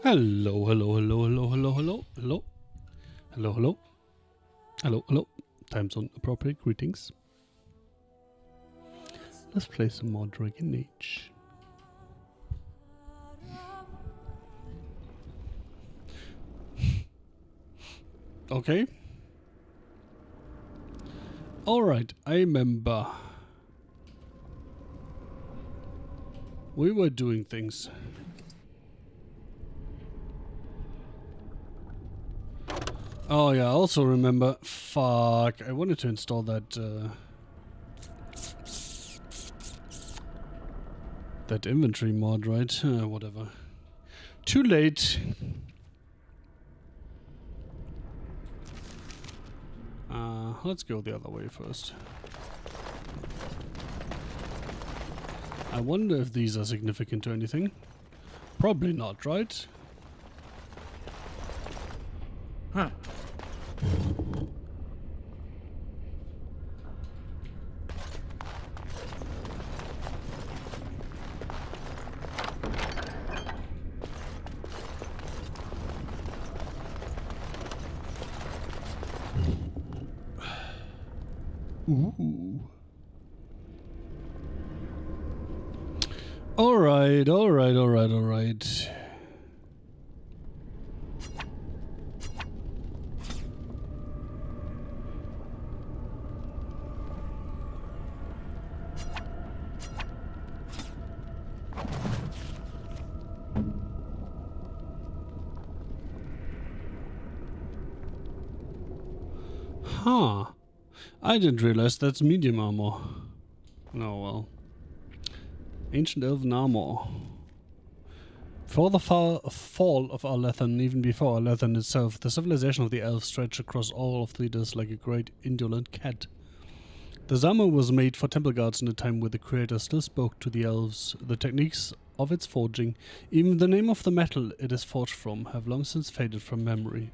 Hello, hello, hello, hello, hello, hello, hello, hello, hello, hello, hello. Time zone appropriate greetings. Let's play some more Dragon Age. Okay. Alright, I remember. We were doing things. Oh yeah, I also remember. Fuck, I wanted to install that that inventory mod, right? Whatever. Too late. Let's go the other way first. I wonder if these are significant to anything. Probably not, right? Huh. Ooh. Alright, alright, alright, alright. Huh. I didn't realize that's medium armor. Oh well. Ancient Elven armor. Before the fall of Alethan, even before Alethan itself, the civilization of the elves stretched across all of Thedas like a great indolent cat. The armor was made for temple guards in a time where the creator still spoke to the elves. The techniques of its forging, even the name of the metal it is forged from, have long since faded from memory.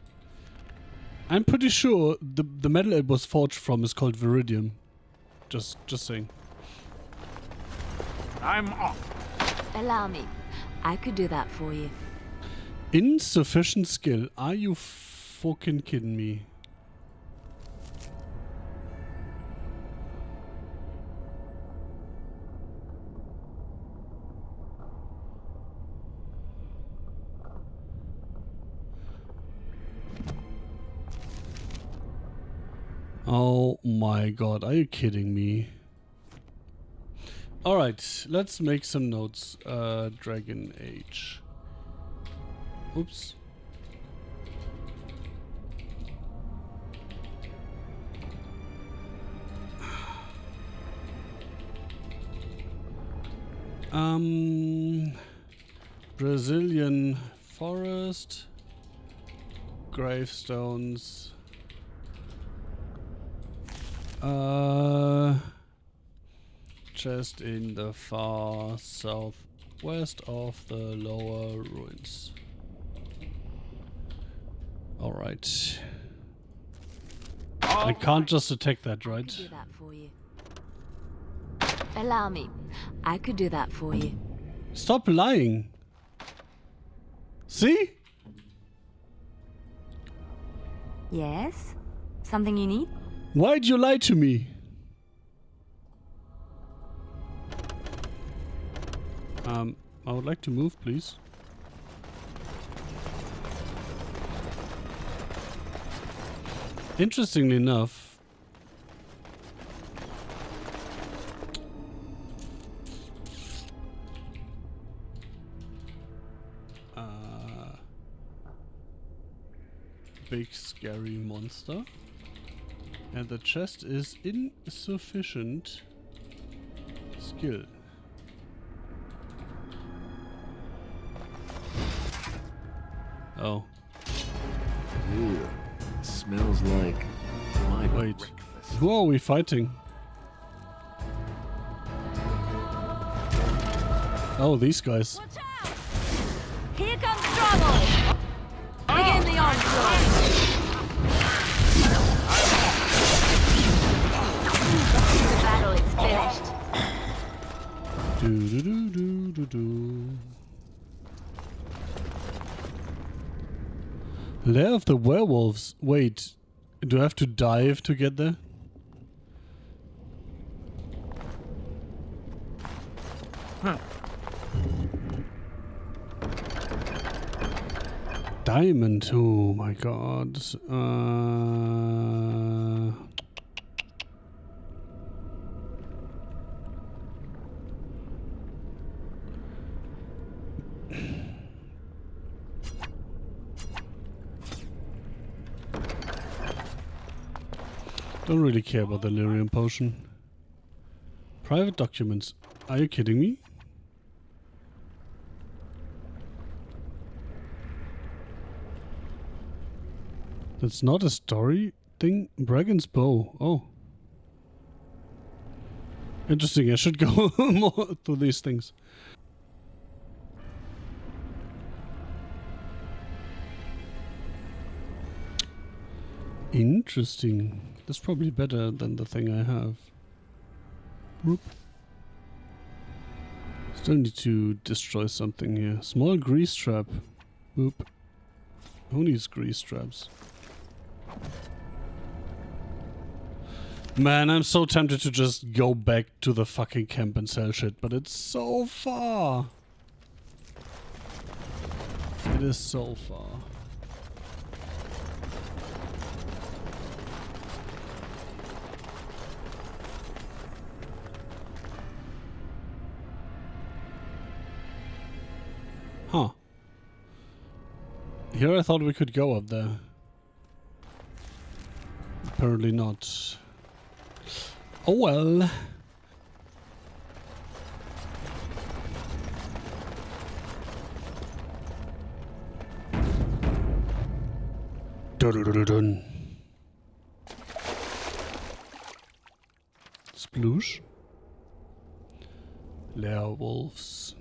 I'm pretty sure the metal it was forged from is called Viridium. Just saying. I'm off. Allow me. I could do that for you. Insufficient skill. Are you fucking kidding me? Oh my god, are you kidding me? Alright, let's make some notes. Dragon Age. Oops. Brazilian forest. Gravestones. Just in the far southwest of the lower ruins. Alright. I can't just attack that, right? I could do that for you. Allow me. I could do that for you. Stop lying. See? Yes? Something you need? Why'd you lie to me? I would like to move, please. Interestingly enough, big scary monster, and the chest is insufficient skill. Oh. Ew. Smells like my Wait. breakfast. Who are we fighting? Oh, these guys. Watch out! Here comes trouble! Begin the onslaught! The battle is finished. Do do do do do do. Lair of the werewolves. Wait, do I have to dive to get there? Huh. Diamond. Oh my god. Don't really care about the lyrium potion. Private documents. Are you kidding me? That's not a story thing. Braggon's bow. Oh. Interesting. I should go more through these things. Interesting. That's probably better than the thing I have. Whoop. Still need to destroy something here. Small grease trap. Whoop. Who needs grease traps? Man, I'm so tempted to just go back to the fucking camp and sell shit, but it's so far. It is so far. Huh. Here I thought we could go up there. Apparently not. Oh well. Dun-dun-dun-dun. Sploosh. Werewolves.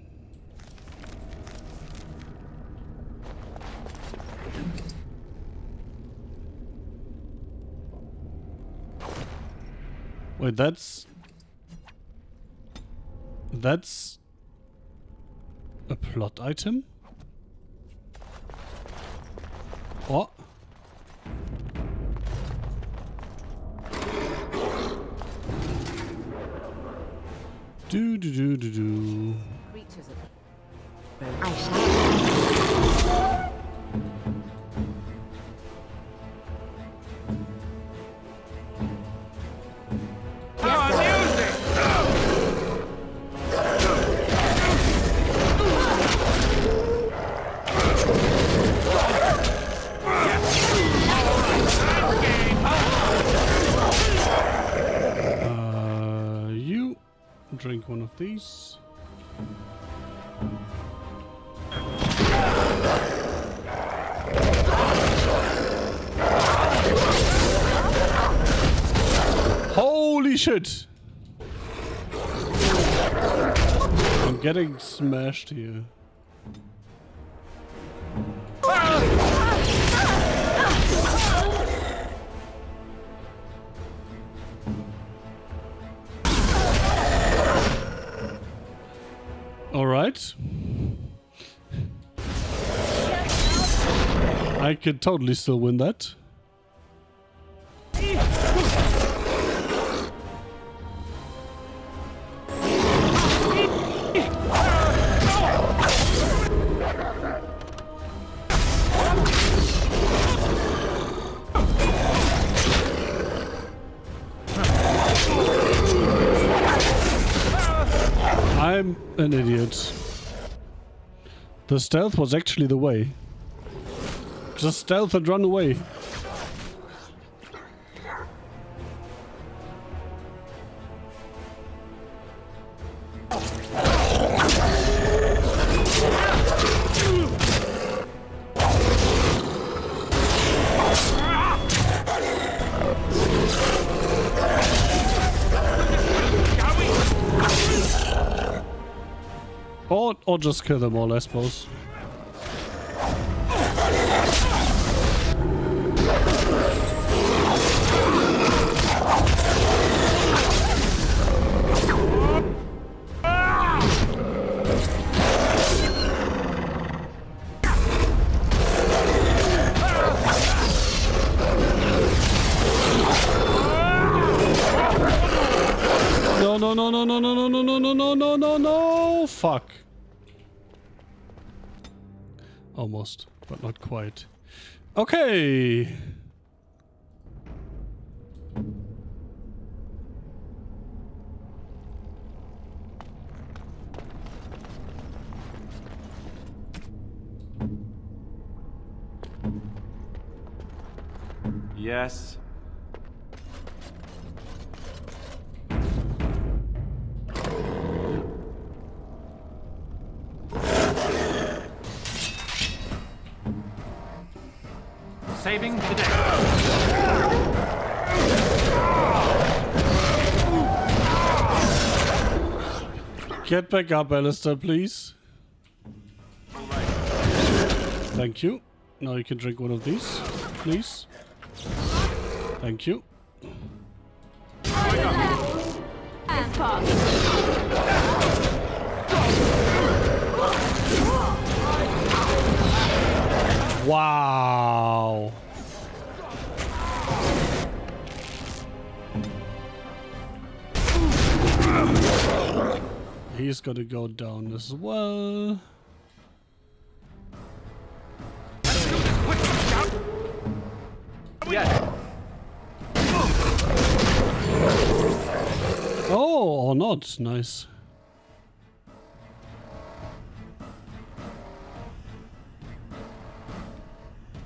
Wait, that's a plot item? What? Do do do do do. Creatures of I shall. You drink one of these. Holy shit! I'm getting smashed here. All right. I could totally still win that. I'm an idiot. The stealth was actually the way. Just stealth and run away. Or just kill them all, I suppose. no, no, no, no, no, no, no, no, no, no, no, no, no, no, fuck. Almost, but not quite. Okay. Yes. Saving the day. Get back up, Alistair, please. Thank you. Now you can drink one of these, please. Thank you. This part. Wow. He's gonna go down as well. Yes. Oh, or not. Nice.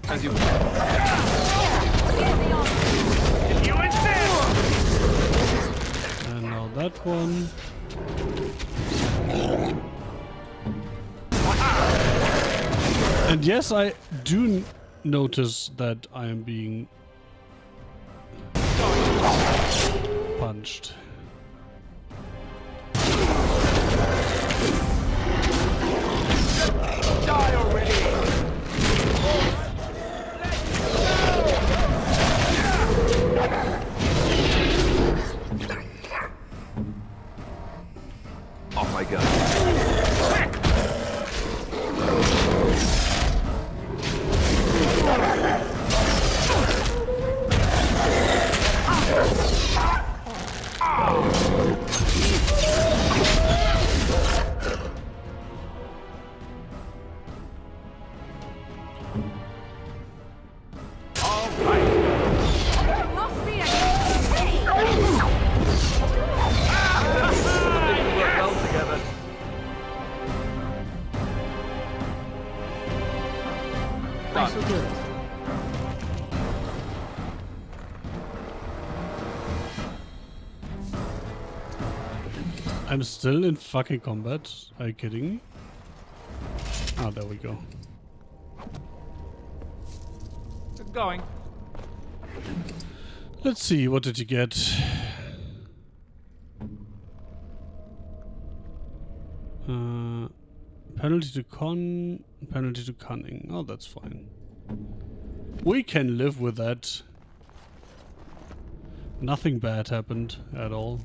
As you. You insist! And now that one. And yes, I do notice that I am being punched. Die already! Off I go. Must be a We work well together. I shall do it. I'm still in fucking combat. Are you kidding me? Ah, there we go. Going. Let's see, what did you get? Penalty to penalty to cunning. Oh, that's fine. We can live with that. Nothing bad happened at all.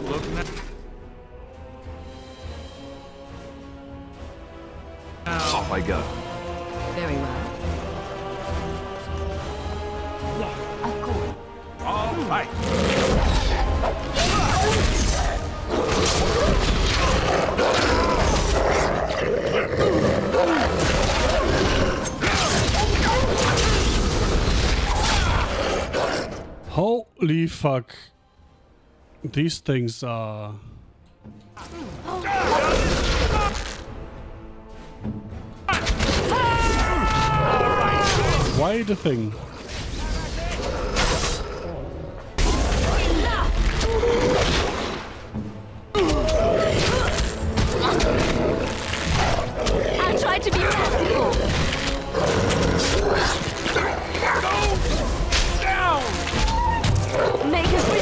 Look now. Off I go. Very well. Yes, of course. All right. Holy fuck. These things are... Why the thing? I'll try to be merciful. Down! Make us remember.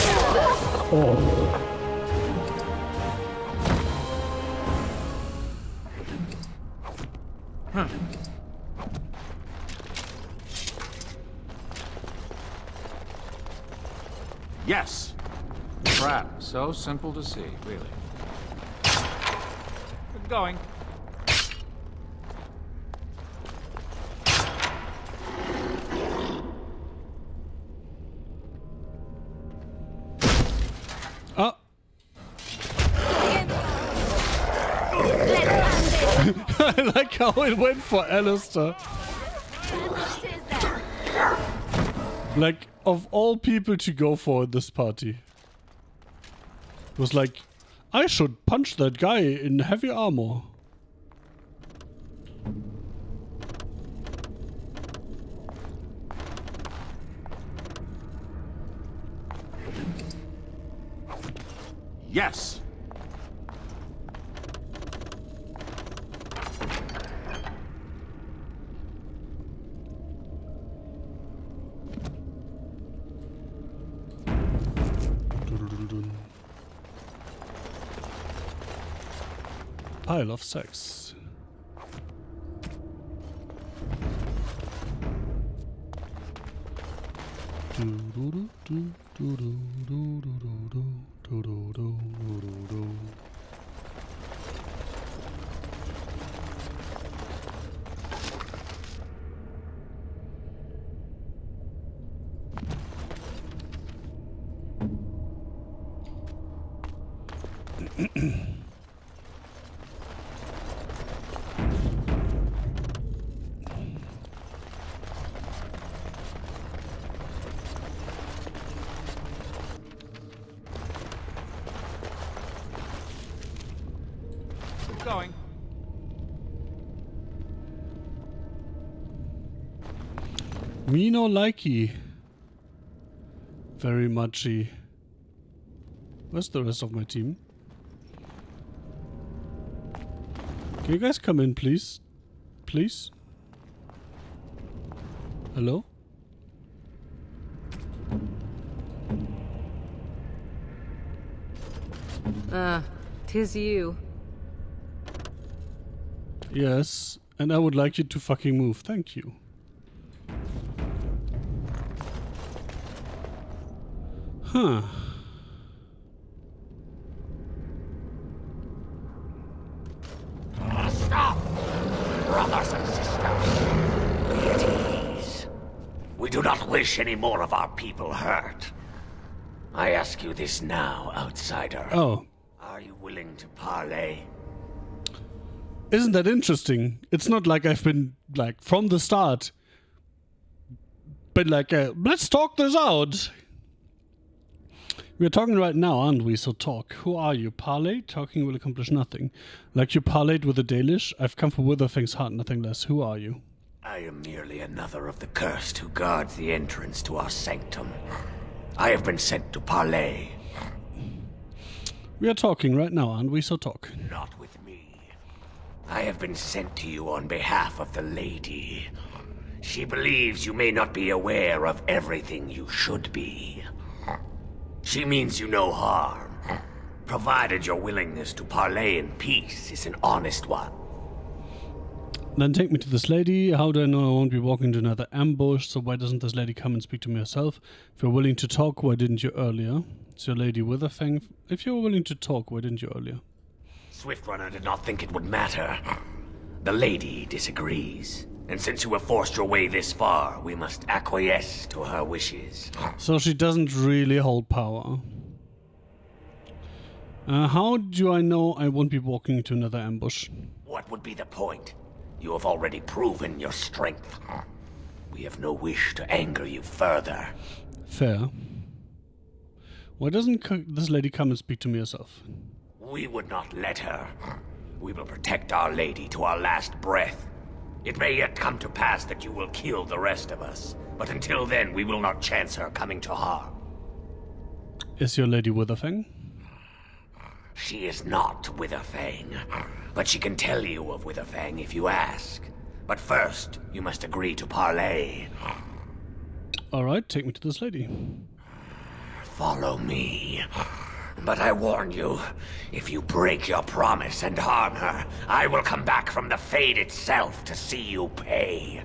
Yes. Trap. So simple to see, really. Good going. Oh, Let's land I like how it went for Alistair. it. What is that? Like, of all people to go for in this party. It was like, I should punch that guy in heavy armor. Yes. Pile of sex. Good going. Me no likey. Very muchy. Where's the rest of my team? Can you guys come in, please? Please? Hello? Tis you. Yes, and I would like you to fucking move. Thank you. Huh. Stop! Brothers and sisters, be at ease. We do not wish any more of our people hurt. I ask you this now, outsider. Oh. Are you willing to parley? Isn't that interesting? It's not like I've been, like, from the start, been like, let's talk this out. We're talking right now, aren't we? So talk. Who are you? Parley? Talking will accomplish nothing. Like you parleyed with the Dalish? I've come for Witherfang's heart, nothing less. Who are you? I am merely another of the cursed who guards the entrance to our sanctum. I have been sent to parley. We are talking right now, aren't we? So talk. Not with me. I have been sent to you on behalf of the lady. She believes you may not be aware of everything you should be. She means you no harm, provided your willingness to parley in peace is an honest one. Then take me to this lady. How do I know I won't be walking into another ambush? So why doesn't this lady come and speak to me herself? If you're willing to talk, why didn't you earlier? It's your lady Witherfang. If you were willing to talk, why didn't you earlier? Swift-Runner did not think it would matter. The lady disagrees. And since you have forced your way this far, we must acquiesce to her wishes. So she doesn't really hold power. How do I know I won't be walking into another ambush? What would be the point? You have already proven your strength. We have no wish to anger you further. Fair. Why doesn't this lady come and speak to me herself? We would not let her. We will protect our lady to our last breath. It may yet come to pass that you will kill the rest of us, but until then we will not chance her coming to harm. Is your lady Witherfang? She is not Witherfang, but she can tell you of Witherfang if you ask. But first, you must agree to parley. Alright, take me to this lady. Follow me. But I warn you, if you break your promise and harm her, I will come back from the Fade itself to see you pay.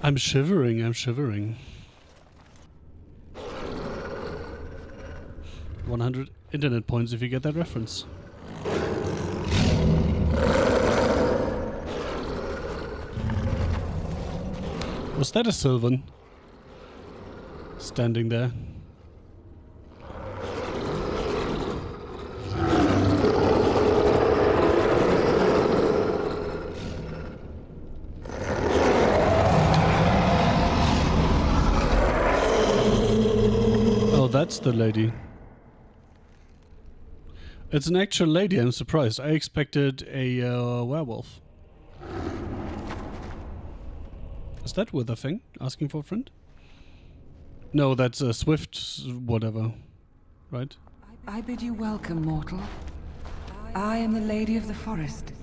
I'm shivering, I'm shivering. 100 internet points if you get that reference. Was that a Sylvan? Standing there. Oh, that's the lady. It's an actual lady, I'm surprised. I expected a werewolf. Is that Witherfang asking for a friend? No, that's a Swift whatever, right? I bid you welcome, mortal. I am the Lady of the Forest.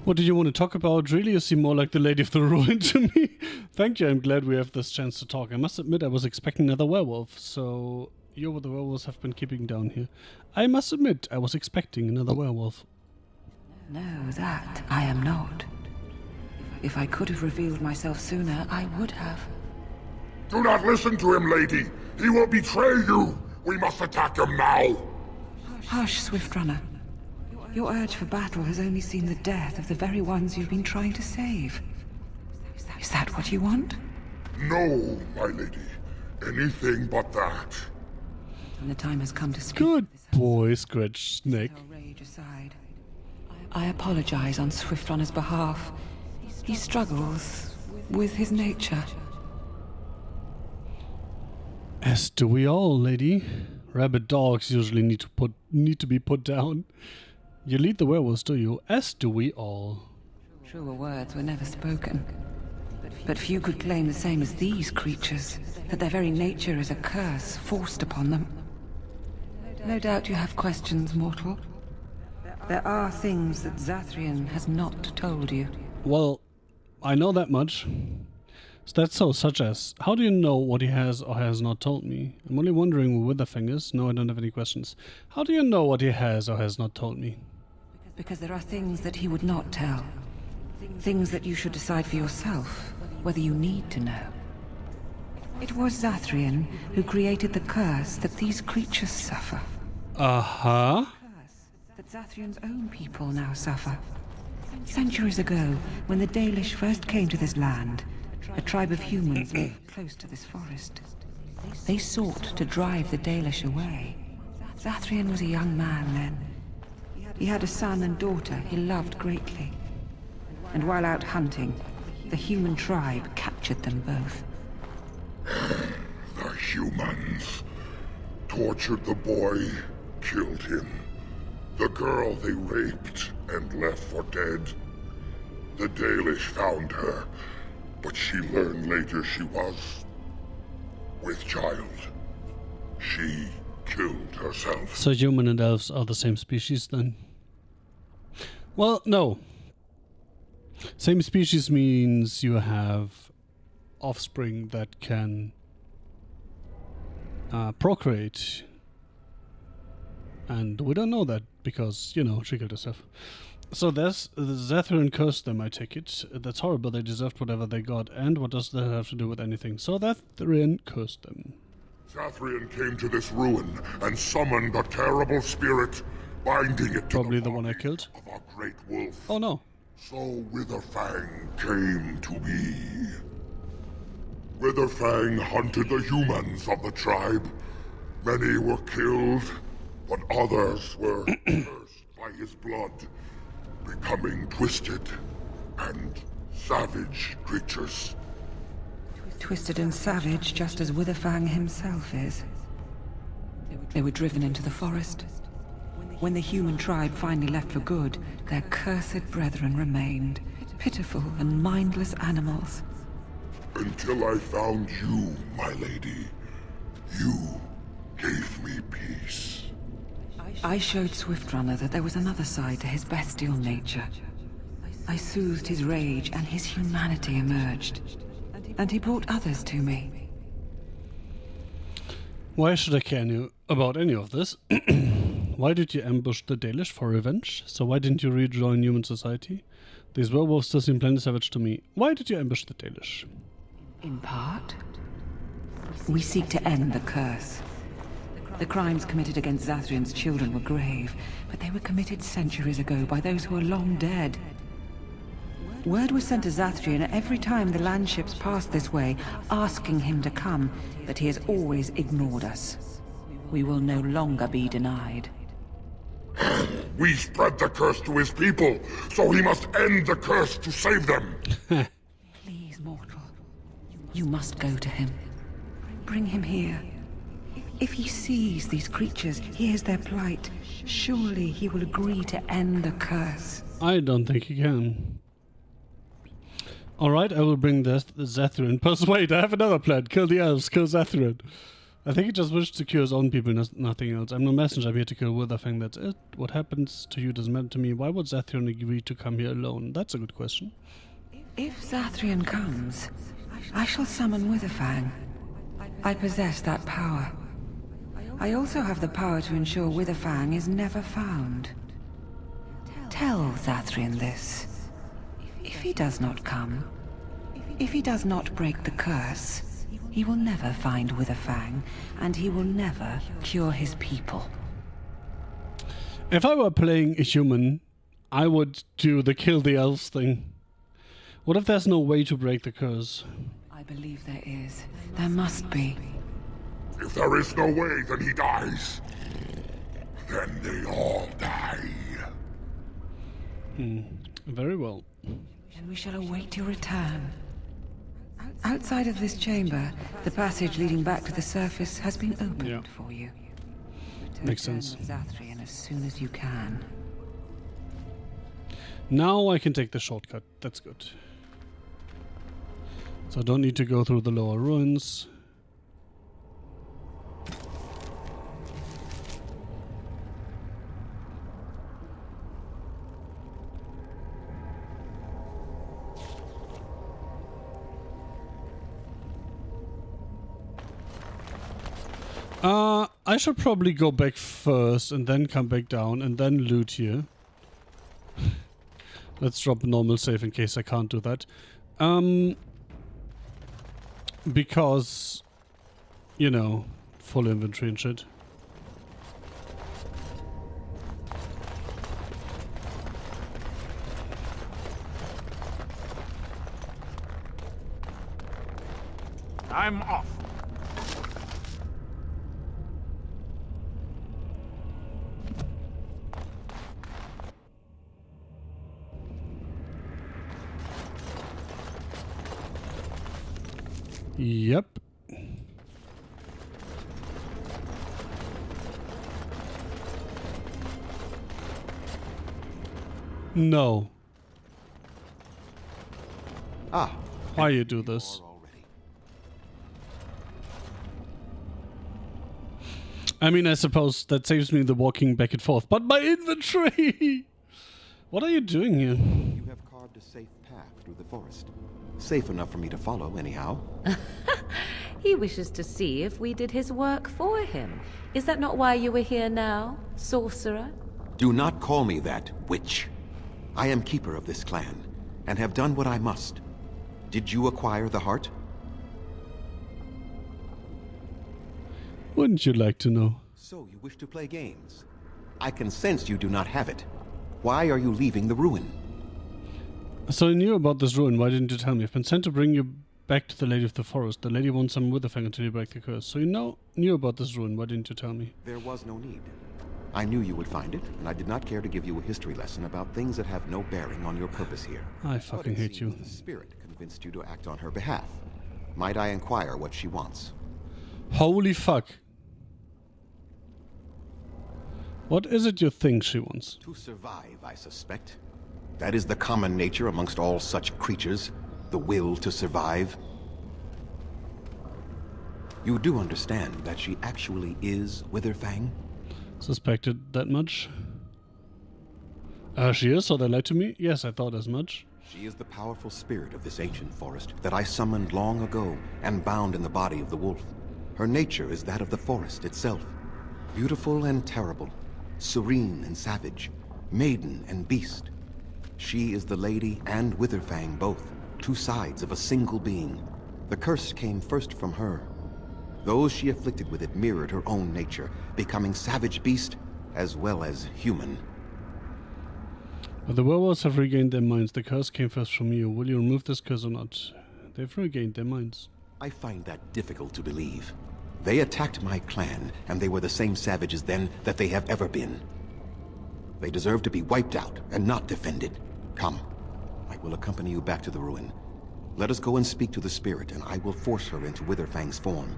What did you want to talk about? Really, you seem more like the Lady of the Ruin to me. Thank you, I'm glad we have this chance to talk. I must admit I was expecting another werewolf, so you what the werewolves have been keeping down here. I must admit I was expecting another werewolf. No, that I am not. If I could have revealed myself sooner, I would have. Do not listen to him, lady. He will betray you. We must attack him now. Hush, Swiftrunner. Your urge for battle has only seen the death of the very ones you've been trying to save. Is that what you want? No, my lady. Anything but that. And the time has come to speak. Good boy, Scratch Snake. Our rage aside. I apologize on Swiftrunner's behalf. He struggles with his nature. As do we all, lady. Rabid dogs usually need to be put down. You lead the werewolves, do you? As do we all. Truer words were never spoken. But few could claim the same as these creatures, that their very nature is a curse forced upon them. No doubt you have questions, mortal. There are things that Zathrian has not told you. Well, I know that much. Is that so? Such as, how do you know what he has or has not told me? I'm only wondering where Witherfang is. No, I don't have any questions. How do you know what he has or has not told me? Because there are things that he would not tell. Things that you should decide for yourself, whether you need to know. It was Zathrian who created the curse that these creatures suffer. Uh-huh. That Zathrian's own people now suffer. Centuries ago, when the Dalish first came to this land, a tribe of humans lived close to this forest. They sought to drive the Dalish away. Zathrian was a young man then. He had a son and daughter he loved greatly. And while out hunting, the human tribe captured them both. The humans tortured the boy, killed him. The girl they raped and left for dead. The Dalish found her, but she learned later she was with child. She killed herself. So human and elves are the same species then? Well, no. Same species means you have offspring that can procreate. And we don't know that because, you know, she killed herself. So there's Zathrian cursed them, I take it. That's horrible, they deserved whatever they got. And what does that have to do with anything? So Zathrian cursed them. Zathrian came to this ruin and summoned a terrible spirit, binding it to Probably the the one I body killed. of our great wolf. Oh no. So Witherfang came to be. Witherfang hunted the humans of the tribe. Many were killed, but others were cursed by his blood, becoming twisted and savage creatures. Twisted and savage, just as Witherfang himself is. They were driven into the forest. When the human tribe finally left for good, their cursed brethren remained, pitiful and mindless animals. Until I found you, my lady. You gave me peace. I showed Swiftrunner that there was another side to his bestial nature. I soothed his rage and his humanity emerged. And he brought others to me. Why should I care about any of this? Why did you ambush the Dalish for revenge? So why didn't you rejoin human society? These werewolves still seem plenty savage to me. Why did you ambush the Dalish? In part, we seek to end the curse. The crimes committed against Zathrion's children were grave, but they were committed centuries ago by those who are long dead. Word was sent to Zathrion every time the landships passed this way, asking him to come, but he has always ignored us. We will no longer be denied. We spread the curse to his people, so he must end the curse to save them. Please, mortal. You must go to him. Bring him here. If he sees these creatures, hears their plight, surely he will agree to end the curse. I don't think he can. Alright, I will bring the Zathrion. Persuade, I have another plan. Kill the elves, kill Zathrion. I think he just wished to cure his own people, nothing else. I'm no messenger, I'm here to kill Witherfang, that's it. What happens to you doesn't matter to me. Why would Zathrion agree to come here alone? That's a good question. If Zathrion comes, I shall summon Witherfang. I possess that power. I also have the power to ensure Witherfang is never found. Tell Zathrion this. If he does not come, if he does not break the curse, he will never find Witherfang, and he will never cure his people. If I were playing a human, I would do the kill the elves thing. What if there's no way to break the curse? I believe there is. There must be. If there is no way, then he dies. Then they all die. Very well. And we shall await your return. Outside of this chamber, the passage leading back to the surface has been opened for you. Makes sense. Return with Zathrion as soon as you can. Now I can take the shortcut. That's good. So I don't need to go through the lower ruins. I should probably go back first and then come back down and then loot here. Let's drop a normal save in case I can't do that. Because, you know, full inventory and shit. I'm off. Yep. No. Ah. Why you do this? I mean, I suppose that saves me the walking back and forth, but my inventory! What are you doing here? You have carved a safe path through the forest. Safe enough for me to follow, anyhow. He wishes to see if we did his work for him. Is that not why you were here now, sorcerer? Do not call me that, witch. I am keeper of this clan, and have done what I must. Did you acquire the heart? Wouldn't you like to know? So you wish to play games. I can sense you do not have it. Why are you leaving the ruin? So you knew about this ruin, why didn't you tell me? I've been sent to bring you back to the Lady of the Forest. The lady wants some Witherfang until you break the curse. So you knew about this ruin, why didn't you tell me? There was no need. I knew you would find it, and I did not care to give you a history lesson about things that have no bearing on your purpose here. I fucking hate you. The spirit convinced you to act on her behalf. Might I inquire what she wants? Holy fuck. What is it you think she wants? To survive, I suspect. That is the common nature amongst all such creatures, the will to survive. You do understand that she actually is Witherfang? Suspected that much? She is, so they lied to me? Yes, I thought as much. She is the powerful spirit of this ancient forest that I summoned long ago and bound in the body of the wolf. Her nature is that of the forest itself. Beautiful and terrible, serene and savage, maiden and beast. She is the Lady and Witherfang both, two sides of a single being. The curse came first from her. Those she afflicted with it mirrored her own nature, becoming savage beast as well as human. But the werewolves have regained their minds. The curse came first from you. Will you remove this curse or not? They've regained their minds. I find that difficult to believe. They attacked my clan, and they were the same savages then that they have ever been. They deserve to be wiped out and not defended. Come, I will accompany you back to the ruin. Let us go and speak to the spirit, and I will force her into Witherfang's form.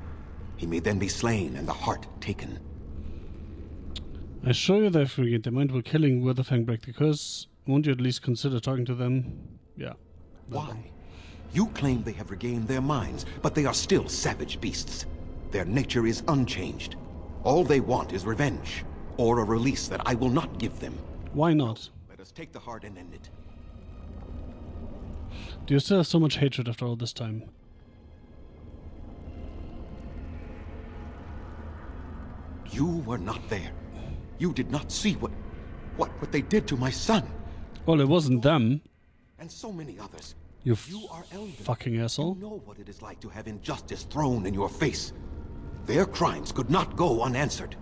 He may then be slain and the heart taken. I assure you they've regained their mind. Will killing Witherfang break the curse? Won't you at least consider talking to them? Yeah. Why? You claim they have regained their minds, but they are still savage beasts. Their nature is unchanged. All they want is revenge, or a release that I will not give them. Why not? Let us take the heart and end it. Do you still have so much hatred after all this time? You were not there. You did not see what they did to my son. Well, it wasn't them. And so many others. You are Elven. fucking asshole. You know what it is like to have injustice thrown in your face. Their crimes could not go unanswered.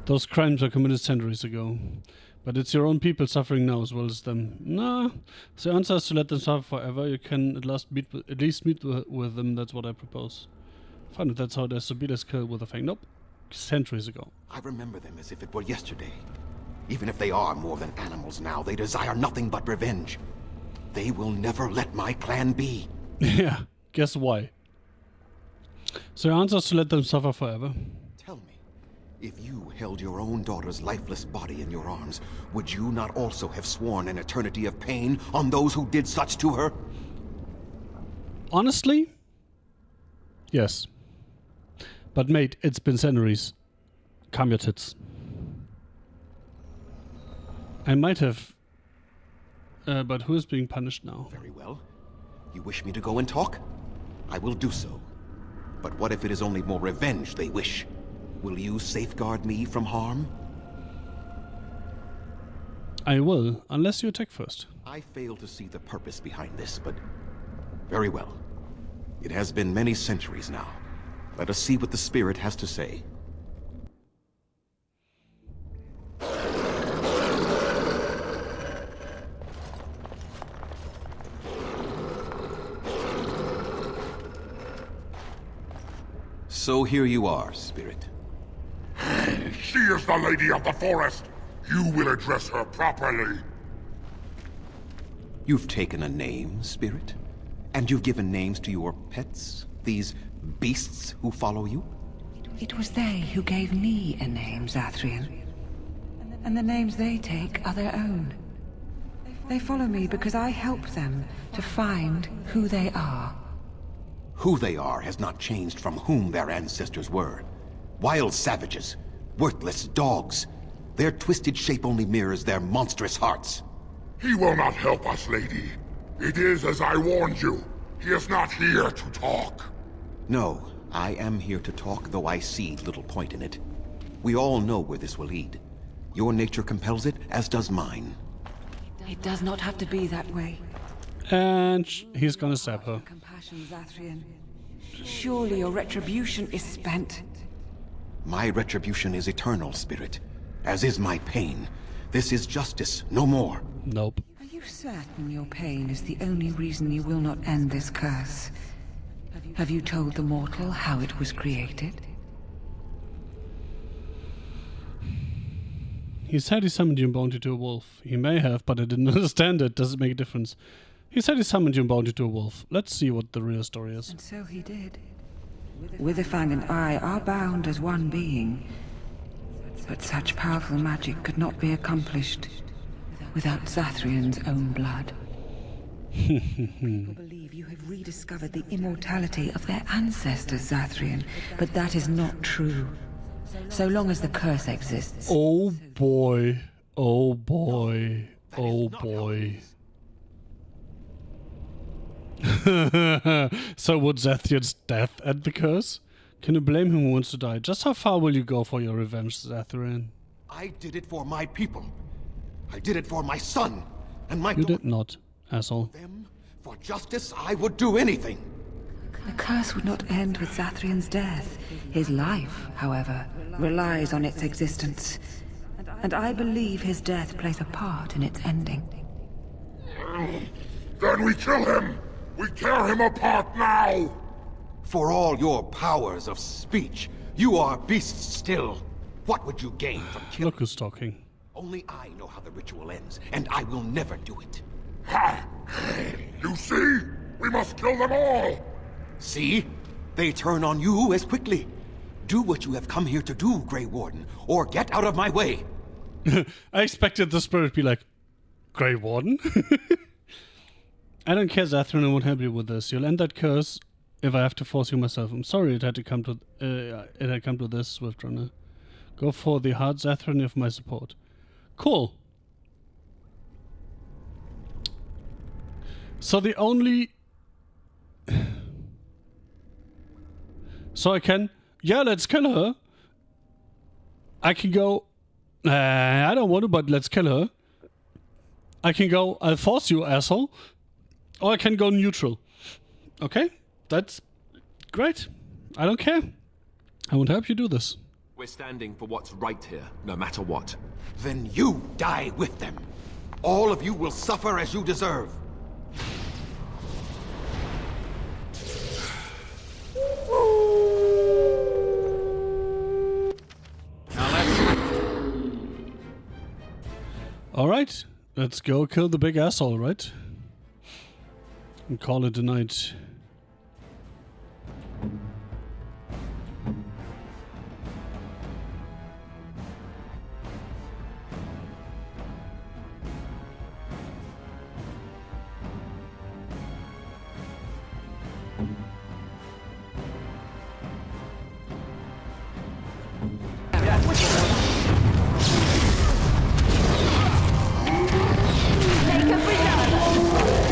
Those crimes were committed centuries ago. But it's your own people suffering now as well as them. Nah. So the answer is to let them suffer forever. You can at least meet with them. That's what I propose. Fine, if that's how there's to be, let's kill Witherfang. Nope. Centuries ago. I remember them as if it were yesterday. Even if they are more than animals now, they desire nothing but revenge. They will never let my clan be. Yeah, guess why? So your answer is to let them suffer forever. Tell me, if you held your own daughter's lifeless body in your arms, would you not also have sworn an eternity of pain on those who did such to her? Honestly? Yes. But mate, it's been centuries. Calm your tits. I might have... but who is being punished now? Very well. You wish me to go and talk? I will do so. But what if it is only more revenge they wish? Will you safeguard me from harm? I will, unless you attack first. I fail to see the purpose behind this, but... very well. It has been many centuries now. Let us see what the spirit has to say. So here you are, spirit. She is the Lady of the Forest. You will address her properly. You've taken a name, spirit? And you've given names to your pets? These beasts who follow you? It was they who gave me a name, Zathrian. And the names they take are their own. They follow me because I help them to find who they are. Who they are has not changed from whom their ancestors were. Wild savages, worthless dogs. Their twisted shape only mirrors their monstrous hearts. He will not help us, lady. It is as I warned you. He is not here to talk. No, I am here to talk, though I see little point in it. We all know where this will lead. Your nature compels it, as does mine. It does not have to be that way. And he's gonna stab her. Compassion, Zathrian. Surely your retribution is spent. My retribution is eternal, spirit. As is my pain. This is justice, no more. Nope. Are you certain your pain is the only reason you will not end this curse? Have you told the mortal how it was created? He said he summoned you and bound you to a wolf. He may have, but I didn't understand it. Does it make a difference? He said he summoned you and bound you to a wolf. Let's see what the real story is. And so he did. Witherfang and I are bound as one being. But such powerful magic could not be accomplished without Zathrian's own blood. People believe you have rediscovered the immortality of their ancestors, Zathrian, but that is not true. So long as the curse exists. Oh boy. Oh boy. Oh boy. So would Zathrian's death end the curse? Can you blame him who wants to die? Just how far will you go for your revenge, Zathrian? I did it for my people. I did it for my son and my You did not, asshole. them. For justice, I would do anything. The curse would not end with Zathrian's death. His life, however, relies on its existence. And I believe his death plays a part in its ending. Then we kill him! We tear him apart now! For all your powers of speech, you are beasts still. What would you gain from killing? Look who's talking. Only I know how the ritual ends, and I will never do it. Ha! You see? We must kill them all! See? They turn on you as quickly. Do what you have come here to do, Grey Warden, or get out of my way. I expected the spirit to be like, Grey Warden? I don't care, Zathrian, I won't help you with this. You'll end that curse if I have to force you myself. I'm sorry it had to come to this, Swiftrunner. Go for the heart, Zathrian, you have my support. Cool. So the only... So I can... Yeah, let's kill her. I can go... I don't want to, but let's kill her. I can go, I'll force you, asshole. Or I can go neutral. Okay? That's great. I don't care. I won't help you do this. We're standing for what's right here, no matter what. Then you die with them. All of you will suffer as you deserve. Alright, let's go kill the big asshole, right? And call it a night.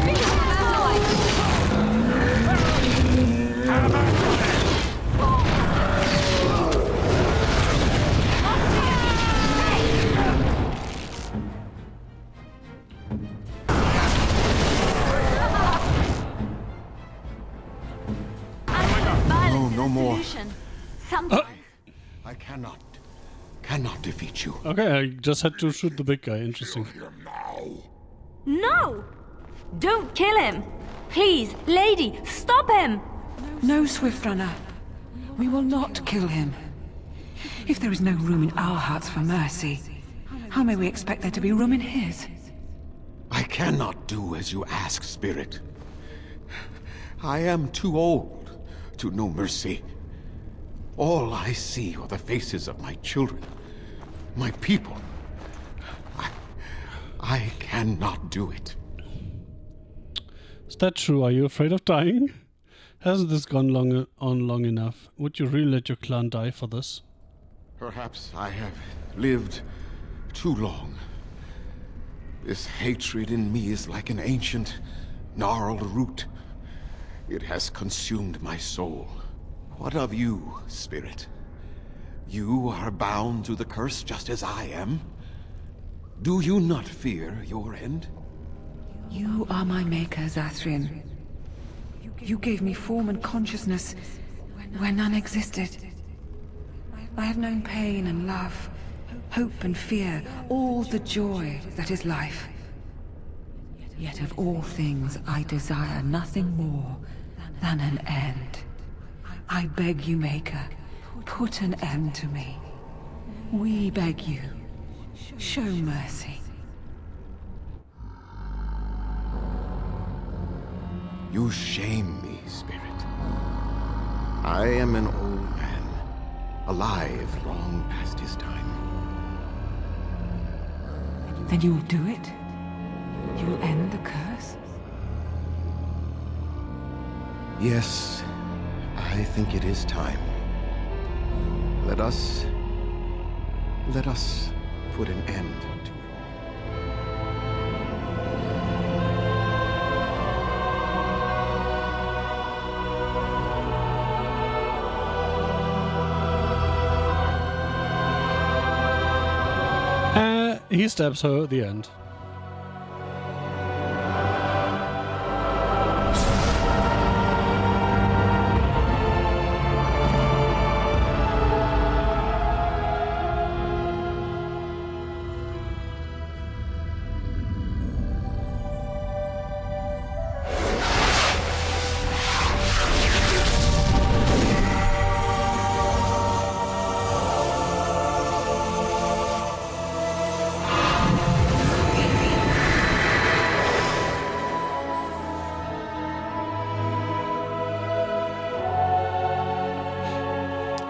Make a No more. Sometimes. I cannot defeat you. Okay, I just had to shoot the big guy. Interesting. No! Don't kill him! Please, lady, stop him! No, Swiftrunner. We will not kill him. If there is no room in our hearts for mercy, how may we expect there to be room in his? I cannot do as you ask, Spirit. I am too old to know mercy. All I see are the faces of my children, my people. I cannot do it. Is that true? Are you afraid of dying? Hasn't this gone on long enough? Would you really let your clan die for this? Perhaps I have lived too long. This hatred in me is like an ancient, gnarled root. It has consumed my soul. What of you, Spirit? You are bound to the curse just as I am. Do you not fear your end? You are my maker, Zathrian. You gave me form and consciousness where none existed. I have known pain and love, hope and fear, all the joy that is life. Yet of all things, I desire nothing more than an end. I beg you, Maker, put an end to me. We beg you, show mercy. You shame me, Spirit. I am an old man, alive long past his time. Then you will do it? You will end the curse? Yes, I think it is time. Let us put an end to it. he stabs her at the end.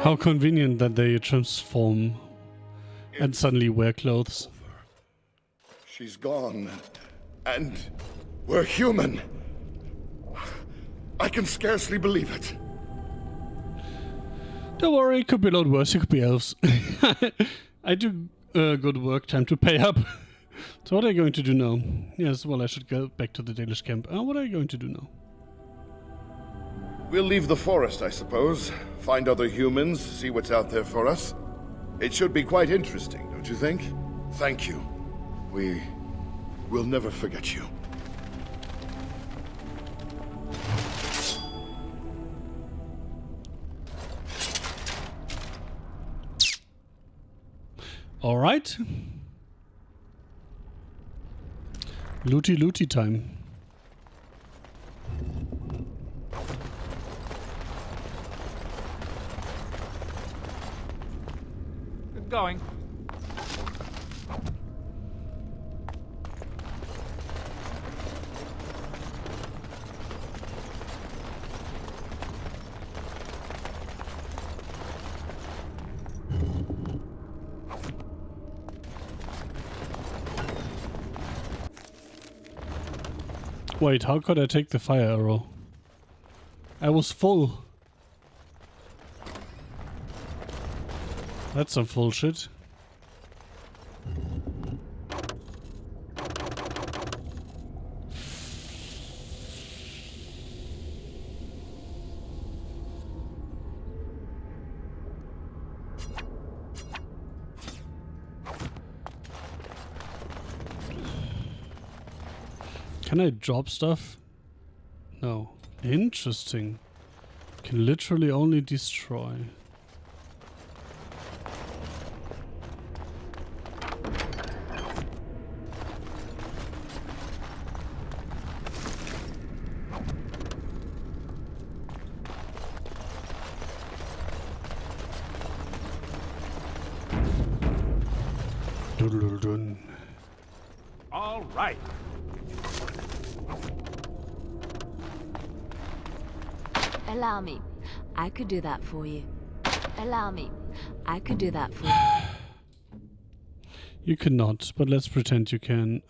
How convenient that they transform and suddenly wear clothes. She's gone. And we're human. I can scarcely believe it. Don't worry, it could be a lot worse. It could be elves. I do good work. Time to pay up. So what are you going to do now? Yes, well, I should go back to the Dalish camp. What are you going to do now? We'll leave the forest, I suppose. Find other humans, see what's out there for us. It should be quite interesting, don't you think? Thank you. We'll never forget you. All right. Looty looty time. Good going. Wait, how could I take the fire arrow? I was full. That's some full shit. Can I drop stuff? No. Interesting. Can literally only destroy. Doodle-dun. All right. Allow me. I could do that for you. Allow me. I could do that for you. You cannot, but let's pretend you can.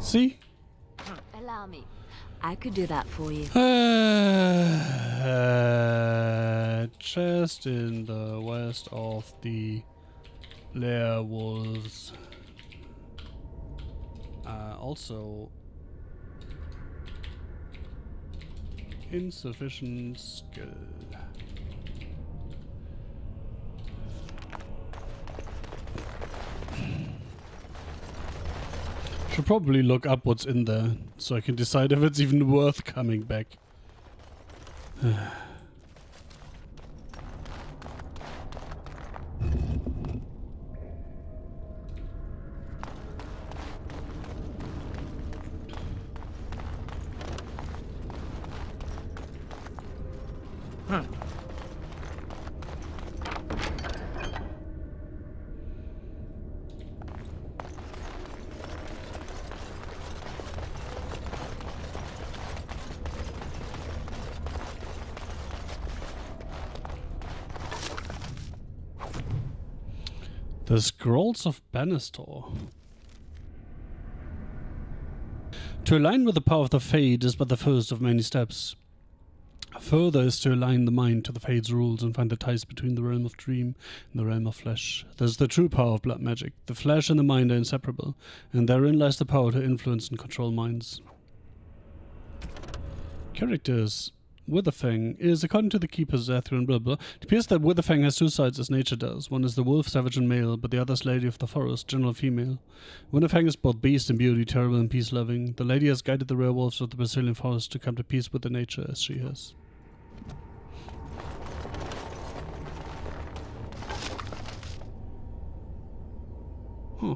See? Allow me. I could do that for you. Just in the west of the Lair Wolves. Also, insufficient skill. Should probably look up what's in there, so I can decide if it's even worth coming back. The Scrolls of Banastor. To align with the power of the Fade is but the first of many steps. Further is to align the mind to the Fade's rules and find the ties between the realm of dream and the realm of flesh. There's the true power of blood magic. The flesh and the mind are inseparable, and therein lies the power to influence and control minds. Characters. Witherfang is, according to the Keepers, Zathrian, blah blah. It appears that Witherfang has two sides as nature does. One is the wolf, savage and male, but the other is Lady of the Forest, general female. Witherfang is both beast and beauty, terrible and peace-loving. The lady has guided the werewolves of the Brazilian forest to come to peace with the nature as she has. Huh.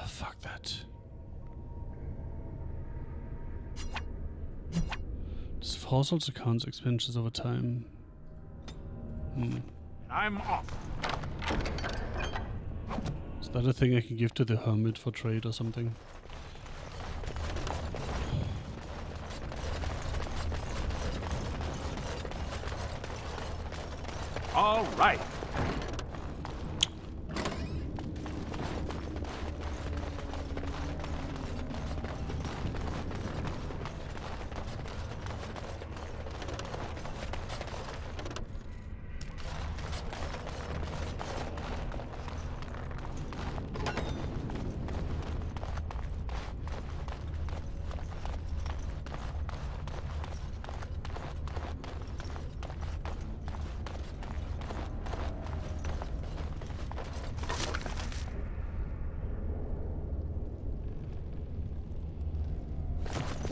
Fuck that. This force also counts expenses over time. I'm off. Is that a thing I can give to the hermit for trade or something? All right.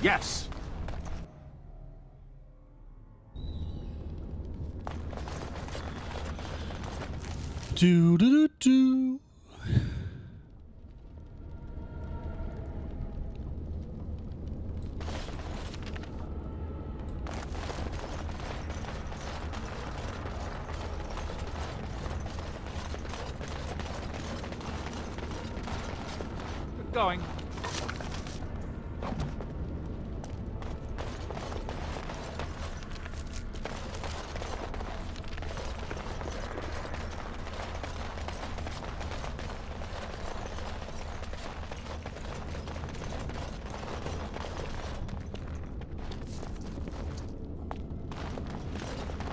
Yes. Do do do do. Going.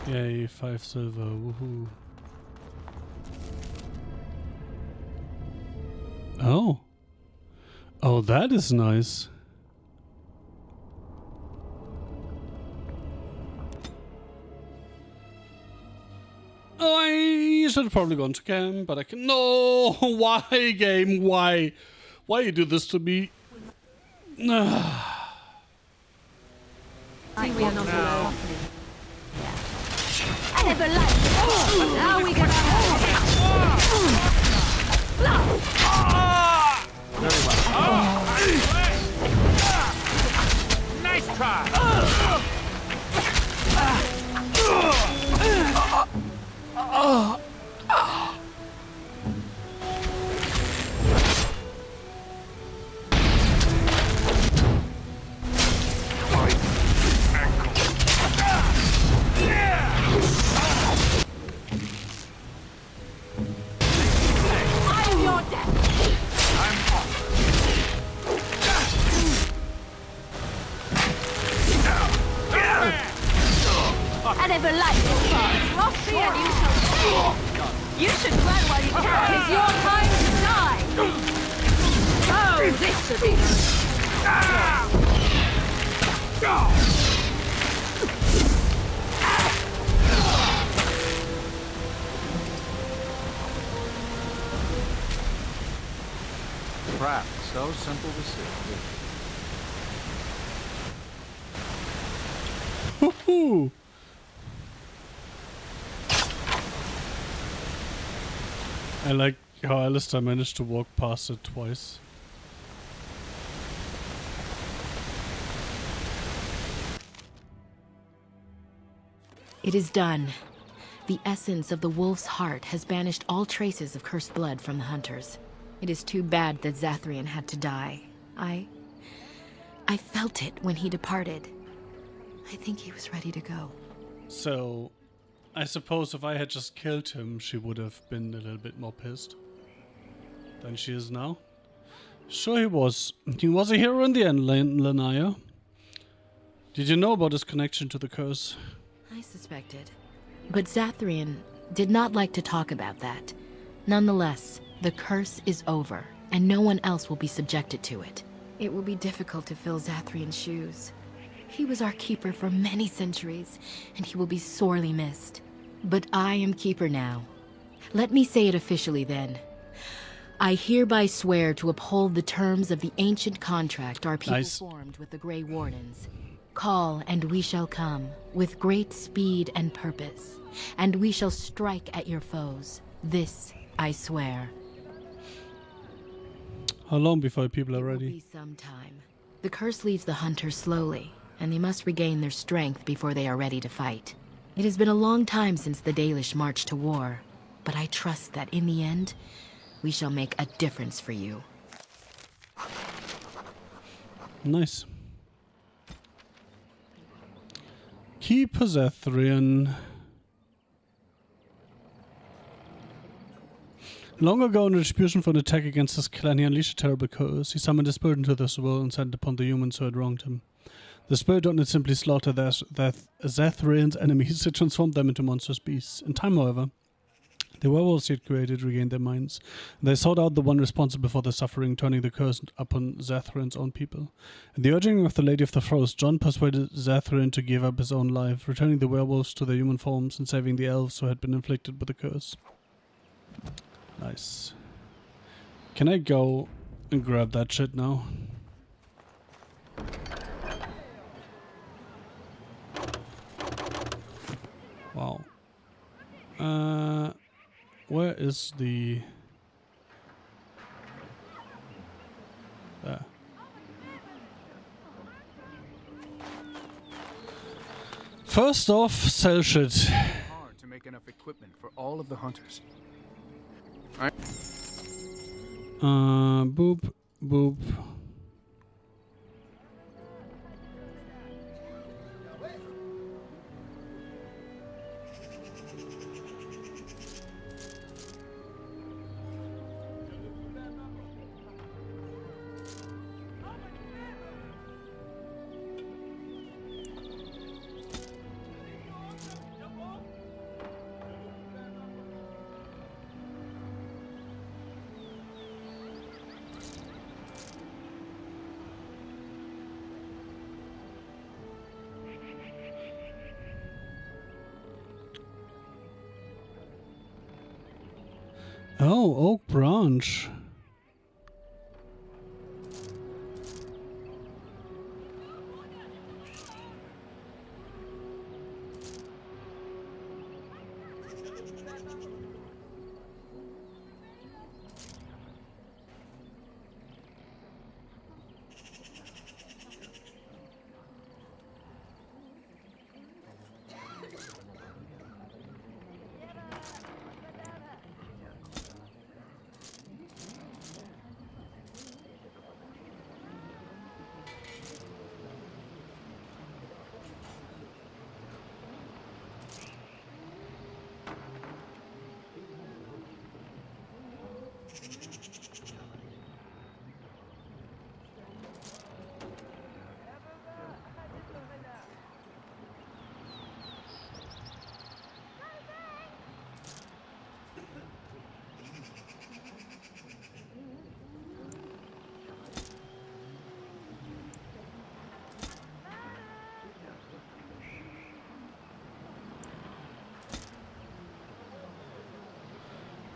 Yay, 5 silver, woohoo. Oh. Oh, that is nice. Oh, I should have probably gone to camp, but I can. No! Why, game? Why? Why you do this to me? We are not alone. I never liked it. Now we can. Very well. Nice try. I never liked this part. Frosty and you shall. You should run while you can. It's your time to die. Oh, this should be. Crap, so simple to see. Woohoo! I like how Alistair managed to walk past it twice. It is done. The essence of the wolf's heart has banished all traces of cursed blood from the hunters. It is too bad that Zathrian had to die. I felt it when he departed. I think he was ready to go. So, I suppose if I had just killed him, she would have been a little bit more pissed. than she is now. Sure he was. He was a hero in the end, Lanaya. Did you know about his connection to the curse? I suspected. But Zathrian did not like to talk about that. Nonetheless, the curse is over, and no one else will be subjected to it. It will be difficult to fill Zathrian's shoes. He was our keeper for many centuries, and he will be sorely missed. But I am keeper now. Let me say it officially then. I hereby swear to uphold the terms of the ancient contract our people formed with the Grey Wardens. Call, and we shall come, with great speed and purpose, and we shall strike at your foes. This I swear. How long before people are ready? It will be some time. The curse leaves the hunters slowly, and they must regain their strength before they are ready to fight. It has been a long time since the Dalish marched to war, but I trust that in the end, we shall make a difference for you. Nice. Keep Zathrian. Long ago, in retribution for an attack against his clan, he unleashed a terrible curse. He summoned a spirit into this world and sent it upon the humans who had wronged him. The spirit did not simply slaughter Zathrian's enemies, it transformed them into monstrous beasts. In time, however, the werewolves he had created regained their minds. They sought out the one responsible for the suffering, turning the curse upon Zathrian's own people. At the urging of the Lady of the Frost, Jon persuaded Zathrian to give up his own life, returning the werewolves to their human forms and saving the elves who had been inflicted with the curse. Nice. Can I go and grab that shit now? Wow. Where is the... There. First off, sell shit. Hard to make enough equipment for all of the hunters. Boop, boop. Oh, Oak Branch.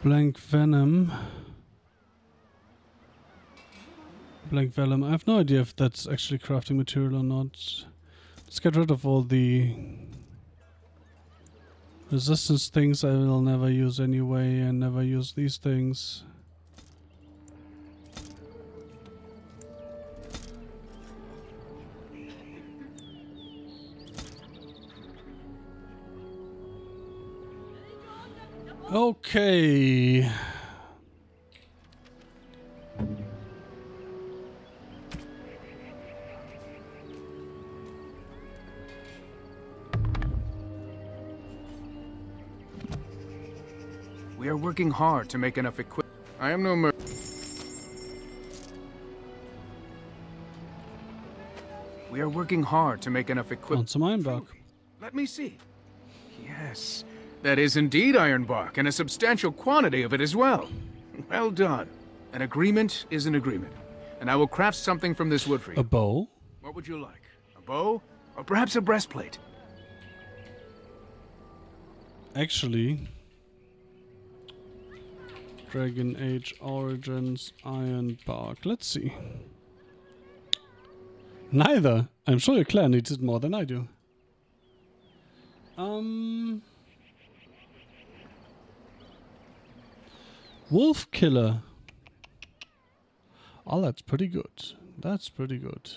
Blank Venom. Blank Venom. I have no idea if that's actually crafting material or not. Let's get rid of all the resistance things I will never use anyway, and never use these things. Okay. We are working hard to make enough equipment. I am no We are working hard to make enough On equipment. zum Ironbark. Let me see. Yes, that is indeed ironbark, and a substantial quantity of it as well. Well done. An agreement is an agreement, and I will craft something from this wood for you. A bow? What would you like? A bow? Or perhaps a breastplate? Actually, Dragon Age Origins Ironbark. Let's see. Neither. I'm sure your clan needs it more than I do. Wolf Killer. Oh, that's pretty good. That's pretty good.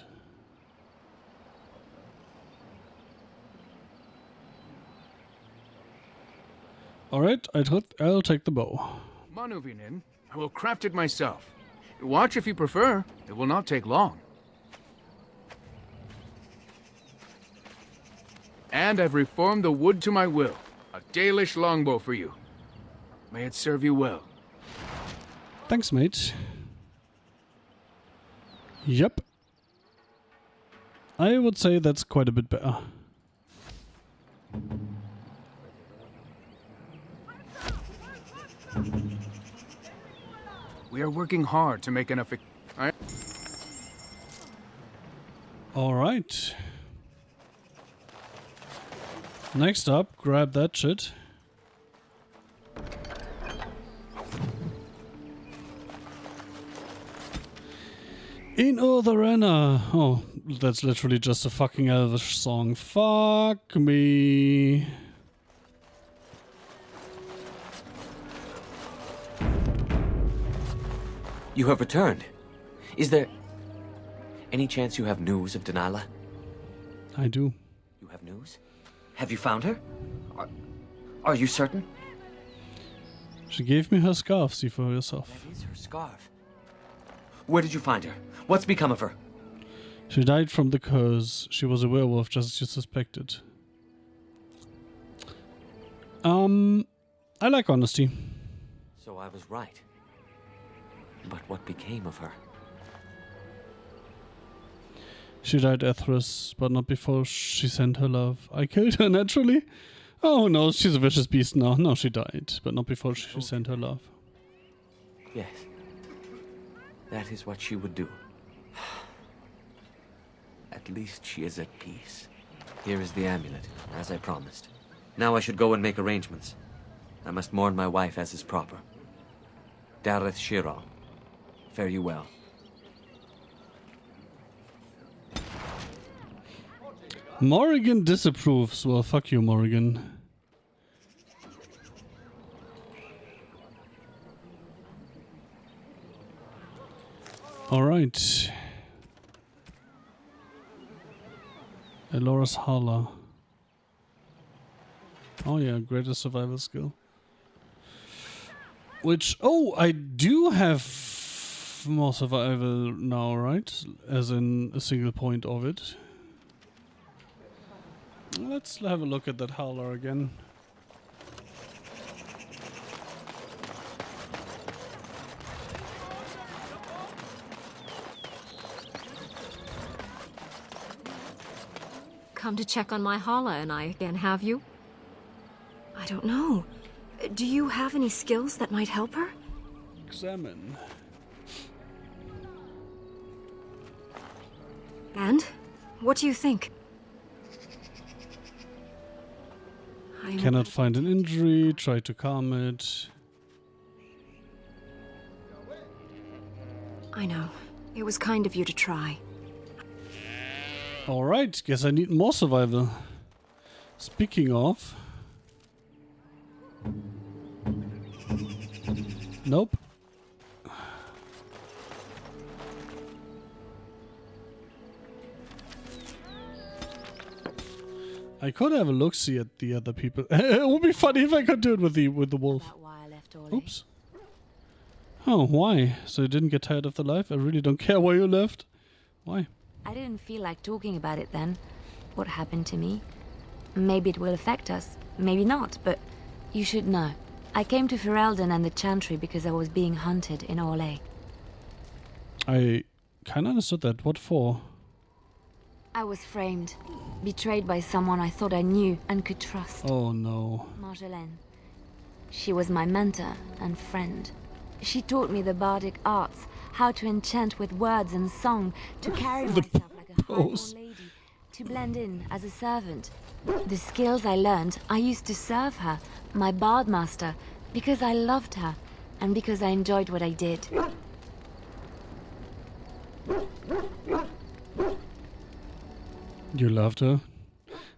Alright, I'll take the bow. Manuvinin, I will craft it myself. Watch if you prefer. It will not take long. And I've reformed the wood to my will. A Dalish longbow for you. May it serve you well. Thanks, mate. Yep. I would say that's quite a bit better. We are working hard to make enough. All right. Next up, grab that shit. In Otherena. Oh, that's literally just a fucking Elvish song. Fuck me. You have returned. Is there any chance you have news of Delilah? I do. You have news? Have you found her? Are you certain? She gave me her scarf, see for yourself. That is her scarf. Where did you find her? What's become of her? She died from the curse. She was a werewolf, just as you suspected. I like honesty. So I was right. But what became of her? She died Ethras, but not before she sent her love. I killed her naturally? Oh no, she's a vicious beast now. No, she died, but not before she sent her love. Yes. That is what she would do. At least she is at peace. Here is the amulet, as I promised. Now I should go and make arrangements. I must mourn my wife as is proper. Dareth Shirah, fare you well. Morrigan disapproves. Well, fuck you, Morrigan. Alright. Elora's Hala. Oh yeah, greatest survival skill. Which, oh, I do have more survival now, right? As in a single point of it. Let's have a look at that howler again. Come to check on my Hala and I again, have you? I don't know. Do you have any skills that might help her? Examine. And? What do you think? Cannot find an injury, try to calm it. I know. It was kind of you to try. Alright, guess I need more survival. Speaking of... Nope. I could have a look-see at the other people. It would be funny if I could do it with the wolf. Oops. Oh, why? So you didn't get tired of the life? I really don't care why you left. Why? I didn't feel like talking about it then. What happened to me? Maybe it will affect us, maybe not, but you should know. I came to Ferelden and the Chantry because I was being hunted in Orlais. I kinda understood that. What for? I was framed, betrayed by someone I thought I knew and could trust. Oh no. Marjolaine. She was my mentor and friend. She taught me the bardic arts, how to enchant with words and song, to carry myself like a highborn lady, to blend in as a servant. The skills I learned, I used to serve her, my bard master, because I loved her, and because I enjoyed what I did. You loved her?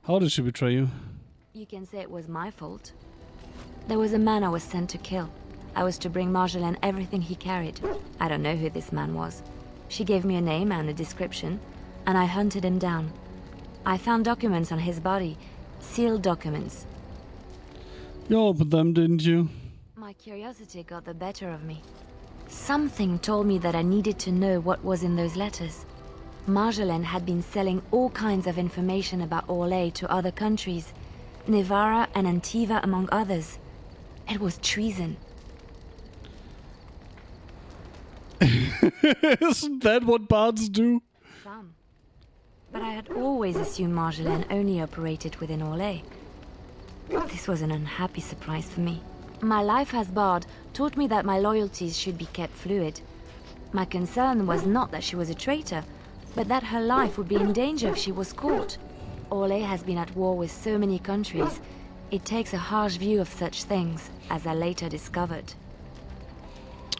How did she betray you? You can say it was my fault. There was a man I was sent to kill. I was to bring Marjolaine everything he carried. I don't know who this man was. She gave me a name and a description, and I hunted him down. I found documents on his body, sealed documents. You opened them, didn't you? My curiosity got the better of me. Something told me that I needed to know what was in those letters. Marjolaine had been selling all kinds of information about Orlais to other countries, Nevarra and Antiva among others. It was treason. Isn't that what bards do? Some. But I had always assumed Marjolaine only operated within Orlais. This was an unhappy surprise for me. My life as bard taught me that my loyalties should be kept fluid. My concern was not that she was a traitor, but that her life would be in danger if she was caught. Orlais has been at war with so many countries. It takes a harsh view of such things, as I later discovered.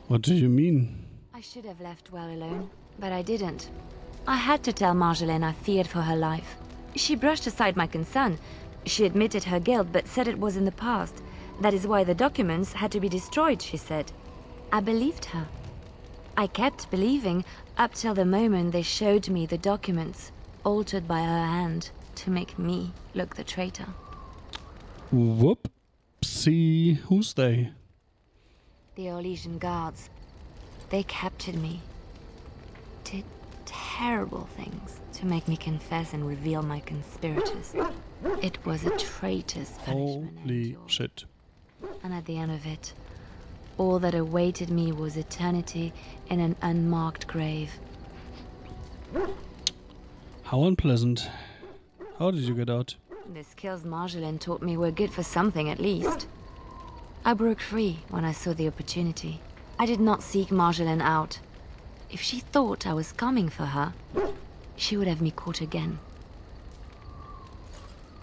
What do you mean? I should have left well alone, but I didn't. I had to tell Marjolaine I feared for her life. She brushed aside my concern. She admitted her guilt, but said it was in the past. That is why the documents had to be destroyed, she said. I believed her. I kept believing up till the moment they showed me the documents, altered by her hand, to make me look the traitor. Whoopsie. Who's they? The Orlesian guards. They captured me. Did terrible things to make me confess and reveal my conspirators. It was a traitor's punishment. Holy shit. And at the end of it, all that awaited me was eternity in an unmarked grave. How unpleasant. How did you get out? The skills Marjolaine taught me were good for something at least. I broke free when I saw the opportunity. I did not seek Marjolaine out. If she thought I was coming for her, she would have me caught again.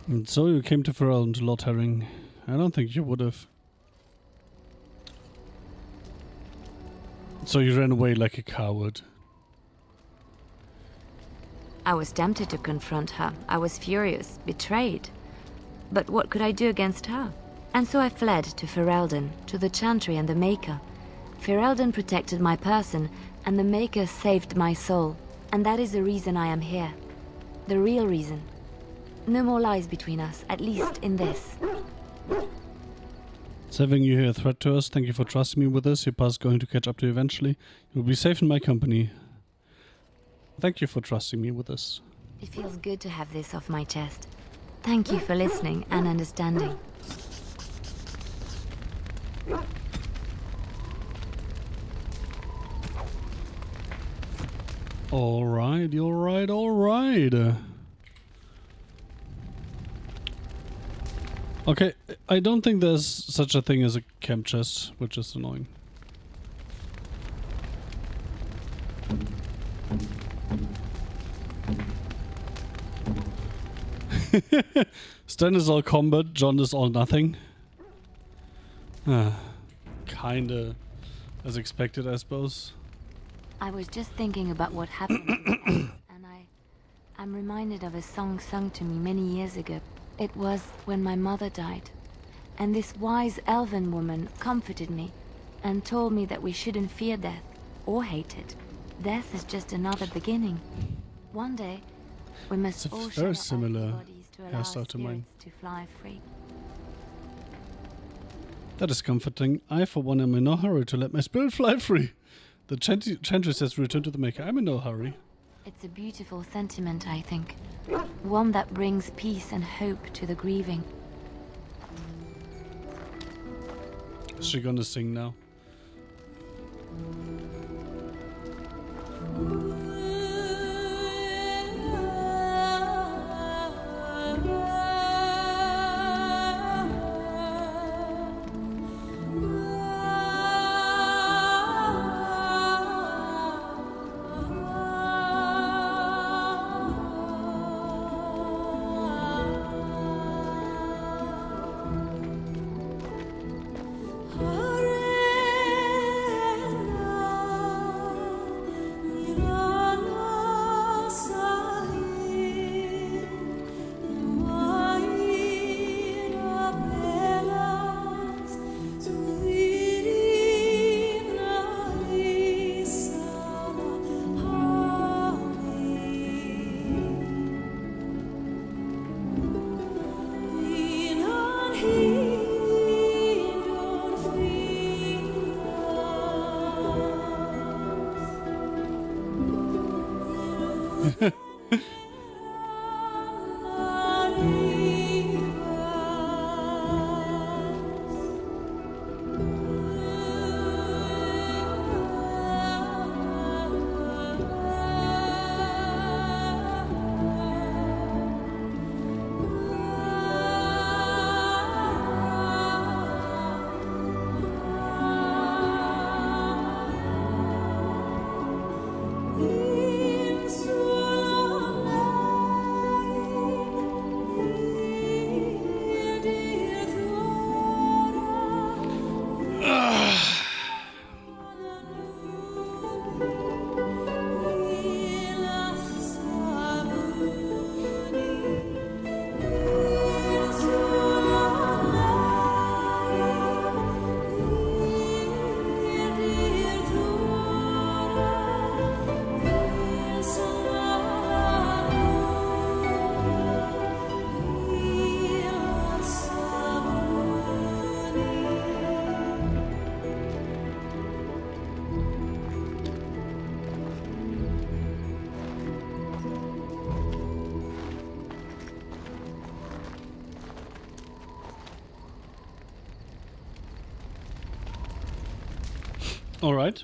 And so you came to Ferelden to Lord Herring. I don't think you would have. So you ran away like a coward. I was tempted to confront her. I was furious, betrayed. But what could I do against her? And so I fled to Ferelden, to the Chantry and the Maker. Ferelden protected my person, and the Maker saved my soul. And that is the reason I am here. The real reason. No more lies between us, at least in this. Saving you here a threat to us. Thank you for trusting me with this. Your past is going to catch up to you eventually. You'll be safe in my company. Thank you for trusting me with this. It feels good to have this off my chest. Thank you for listening and understanding. Alright, alright. Okay, I don't think there's such a thing as a chem chest, which is annoying. Stan is all combat, John is all nothing. Kinda as expected, I suppose. I was just thinking about what happened to the elves, and I'm reminded of a song sung to me many years ago. It was when my mother died, and this wise elven woman comforted me and told me that we shouldn't fear death or hate it. Death is just another beginning. One day, we must all share our bodies to allow our spirits to fly free. That is comforting. I, for one, am in no hurry to let my spirit fly free. The Chantry says return to the Maker. I'm in no hurry. It's a beautiful sentiment, I think. One that brings peace and hope to the grieving. Is she gonna sing now? All right.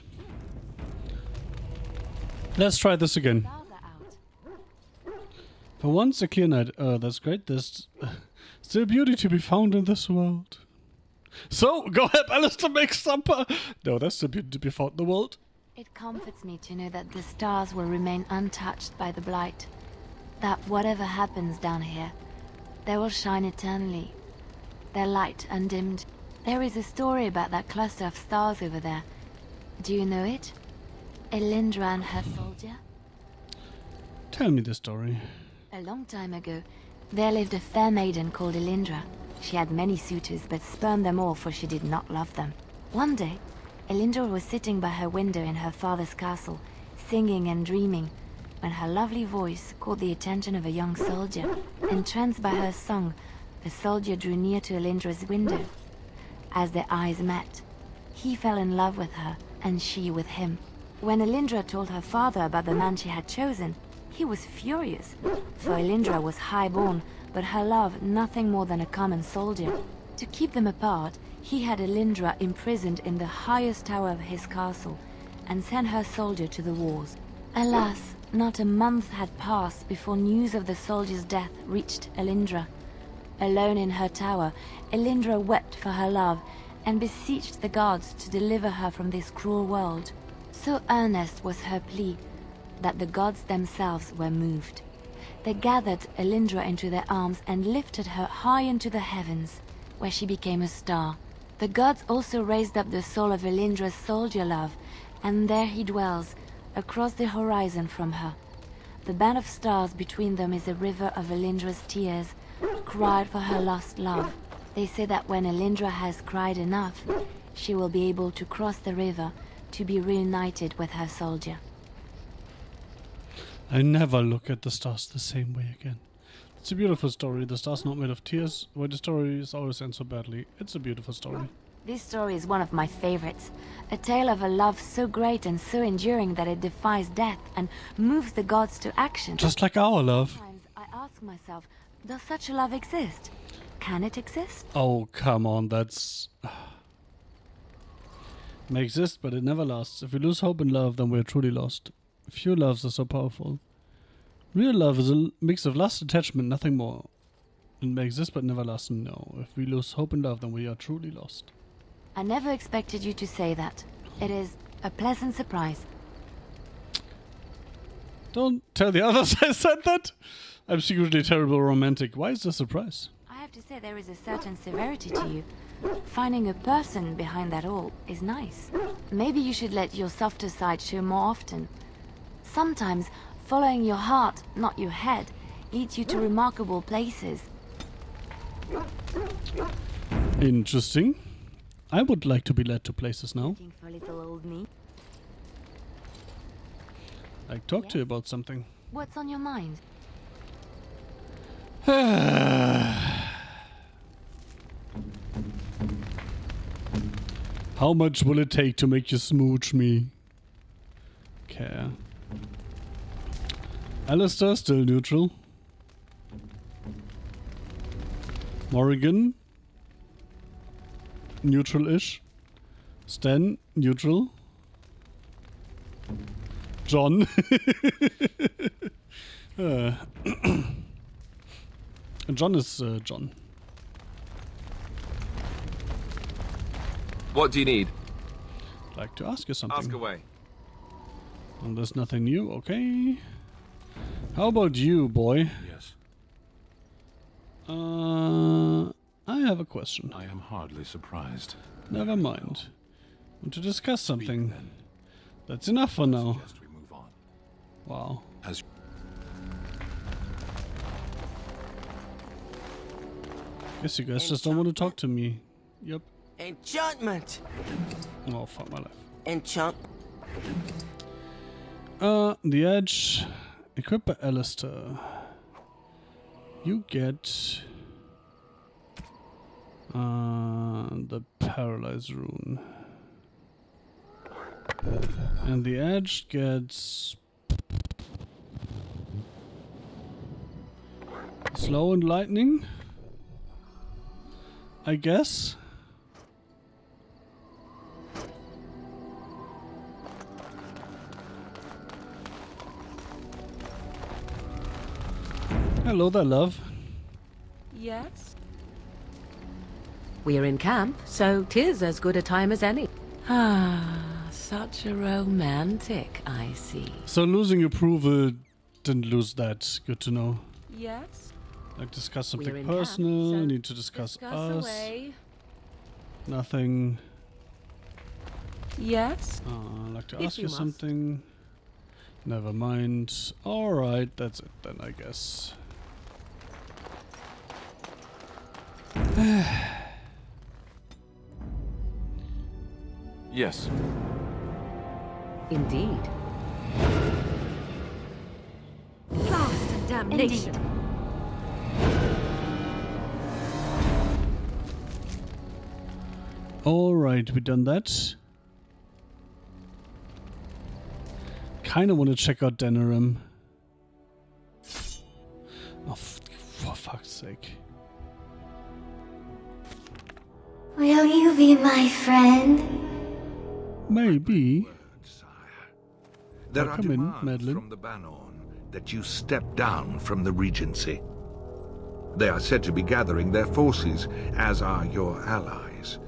Let's try this again. For once, a clear night. Oh, that's great. There's still beauty to be found in this world. So, go help Alistair make supper. No, there's still beauty to be found in the world. It comforts me to know that the stars will remain untouched by the blight. That whatever happens down here, they will shine eternally. Their light undimmed. There is a story about that cluster of stars over there. Do you know it? Elindra and her soldier? Tell me the story. A long time ago, there lived a fair maiden called Elindra. She had many suitors, but spurned them all, for she did not love them. One day, Elindra was sitting by her window in her father's castle, singing and dreaming, when her lovely voice caught the attention of a young soldier. Entranced by her song, the soldier drew near to Elindra's window. As their eyes met, he fell in love with her, and she with him. When Elindra told her father about the man she had chosen, he was furious, for Elindra was high-born, but her love nothing more than a common soldier. To keep them apart, he had Elindra imprisoned in the highest tower of his castle, and sent her soldier to the wars. Alas, not a month had passed before news of the soldier's death reached Elindra. Alone in her tower, Elindra wept for her love, and beseeched the gods to deliver her from this cruel world. So earnest was her plea that the gods themselves were moved. They gathered Elindra into their arms and lifted her high into the heavens, where she became a star. The gods also raised up the soul of Elindra's soldier love, and there he dwells, across the horizon from her. The band of stars between them is a river of Elindra's tears, cried for her lost love. They say that when Elindra has cried enough, she will be able to cross the river to be reunited with her soldier. I never look at the stars the same way again. It's a beautiful story. The stars not made of tears. Why the stories always end so badly. It's a beautiful story. This story is one of my favorites. A tale of a love so great and so enduring that it defies death and moves the gods to action. Just like our love. Sometimes I ask myself, does such a love exist? Can it exist? Oh, come on, that's... may exist, but it never lasts. If we lose hope in love, then we're truly lost. Few loves are so powerful. Real love is a mix of lust, attachment, nothing more. It may exist, but never last. No. If we lose hope in love, then we are truly lost. I never expected you to say that. It is a pleasant surprise. Don't tell the others I said that. I'm secretly terrible romantic. Why is this a surprise? I have to say there is a certain severity to you. Finding a person behind that all is nice. Maybe you should let your softer side show more often. Sometimes, following your heart, not your head, leads you to remarkable places. Interesting. I would like to be led to places now. Looking for little old me? Like talk to you about something. What's on your mind? How much will it take to make you smooch me? Care. Alistair, still neutral. Morrigan, neutral-ish. Stan, neutral. John. John is John. What do you need? I'd like to ask you something. Ask away. And there's nothing new, okay. How about you, boy? Yes. I have a question. I am hardly surprised. Never mind. Want to discuss something? That's enough for now. We move on. Wow. As Guess you guys just don't want to talk to me. Yep. Enchantment. Oh, fuck my life. Enchant. The Edge. Equipped by Alistair. You get the Paralyze rune. And the Edge gets Slow and Lightning, I guess. Hello there, love. Yes? We're in camp, so 'tis as good a time as any. Ah, such a romantic, I see. So losing approval didn't lose that. Good to know. Yes? Like discuss We're something in personal, camp, so need to discuss us. away. Nothing. Yes? I'd like to If ask you you must. something. Never mind. Alright, that's it then, I guess. yes. Indeed. Blast and damnation! Alright, we done that. Kinda wanna check out Denerim. Oh, for fuck's sake. Will you be my friend? Maybe. There are Come in, demands Madeline. from the Banon that you step down from the Regency. They are said to be gathering their forces, as are your allies.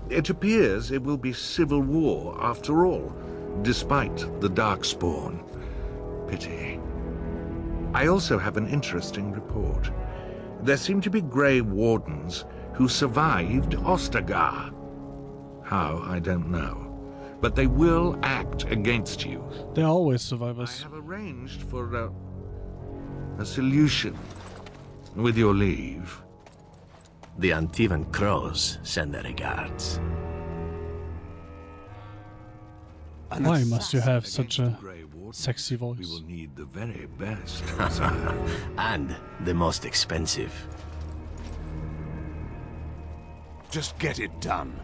It appears it will be civil war after all, despite the Darkspawn. Pity. I also have an interesting report. There seem to be Grey Wardens who survived Ostagar. How, I don't know. But they will act against you. They're always survivors. I have arranged for a solution, with your leave. The Antivan Crows send their regards. Why must you have such a sexy voice? We will need the very best. And the most expensive. Just get it done.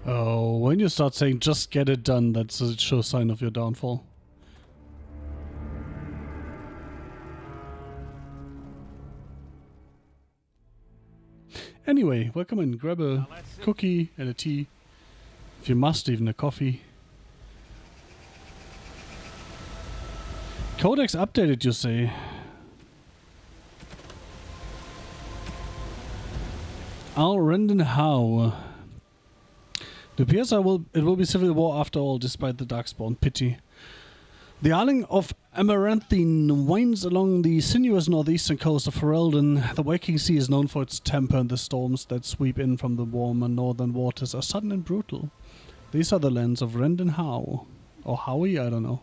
Oh, when you start saying just get it done, that's a sure sign of your downfall. Anyway, welcome in. Grab a cookie and a tea. If you must, even a coffee. Codex updated, you say? Al Rendon How. It appears it will be civil war after all, despite the Darkspawn. Pity. The Isling of Amaranthine winds along the sinuous northeastern coast of Ferelden. The Waking Sea is known for its temper, and the storms that sweep in from the warmer northern waters are sudden and brutal. These are the lands of Rendon Howe. Or Howie, I don't know.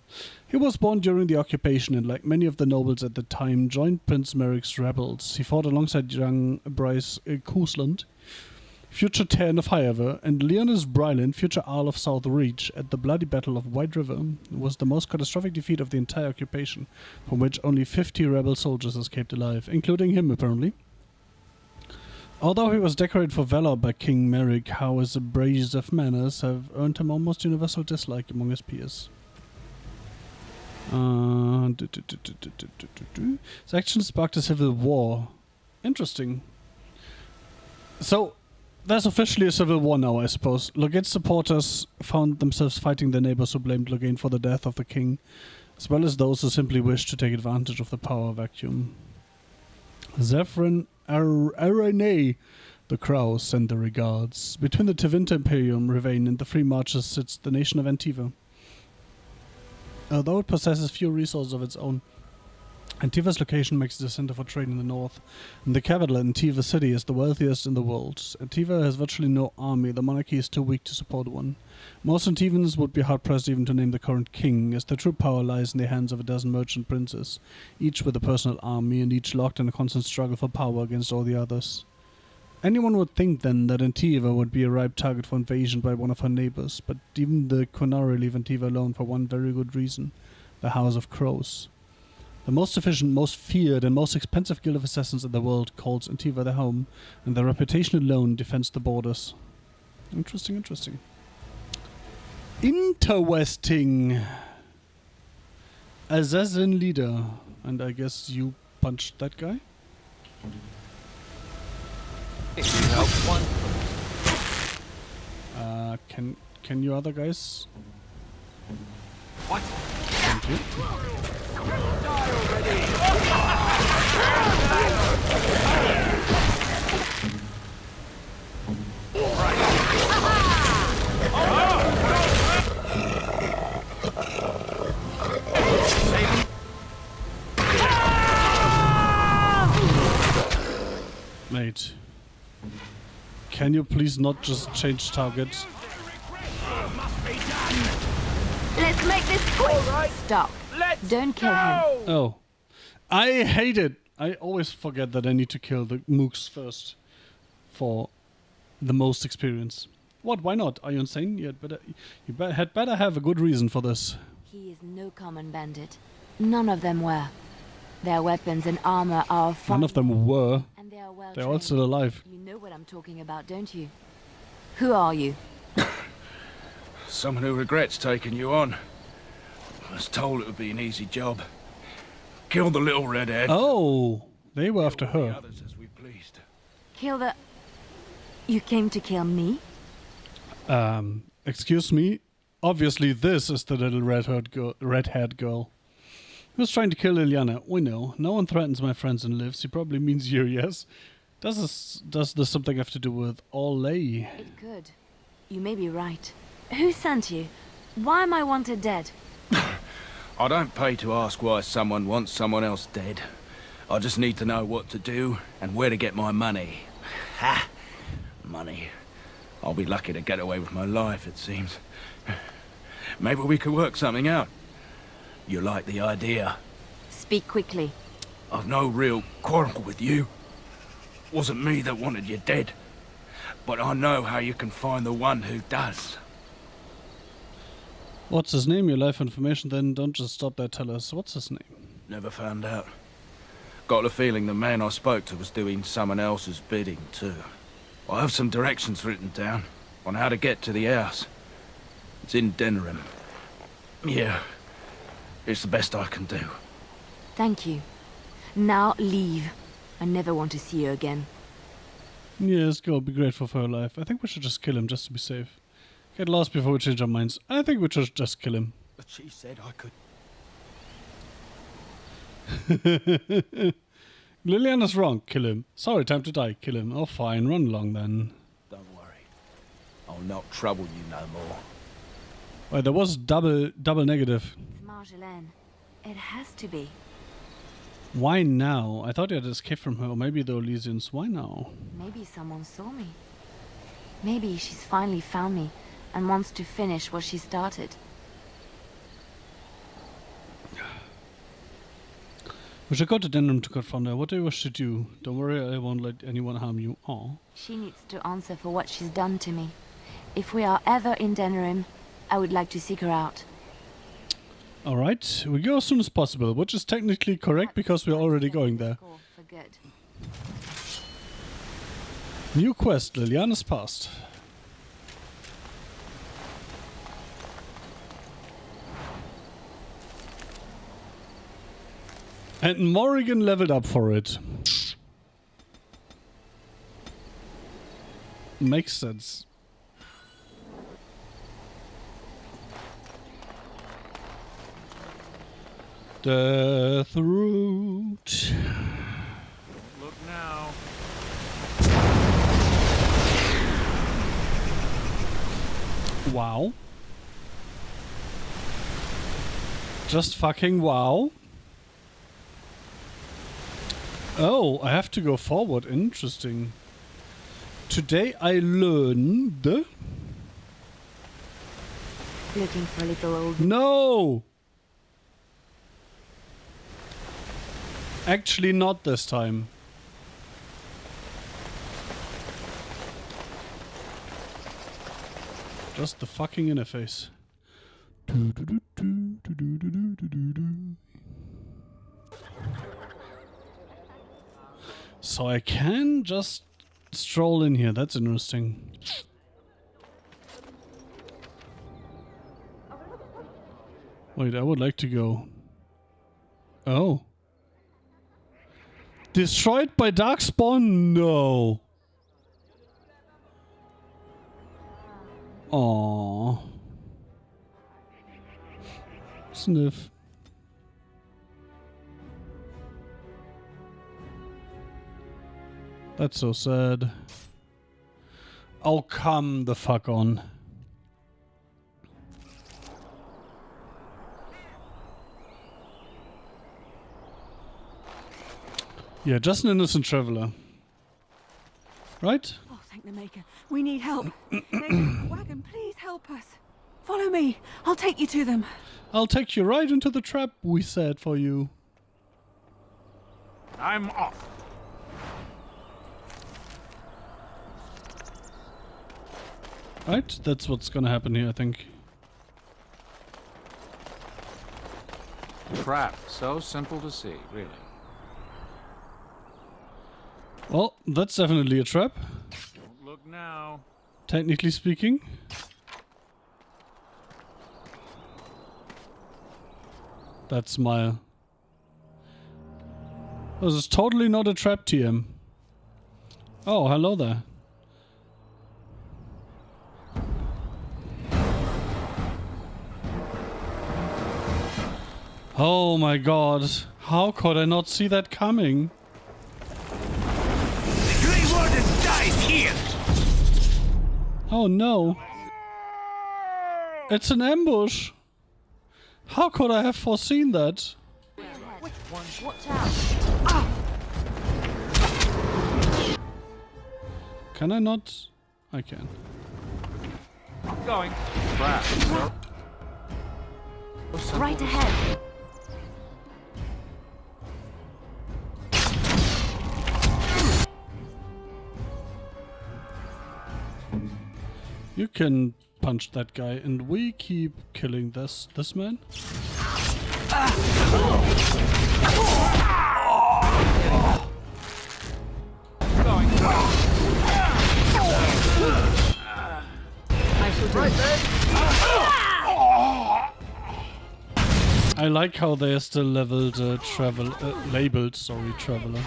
He was born during the occupation and, like many of the nobles at the time, joined Prince Merrick's rebels. He fought alongside young Bryce Cousland, future Terran of Highever, and Leonis Bryland, future Earl of South Reach, at the bloody Battle of White River. It was the most catastrophic defeat of the entire occupation, from which only 50 rebel soldiers escaped alive, including him apparently. Although he was decorated for valor by King Merrick, Howe's abrasive manners have earned him almost universal dislike among his peers. His actions sparked a civil war. Interesting. So, there's officially a civil war now, I suppose. Loghain's supporters found themselves fighting their neighbors who blamed Loghain for the death of the king, as well as those who simply wished to take advantage of the power vacuum. Zephyrin Aranei, the Crow, sent their regards. Between the Tevinter Imperium, Rivain, and the Free Marches sits the nation of Antiva. Although it possesses few resources of its own, Antiva's location makes it a center for trade in the north, and the capital, Antiva City, is the wealthiest in the world. Antiva has virtually no army. The monarchy is too weak to support one. Most Antivans would be hard-pressed even to name the current king, as their true power lies in the hands of a dozen merchant princes, each with a personal army and each locked in a constant struggle for power against all the others. Anyone would think then that Antiva would be a ripe target for invasion by one of her neighbors, but even the Qunari leave Antiva alone for one very good reason: the House of Crows. The most efficient, most feared, and most expensive guild of assassins in the world calls Antiva their home, and their reputation alone defends the borders. Interesting, interesting. Interesting! Assassin leader. And I guess you punched that guy? If you help one. Can you other guys? What? Thank you. Die already! Mate, can you please not just change target? Let's make this quick. Stop. Don't kill him. Oh. I hate it. I always forget that I need to kill the mooks first for the most experience. What? Why not? Are you insane? You had better have a good reason for this. He is no common bandit. None of them were. Their weapons and armor are fine. None of them were. And they are well They're all trained. still alive. You know what I'm talking about, don't you? Who are you? Someone who regrets taking you on. I was told it would be an easy job. Kill the little redhead. Oh, they were after her. Others as we pleased. Kill the... You came to kill me? Excuse me? Obviously this is the little red-haired girl. He was trying to kill Liliana. We know. No one threatens my friends and lives. He probably means you, yes? Does this something have to do with Olay? It could. You may be right. Who sent you? Why am I wanted dead? I don't pay to ask why someone wants someone else dead. I just need to know what to do and where to get my money. Ha! Money. I'll be lucky to get away with my life, it seems. Maybe we could work something out. You like the idea? Speak quickly. I've no real quarrel with you. Wasn't me that wanted you dead. But I know how you can find the one who does. What's his name? Your life information, then don't just stop there, tell us. What's his name? Never found out. Got the feeling the man I spoke to was doing someone else's bidding, too. I have some directions written down on how to get to the house. It's in Denerim. Yeah, it's the best I can do. Thank you. Now leave. I never want to see you again. Yes, go. Be grateful for her life. I think we should just kill him just to be safe. Get lost before we change our minds. I think we should just kill him. But she said I could. Liliana's wrong. Kill him. Sorry, time to die. Kill him. Oh, fine. Run along then. Don't worry. I'll not trouble you no more. Wait, there was double negative. It's Marjolaine. It has to be. Why now? I thought you had escaped from her. Or maybe the Elysians. Why now? Maybe someone saw me. Maybe she's finally found me and wants to finish what she started. We should go to Denerim to confront her. What do you wish to do? Don't worry, I won't let anyone harm you. Oh. She needs to answer for what she's done to me. If we are ever in Denerim, I would like to seek her out. Alright, we go as soon as possible, which is technically correct because we're already going there. For good. New quest, Liliana's past. And Morrigan leveled up for it. Makes sense. Death Root. Look now. Wow. Just fucking wow. Oh, I have to go forward. Interesting. Today I learned... Looking for a little old... No! Actually not this time. Just the fucking interface. So I can just stroll in here. That's interesting. Wait, I would like to go. Oh. Destroyed by Darkspawn? No. Aww. Sniff. That's so sad. Oh, come the fuck on. Yeah, just an innocent traveler. Right? Oh, thank the Maker. We need help. Wagon, please help us. Follow me. I'll take you to them. I'll take you right into the trap we set for you. I'm off. Right? That's what's gonna happen here, I think. Trap. So simple to see, really. Well, that's definitely a trap. Don't look now. Technically speaking. That smile. This is totally not a trap, TM. Oh, hello there. Oh my god. How could I not see that coming? The Grey Warden dies here! Oh no. It's an ambush. How could I have foreseen that? Watch out. Can I not? I can. I'm going. Trap. So. Right ahead. You can punch that guy, and we keep killing this man. I like how they are still leveled labeled. Sorry, traveler.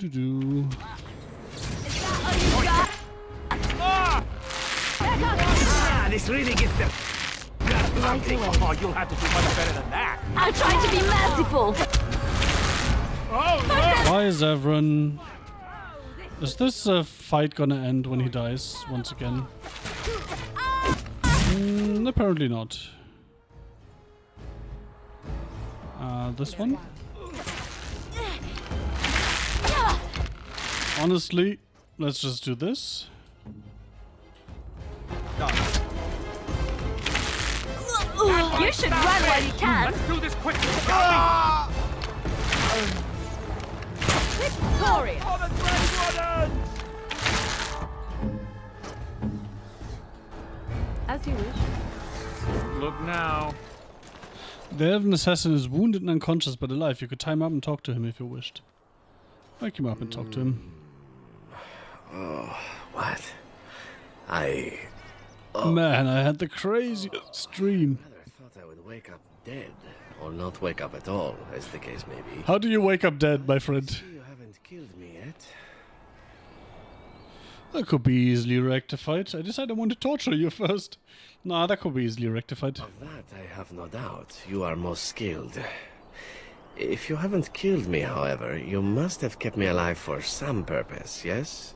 Do. This really gets them. Right away. Oh, you'll have to do much better than that. I'm trying to be merciful. Why is everyone... Is this fight gonna end when he dies once again? Apparently not. This one? Honestly, let's just do this. You should run while you can. Let's do this quickly. Victoria. Oh, the Grey Wardens! As you wish. Look now. The elven assassin is wounded and unconscious but alive. You could tie him up and talk to him if you wished. Wake him up and talk to him. Oh, what? Man, I had the craziest dream. I thought I would wake up dead, or not wake up at all, as the case may be. How do you wake up dead, my friend? You haven't killed me yet. That could be easily rectified. I decided I want to torture you first. Nah, that could be easily rectified. Of that I have no doubt. You are most skilled. If you haven't killed me, however, you must have kept me alive for some purpose, yes?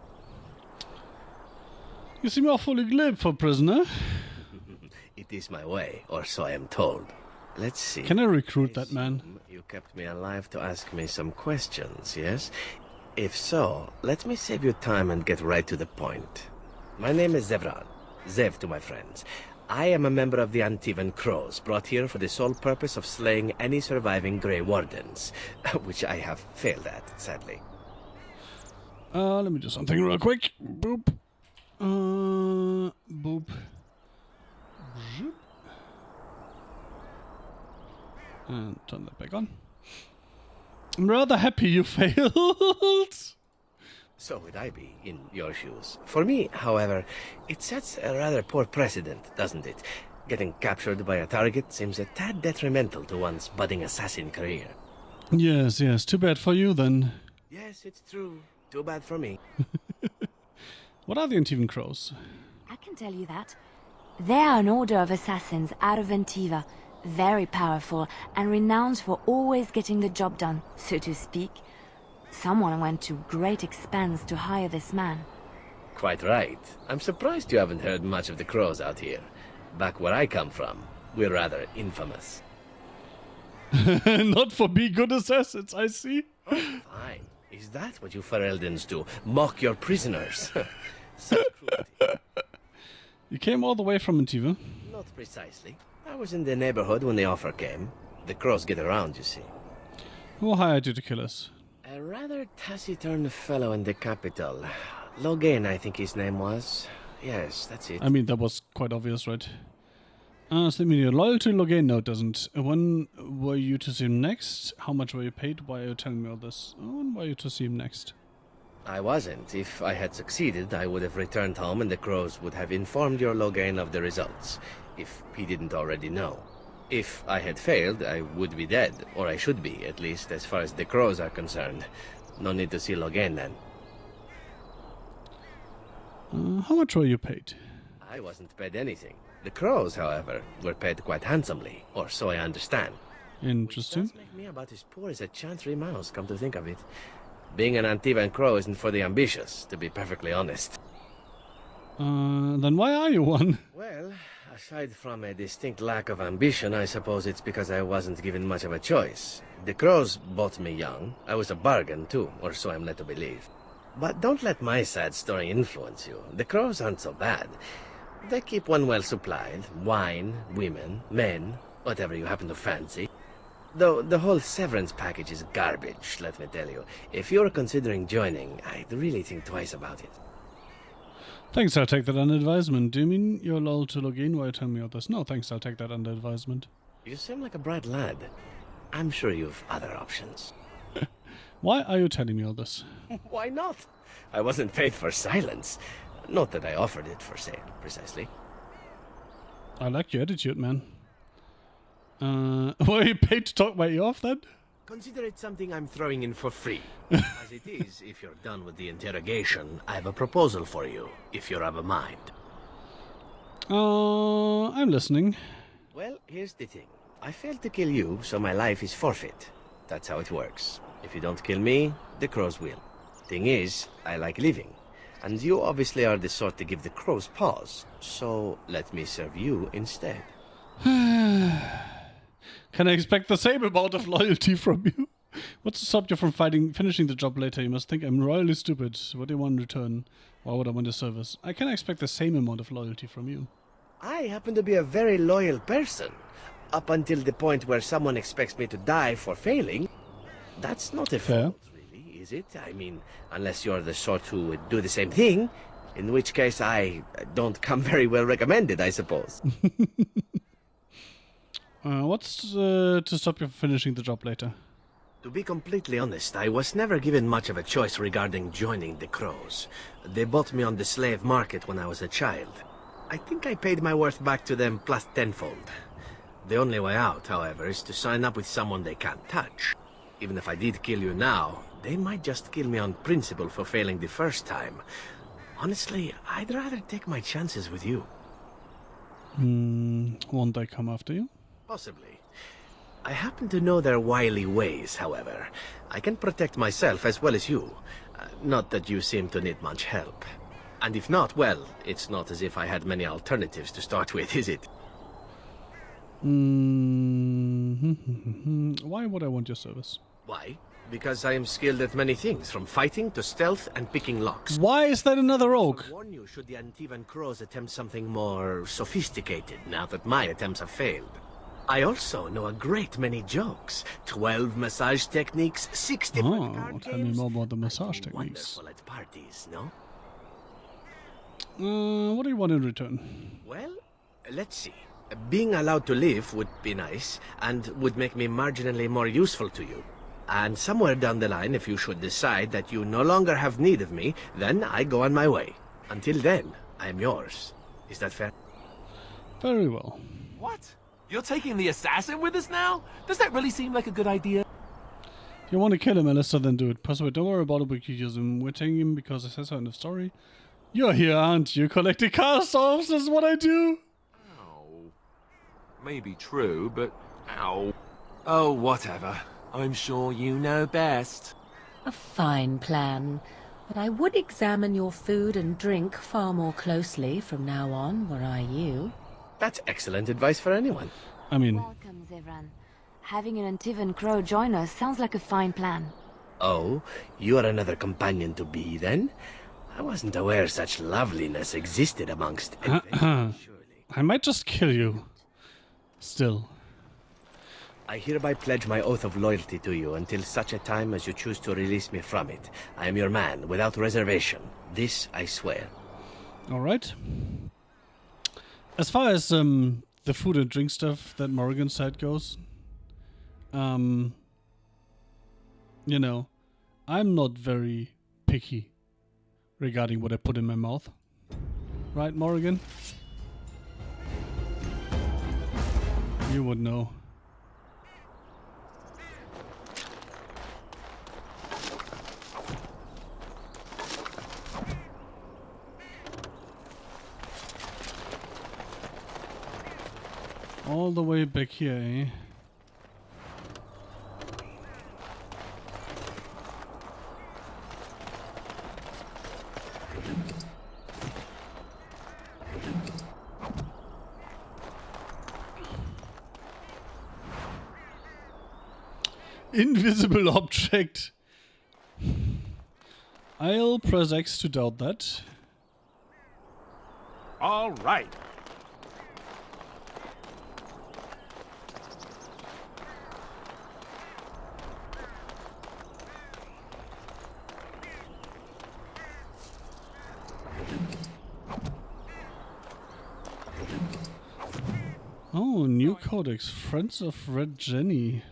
You seem awfully glib for a prisoner. It is my way, or so I am told. Let's see. Can I recruit that man? You kept me alive to ask me some questions, yes? If so, let me save you time and get right to the point. My name is Zevran. Zev to my friends. I am a member of the Antivan Crows, brought here for the sole purpose of slaying any surviving Grey Wardens, which I have failed at, sadly. Let me do something real quick. Boop. Boop. Zoop. And turn that back on. I'm rather happy you failed. So would I be, in your shoes. For me, however, it sets a rather poor precedent, doesn't it? Getting captured by a target seems a tad detrimental to one's budding assassin career. Yes, yes. Too bad for you, then. Yes, it's true. Too bad for me. What are the Antivan Crows? I can tell you that. They are an order of assassins out of Antiva. Very powerful and renowned for always getting the job done, so to speak. Someone went to great expense to hire this man. Quite right. I'm surprised you haven't heard much of the Crows out here. Back where I come from, we're rather infamous. Not for being good assassins, I see. Fine. Is that what you Fereldans do? Mock your prisoners? Such cruelty. You came all the way from Antiva? Not precisely. I was in the neighborhood when the offer came. The Crows get around, you see. Who hired you to kill us? A rather taciturn fellow in the capital. Logain, I think his name was. Yes, that's it. I mean, that was quite obvious, right? So I mean, you're loyal to Logain? No, it doesn't. When were you to see him next? How much were you paid? Why are you telling me all this? When were you to see him next? I wasn't. If I had succeeded, I would have returned home and the Crows would have informed your Logain of the results, if he didn't already know. If I had failed, I would be dead, or I should be, at least as far as the Crows are concerned. No need to see Logain then. How much were you paid? I wasn't paid anything. The Crows, however, were paid quite handsomely, or so I understand. Interesting. Which does make me about as poor as a Chantry mouse, come to think of it. Being an Antivan Crow isn't for the ambitious, to be perfectly honest. Then why are you one? Well, aside from a distinct lack of ambition, I suppose it's because I wasn't given much of a choice. The Crows bought me young. I was a bargain, too, or so I'm led to believe. But don't let my sad story influence you. The Crows aren't so bad. They keep one well supplied. Wine, women, men, whatever you happen to fancy. Though the whole severance package is garbage, let me tell you. If you're considering joining, I'd really think twice about it. Thanks, I'll take that under advisement. Do you mean you're loyal to Logain? Why are you telling me all this? No, thanks, I'll take that under advisement. You seem like a bright lad. I'm sure you've other options. Why are you telling me all this? Why not? I wasn't paid for silence. Not that I offered it for sale, precisely. I like your attitude, man. Were you paid to talk my ear off, then? Consider it something I'm throwing in for free. As it is, if you're done with the interrogation, I have a proposal for you, if you're of a mind. I'm listening. Well, here's the thing. I failed to kill you, so my life is forfeit. That's how it works. If you don't kill me, the Crows will. Thing is, I like living. And you obviously are the sort to give the Crows pause. So, let me serve you instead. Can I expect the same amount of loyalty from you? What's to stop you from finishing the job later? You must think I'm royally stupid. What do you want in return? Why would I want a service? I can expect the same amount of loyalty from you. I happen to be a very loyal person. Up until the point where someone expects me to die for failing. That's not a fault, really, is it? I mean, unless you're the sort who would do the same thing. In which case I don't come very well recommended, I suppose. What's to stop you from finishing the job later? To be completely honest, I was never given much of a choice regarding joining the Crows. They bought me on the slave market when I was a child. I think I paid my worth back to them plus tenfold. The only way out, however, is to sign up with someone they can't touch. Even if I did kill you now, they might just kill me on principle for failing the first time. Honestly, I'd rather take my chances with you. Won't they come after you? Possibly. I happen to know their wily ways, however. I can protect myself as well as you. Not that you seem to need much help. And if not, well, it's not as if I had many alternatives to start with, is it? Why would I want your service? Why? Because I am skilled at many things, from fighting to stealth and picking locks. Why is that another oak? I warn you should the Antivan Crows attempt something more sophisticated now that my attempts have failed. I also know a great many jokes. 12 massage techniques, 6 different card tell me more about the massage techniques. Wonderful at parties, no? What do you want in return? Well, let's see. Being allowed to live would be nice, and would make me marginally more useful to you. And somewhere down the line, if you should decide that you no longer have need of me, then I go on my way. Until then, I am yours. Is that fair? Very well. What? You're taking the assassin with us now? Does that really seem like a good idea? If you want to kill him, Alistair, then do it. Possibly, don't worry about it, we could use him. We're taking him because it says so in the story. You're here, aren't you? Collecting cast-offs is what I do. Oh. Maybe true, but... Ow. Oh, whatever. I'm sure you know best. A fine plan. But I would examine your food and drink far more closely from now on, were I you. That's excellent advice for anyone. I mean... Welcome, Zevran. Having an Antivan Crow join us sounds like a fine plan. Oh, you are another companion to be, then? I wasn't aware such loveliness existed amongst adventurers, surely. I might just kill you. Still. I hereby pledge my oath of loyalty to you until such a time as you choose to release me from it. I am your man, without reservation. This I swear. Alright. As far as the food and drink stuff that Morrigan said goes, you know, I'm not very picky regarding what I put in my mouth. Right, Morrigan? You would know. All the way back here, eh? Invisible object. I'll press X to doubt that. All right. Oh, new codex, Friends of Red Jenny.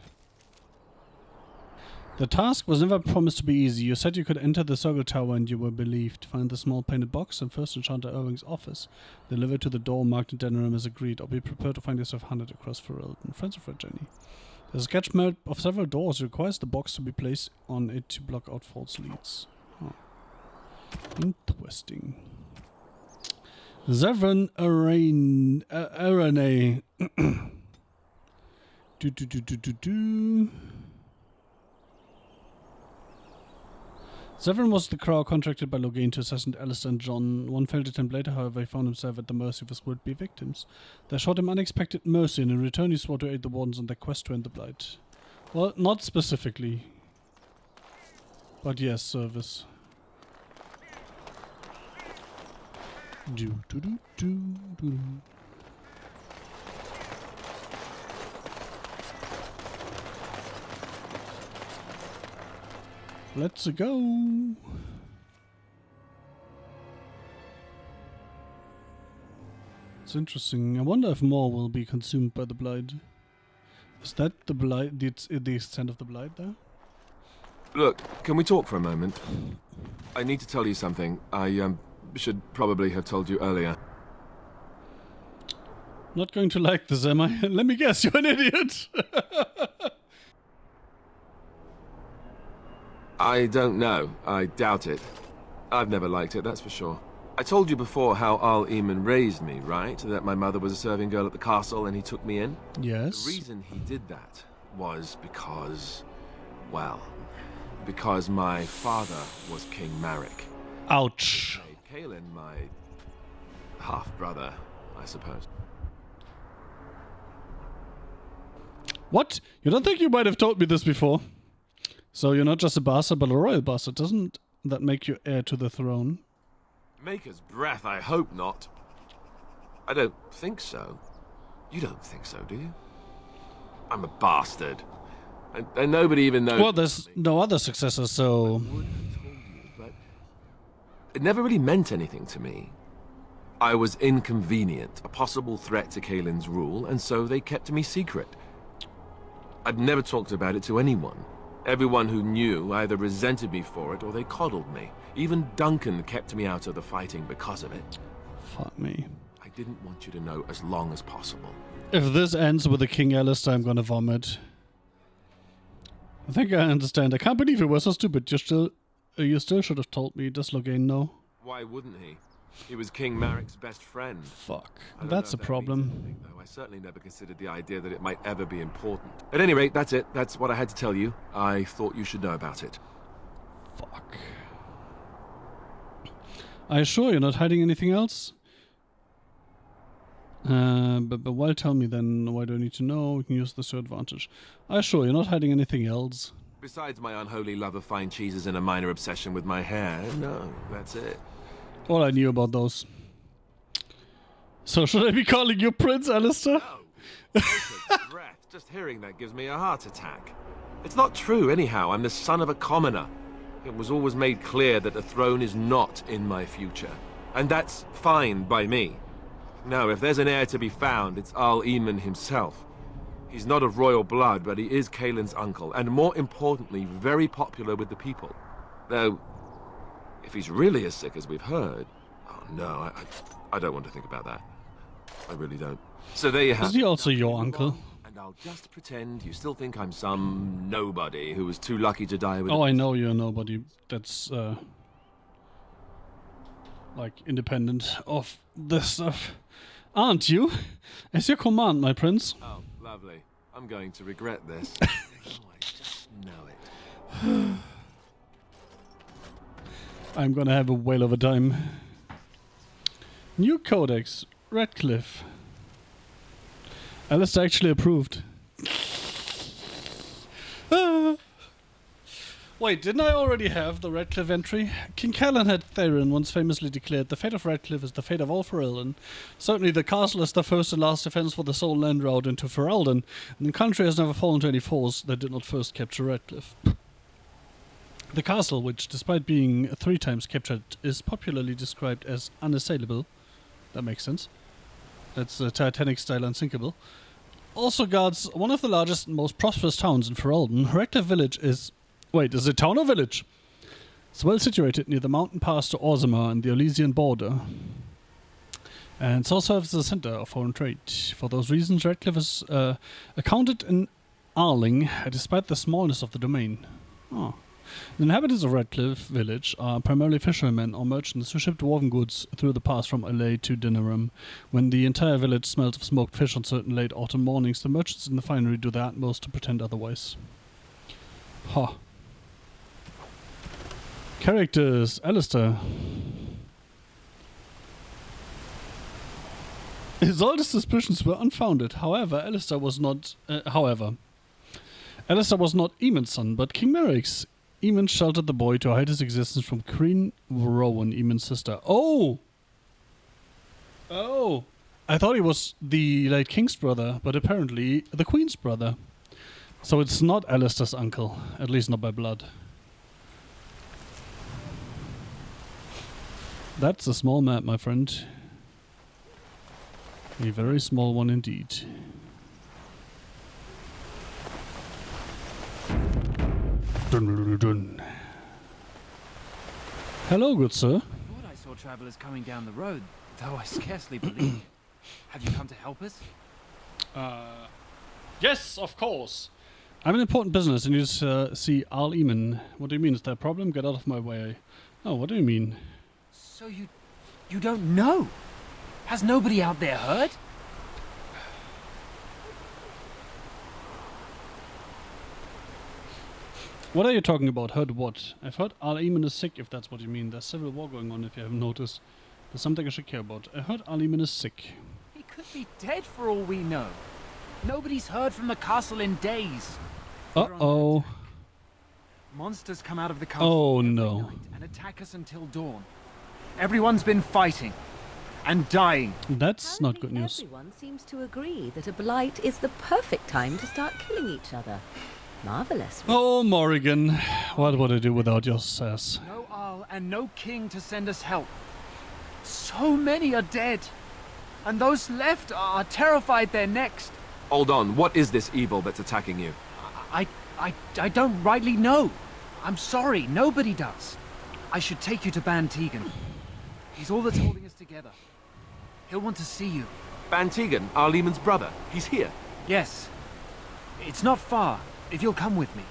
The task was never promised to be easy. You said you could enter the circle tower and you were believed. Find the small painted box and first Enchanter Irving's office. Deliver it to the door marked in Denerim as agreed, or be prepared to find yourself hunted across Ferelden. Friends of Red Jenny. There's a sketch map of several doors. It requires the box to be placed on it to block out false leads. Oh. Interesting. Zevran Arane. Zevran was the Crow contracted by Loghain to assassinate Alistair and John. One failed attempt later, however, he found himself at the mercy of his would-be victims. They showed him unexpected mercy, and in return he swore to aid the Wardens on their quest to end the Blight. Well, not specifically. But yes, service. Let's go. It's interesting. I wonder if more will be consumed by the Blight. Is that the blight? The extent of the blight there? Look, can we talk for a moment? I need to tell you something. I should probably have told you earlier. Not going to like this, am I? Let me guess, you're an idiot! I don't know. I doubt it. I've never liked it, that's for sure. I told you before how Al Eamon raised me, right? That my mother was a serving girl at the castle and he took me in? Yes. The reason he did that was because, well, because my father was King Marek. Ouch. Kaelin, my half-brother, I suppose. What? You don't think you might have told me this before? So you're not just a bastard, but a royal bastard. Doesn't that make you heir to the throne? Maker's breath, I hope not. I don't think so. You don't think so, do you? I'm a bastard. And nobody even knows... Well, there's no other successor, so... It never really meant anything to me. I was inconvenient, a possible threat to Kaelin's rule, and so they kept me secret. I'd never talked about it to anyone. Everyone who knew either resented me for it or they coddled me. Even Duncan kept me out of the fighting because of it. Fuck me. I didn't want you to know as long as possible. If this ends with the King Alistair, I'm gonna vomit. I think I understand. I can't believe you were so stupid. You still should have told me. Does Loghain know? Why wouldn't he? He was King Marek's best friend. Fuck. That's a problem. I certainly never considered the idea that it might ever be important. At any rate, that's it. That's what I had to tell you. I thought you should know about it. Fuck. Are you sure you're not hiding anything else? But why tell me then? Why do I need to know? We can use this to advantage. Are you sure you're not hiding anything else? Besides my unholy love of fine cheeses and a minor obsession with my hair, no, that's it. All I knew about those. So should I be calling you Prince Alistair? No. Breath. Just hearing that gives me a heart attack. It's not true anyhow. I'm the son of a commoner. It was always made clear that the throne is not in my future. And that's fine by me. No, if there's an heir to be found, it's Al Eamon himself. He's not of royal blood, but he is Kaelin's uncle, and more importantly, very popular with the people. Though, if he's really as sick as we've heard... Oh no, I don't want to think about that. I really don't. So there you have it. Is he also your uncle? And I'll just pretend you still think I'm some nobody who was too lucky to die with... Oh, I know you're nobody. That's, like, independent of this stuff. Aren't you? As your command, my prince. Oh, lovely. I'm going to regret this. Oh, I just know it. I'm gonna have a whale of a time. New codex. Redcliffe. Alistair actually approved. Wait, didn't I already have the Redcliffe entry? King Callan Theron once famously declared, "The fate of Redcliffe is the fate of all Ferelden. Certainly the castle is the first and last defense for the sole land route into Ferelden, and the country has never fallen to any foes that did not first capture Redcliffe." The castle, which despite being 3 times captured, is popularly described as unassailable. That makes sense. That's Titanic-style unsinkable. Also guards one of the largest and most prosperous towns in Ferelden. Redcliffe Village is... Wait, is it a town or village? It's well situated near the mountain pass to Orzammar and the Elysian border. And it also serves as a center of foreign trade. For those reasons, Redcliffe is accounted in Arling, despite the smallness of the domain. Oh. The inhabitants of Redcliffe Village are primarily fishermen or merchants who ship dwarven goods through the pass from Allay to Dinnerham. When the entire village smells of smoked fish on certain late autumn mornings, the merchants in the finery do their utmost to pretend otherwise. Ha. Characters. Alistair. His oldest suspicions were unfounded. However, Alistair was not Eamon's son, but King Marek's. Eamon sheltered the boy to hide his existence from Queen Rowan, Eamon's sister. Oh! Oh! I thought he was the late king's brother, but apparently the queen's brother. So it's not Alistair's uncle, at least not by blood. That's a small map, my friend. A very small one indeed. Dun, dun, dun, dun. Hello, good sir. I thought I saw travelers coming down the road, though I scarcely believed. Have you come to help us? Yes, of course. I have an important business and you just see Al Eamon. What do you mean? Is there a problem? Get out of my way. Oh, what do you mean? So you don't know? Has nobody out there heard? What are you talking about? Heard what? I've heard Al Eamon is sick, if that's what you mean. There's civil war going on, if you haven't noticed. There's something I should care about. I heard Al Eamon is sick. He could be dead for all we know. Nobody's heard from the castle in days. Uh-oh. Monsters come out of the castle Oh, every no. night and attack us until dawn. Everyone's been fighting and dying. That's not good news. Everyone seems to agree that a blight is the perfect time to start killing each other. Marvelous. Oh, Morrigan. What would I do without your sass? No Arl and no king to send us help. So many are dead. And those left are terrified they're next. Hold on, what is this evil that's attacking you? I don't rightly know. I'm sorry, nobody does. I should take you to Ban Tegan. He's all that's holding us together. He'll want to see you. Ban Tegan, Al Eamon's brother. He's here. Yes. It's not far, if you'll come with me.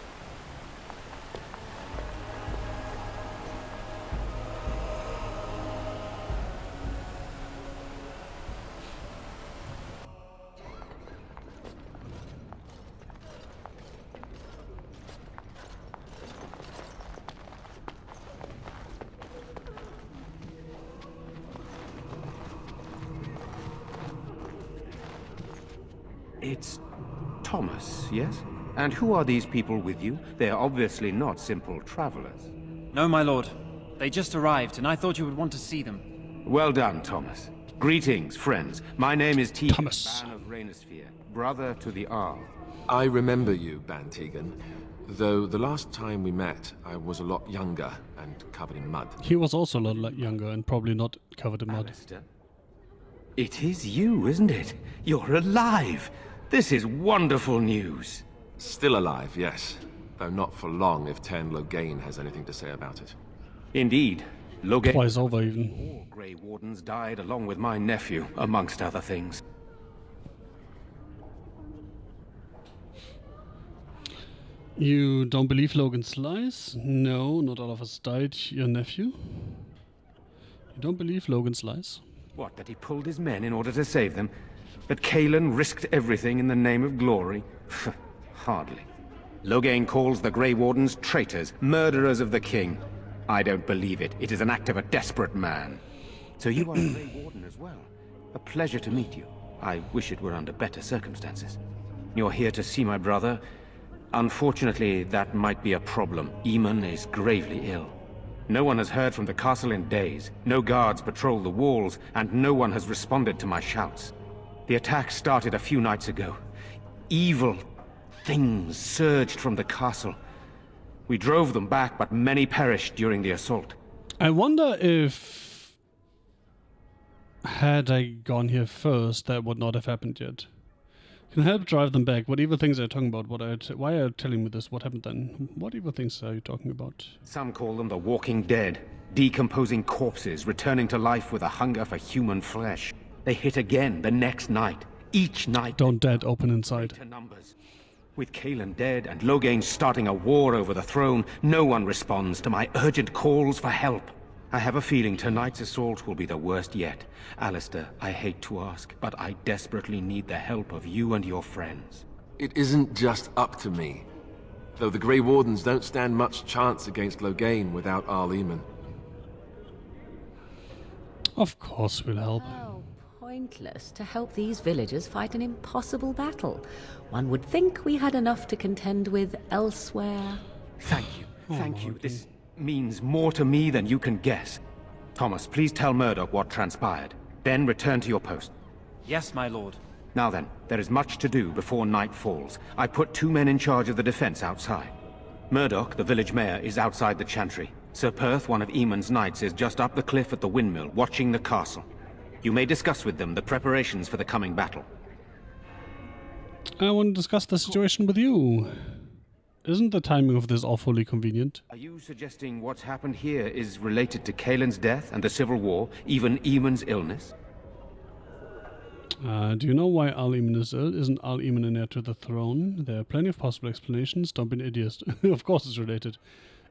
It's Thomas, yes? And who are these people with you? They are obviously not simple travelers. No, my lord. They just arrived, and I thought you would want to see them. Well done, Thomas. Greetings, friends. My name is Tegan, Thomas. Ban of Rainersphere, brother to the Arl. I remember you, Ban Tegan. Though the last time we met, I was a lot younger and covered in mud. He was also a lot younger and probably not covered in mud. Alistair? It is you, isn't it? You're alive! This is wonderful news. Still alive, yes. Though not for long if Tern Loghain has anything to say about it. Indeed. Loghain. Twice over even. All Grey Wardens died along with my nephew, amongst other things. You don't believe Logan's lies? No, not all of us died. Your nephew? You don't believe Logan's lies? What, that he pulled his men in order to save them? That Cailan risked everything in the name of glory? Hardly. Loghain calls the Grey Wardens traitors, murderers of the king. I don't believe it. It is an act of a desperate man. So you are a Grey Warden as well. A pleasure to meet you. I wish it were under better circumstances. You're here to see my brother? Unfortunately, that might be a problem. Eamon is gravely ill. No one has heard from the castle in days. No guards patrol the walls, and no one has responded to my shouts. The attack started a few nights ago. Evil things surged from the castle. We drove them back, but many perished during the assault. I wonder if... had I gone here first, that would not have happened yet. Can help drive them back. What evil things are you talking about? Why are you telling me this? What happened then? What evil things are you talking about? Some call them the Walking Dead. Decomposing corpses, returning to life with a hunger for human flesh. They hit again the next night. Each night. Don't dead open inside. To numbers. With Cailan dead and Loghain starting a war over the throne, no one responds to my urgent calls for help. I have a feeling tonight's assault will be the worst yet. Alistair, I hate to ask, but I desperately need the help of you and your friends. It isn't just up to me. Though the Grey Wardens don't stand much chance against Loghain without Arl Eamon. Of course we'll help. How pointless to help these villagers fight an impossible battle. One would think we had enough to contend with elsewhere. Thank you. Thank you. This means more to me than you can guess. Thomas, please tell Murdoch what transpired. Then return to your post. Yes, my lord. Now then, there is much to do before night falls. I put 2 men in charge of the defense outside. Murdoch, the village mayor, is outside the chantry. Sir Perth, one of Eamon's knights, is just up the cliff at the windmill, watching the castle. You may discuss with them the preparations for the coming battle. I want to discuss the situation with you. Isn't the timing of this awfully convenient? Are you suggesting what's happened here is related to Kaelin's death and the Civil War, even Eamon's illness? Do you know why Al-Eamon is ill? Isn't Al-Eamon an heir to the throne? There are plenty of possible explanations. Don't be an idiot. Of course it's related.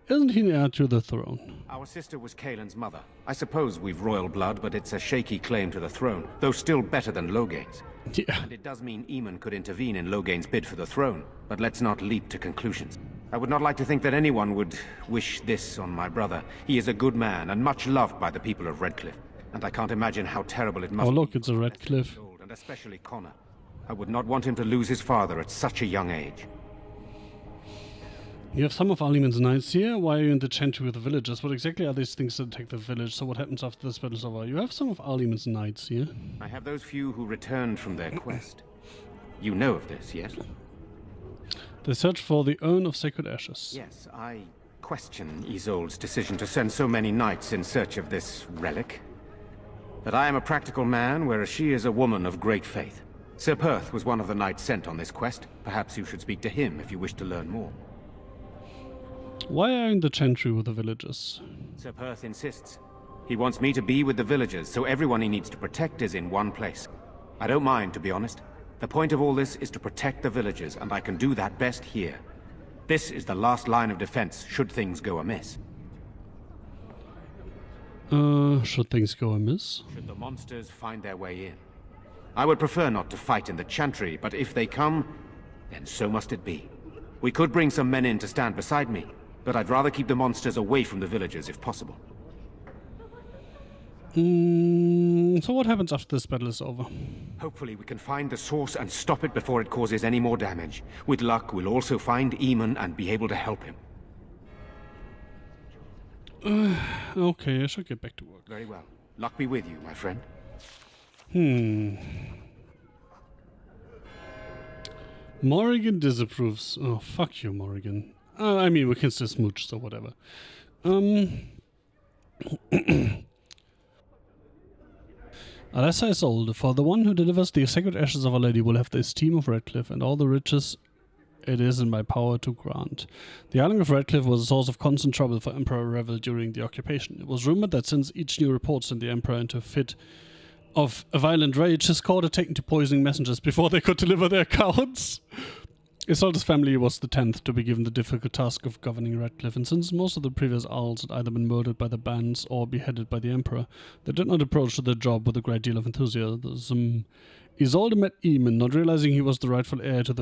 Isn't he an heir to the throne? Our sister was Kaelin's mother. I suppose we've royal blood, but it's a shaky claim to the throne, though still better than Loghain's. Yeah. And it does mean Eamon could intervene in Loghain's bid for the throne, but let's not leap to conclusions. I would not like to think that anyone would wish this on my brother. He is a good man and much loved by the people of Redcliffe, and I can't imagine how terrible it must be. Oh look, it's a Redcliffe. And especially Connor. I would not want him to lose his father at such a young age. You have some of Al-Eamon's knights here. Why are you in the chantry with the villagers? What exactly are these things that attack the village? So what happens after this battle is over? You have some of Al-Eamon's knights here. I have those few who returned from their quest. You know of this, yes? They search for the urn of sacred ashes. Yes, I question Isolde's decision to send so many knights in search of this relic. But I am a practical man, whereas she is a woman of great faith. Sir Perth was one of the knights sent on this quest. Perhaps you should speak to him if you wish to learn more. Why are you in the chantry with the villagers? Sir Perth insists. He wants me to be with the villagers, so everyone he needs to protect is in one place. I don't mind, to be honest. The point of all this is to protect the villagers, and I can do that best here. This is the last line of defense, should things go amiss. Should things go amiss? Should the monsters find their way in? I would prefer not to fight in the chantry, but if they come, then so must it be. We could bring some men in to stand beside me, but I'd rather keep the monsters away from the villagers if possible. So what happens after this battle is over? Hopefully we can find the source and stop it before it causes any more damage. With luck, we'll also find Eamon and be able to help him. Okay, I should get back to work. Very well. Luck be with you, my friend. Morrigan disapproves. Oh, fuck you, Morrigan. I mean, we can still smooch, so whatever. Alessa Isolde, for the one who delivers the sacred ashes of Our Lady will have the esteem of Redcliffe and all the riches it is in my power to grant. The island of Redcliffe was a source of constant trouble for Emperor Revel during the occupation. It was rumored that since each new report sent the Emperor into a fit of a violent rage, his court had taken to poisoning messengers before they could deliver their accounts. Isolde's family was the 10th to be given the difficult task of governing Redcliffe, and since most of the previous Earls had either been murdered by the bands or beheaded by the Emperor, they did not approach the job with a great deal of enthusiasm. Isolde met Eamon, not realizing he was the rightful heir to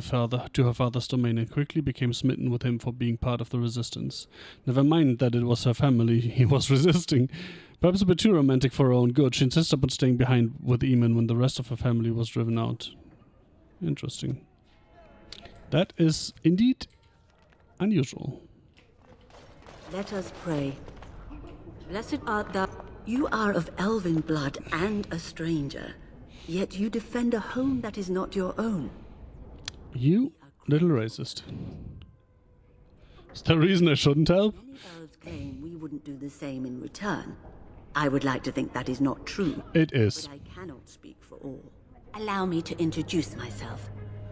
her father's domain, and quickly became smitten with him for being part of the resistance. Never mind that it was her family he was resisting. Perhaps a bit too romantic for her own good, she insisted upon staying behind with Eamon when the rest of her family was driven out. Interesting. That is indeed unusual. Let us pray. Blessed art thou. You are of elven blood and a stranger, yet you defend a home that is not your own. You little racist. Is there a reason I shouldn't help? Many elves claim we wouldn't do the same in return. I would like to think that is not true. It is. But I cannot speak for all. Allow me to introduce myself.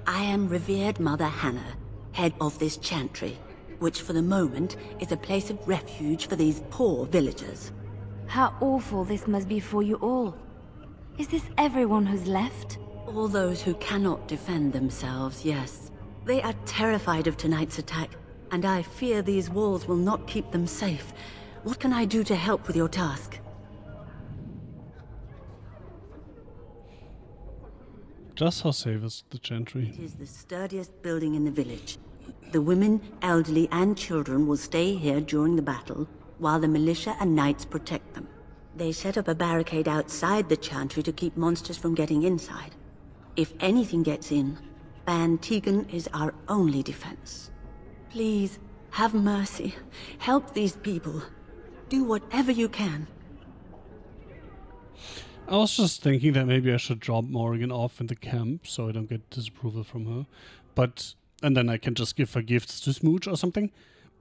I am revered Mother Hannah, head of this chantry, which for the moment is a place of refuge for these poor villagers. How awful this must be for you all. Is this everyone who's left? All those who cannot defend themselves, yes. They are terrified of tonight's attack, and I fear these walls will not keep them safe. What can I do to help with your task? Just how safe is the chantry? It is the sturdiest building in the village. The women, elderly, and children will stay here during the battle, while the militia and knights protect them. They set up a barricade outside the chantry to keep monsters from getting inside. If anything gets in, Ban Tegan is our only defense. Please, have mercy. Help these people. Do whatever you can. I was just thinking that maybe I should drop Morrigan off in the camp so I don't get disapproval from her. And then I can just give her gifts to Smooch or something.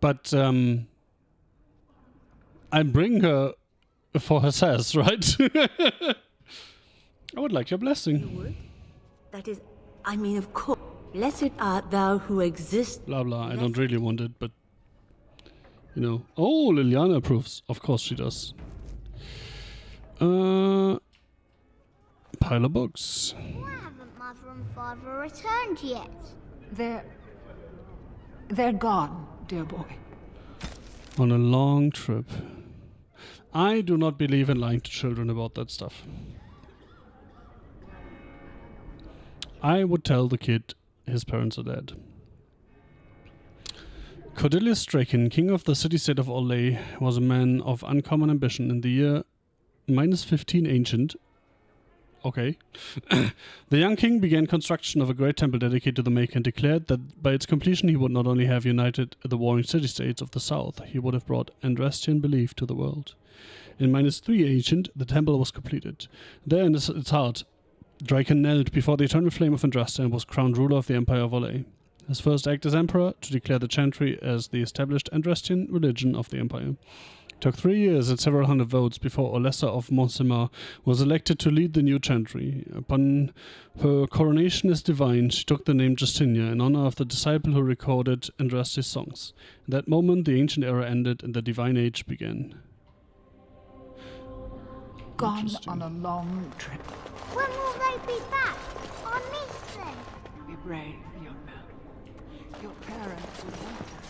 But I'm bringing her for her sass, right? I would like your blessing. That is, I mean, of course. Blessed art thou who exists. Blah blah. I don't really want it, but you know. Oh, Liliana approves. Of course she does. Pile of books. Why haven't Mother and Father returned yet? They're gone, dear boy. On a long trip. I do not believe in lying to children about that stuff. I would tell the kid his parents are dead. Cordelius Draken, king of the city-state of Orlais, was a man of uncommon ambition. In the year -15 ancient. Okay. The young king began construction of a great temple dedicated to the Maker and declared that by its completion he would not only have united the warring city-states of the south, he would have brought Andrastian belief to the world. In -3 ancient, the temple was completed. There in its heart, Draken knelt before the eternal flame of Andraste and was crowned ruler of the Empire of Orlais. His first act as emperor, to declare the Chantry as the established Andrastian religion of the empire. It took 3 years and several hundred votes before Olessa of Montsemar was elected to lead the new Chantry. Upon her coronation as divine, she took the name Justinia in honor of the disciple who recorded Andraste's songs. In that moment, the ancient era ended and the divine age began. Gone on a long trip. When will they be back? I miss them. Be brave, young man. Your parents will want us.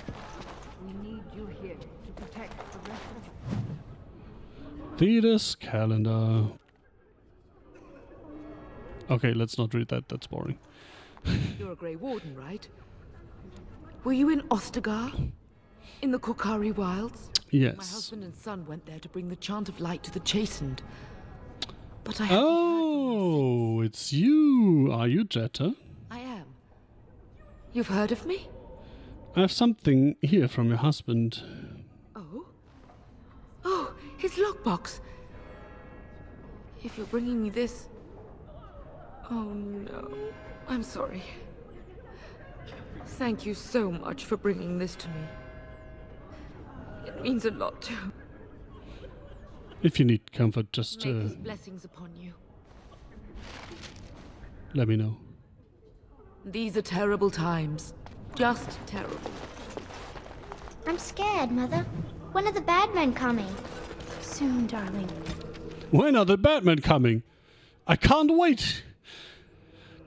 We need you here to protect the rest of us. Thetis calendar. Okay, let's not read that. That's boring. You're a Grey Warden, right? Were you in Ostagar? In the Korcari Wilds? Yes. My husband and son went there to bring the chant of light to the chastened. But I Oh, it's you. Are you Jetta? I am. You've heard of me? I have something here from your husband. Oh? Oh, his lockbox. If you're bringing me this... Oh no. I'm sorry. Thank you so much for bringing this to me. It means a lot to... If you need comfort, just May his blessings upon you. let me know. These are terrible times. Just terrible. I'm scared, Mother. When are the bad men coming? Soon, darling. When are the Batmen coming? I can't wait!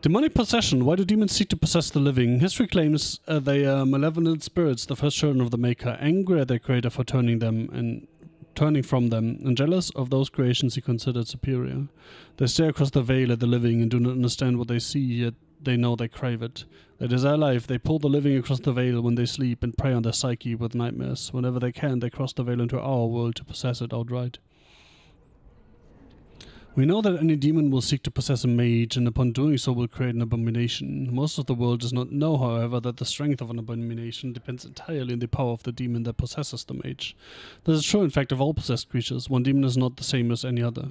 Demonic possession. Why do demons seek to possess the living? History claims they are malevolent spirits, the first children of the Maker, angry at their creator for turning from them, and jealous of those creations he considered superior. They stare across the veil at the living and do not understand what they see, yet they know they crave it. They desire life. They pull the living across the veil when they sleep and prey on their psyche with nightmares. Whenever they can, they cross the veil into our world to possess it outright. We know that any demon will seek to possess a mage, and upon doing so will create an abomination. Most of the world does not know, however, that the strength of an abomination depends entirely on the power of the demon that possesses the mage. This is true, in fact, of all possessed creatures. One demon is not the same as any other.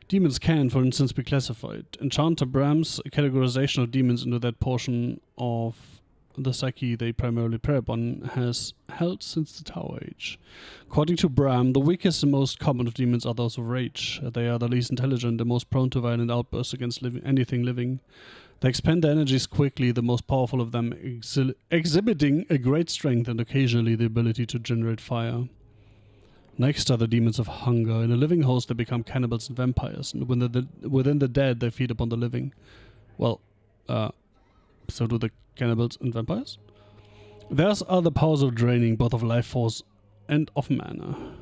Demons can, for instance, be classified. Enchanter Bram's categorization of demons into that portion of the psyche they primarily prey upon has held since the Tower Age. According to Bram, the weakest and most common of demons are those of rage. They are the least intelligent and most prone to violent outbursts against anything living. They expend their energies quickly, the most powerful of them exhibiting a great strength and occasionally the ability to generate fire. Next are the demons of hunger. In a living host they become cannibals and vampires, and within the dead they feed upon the living. Well, so do the cannibals and vampires? Theirs are the powers of draining, both of life force and of mana.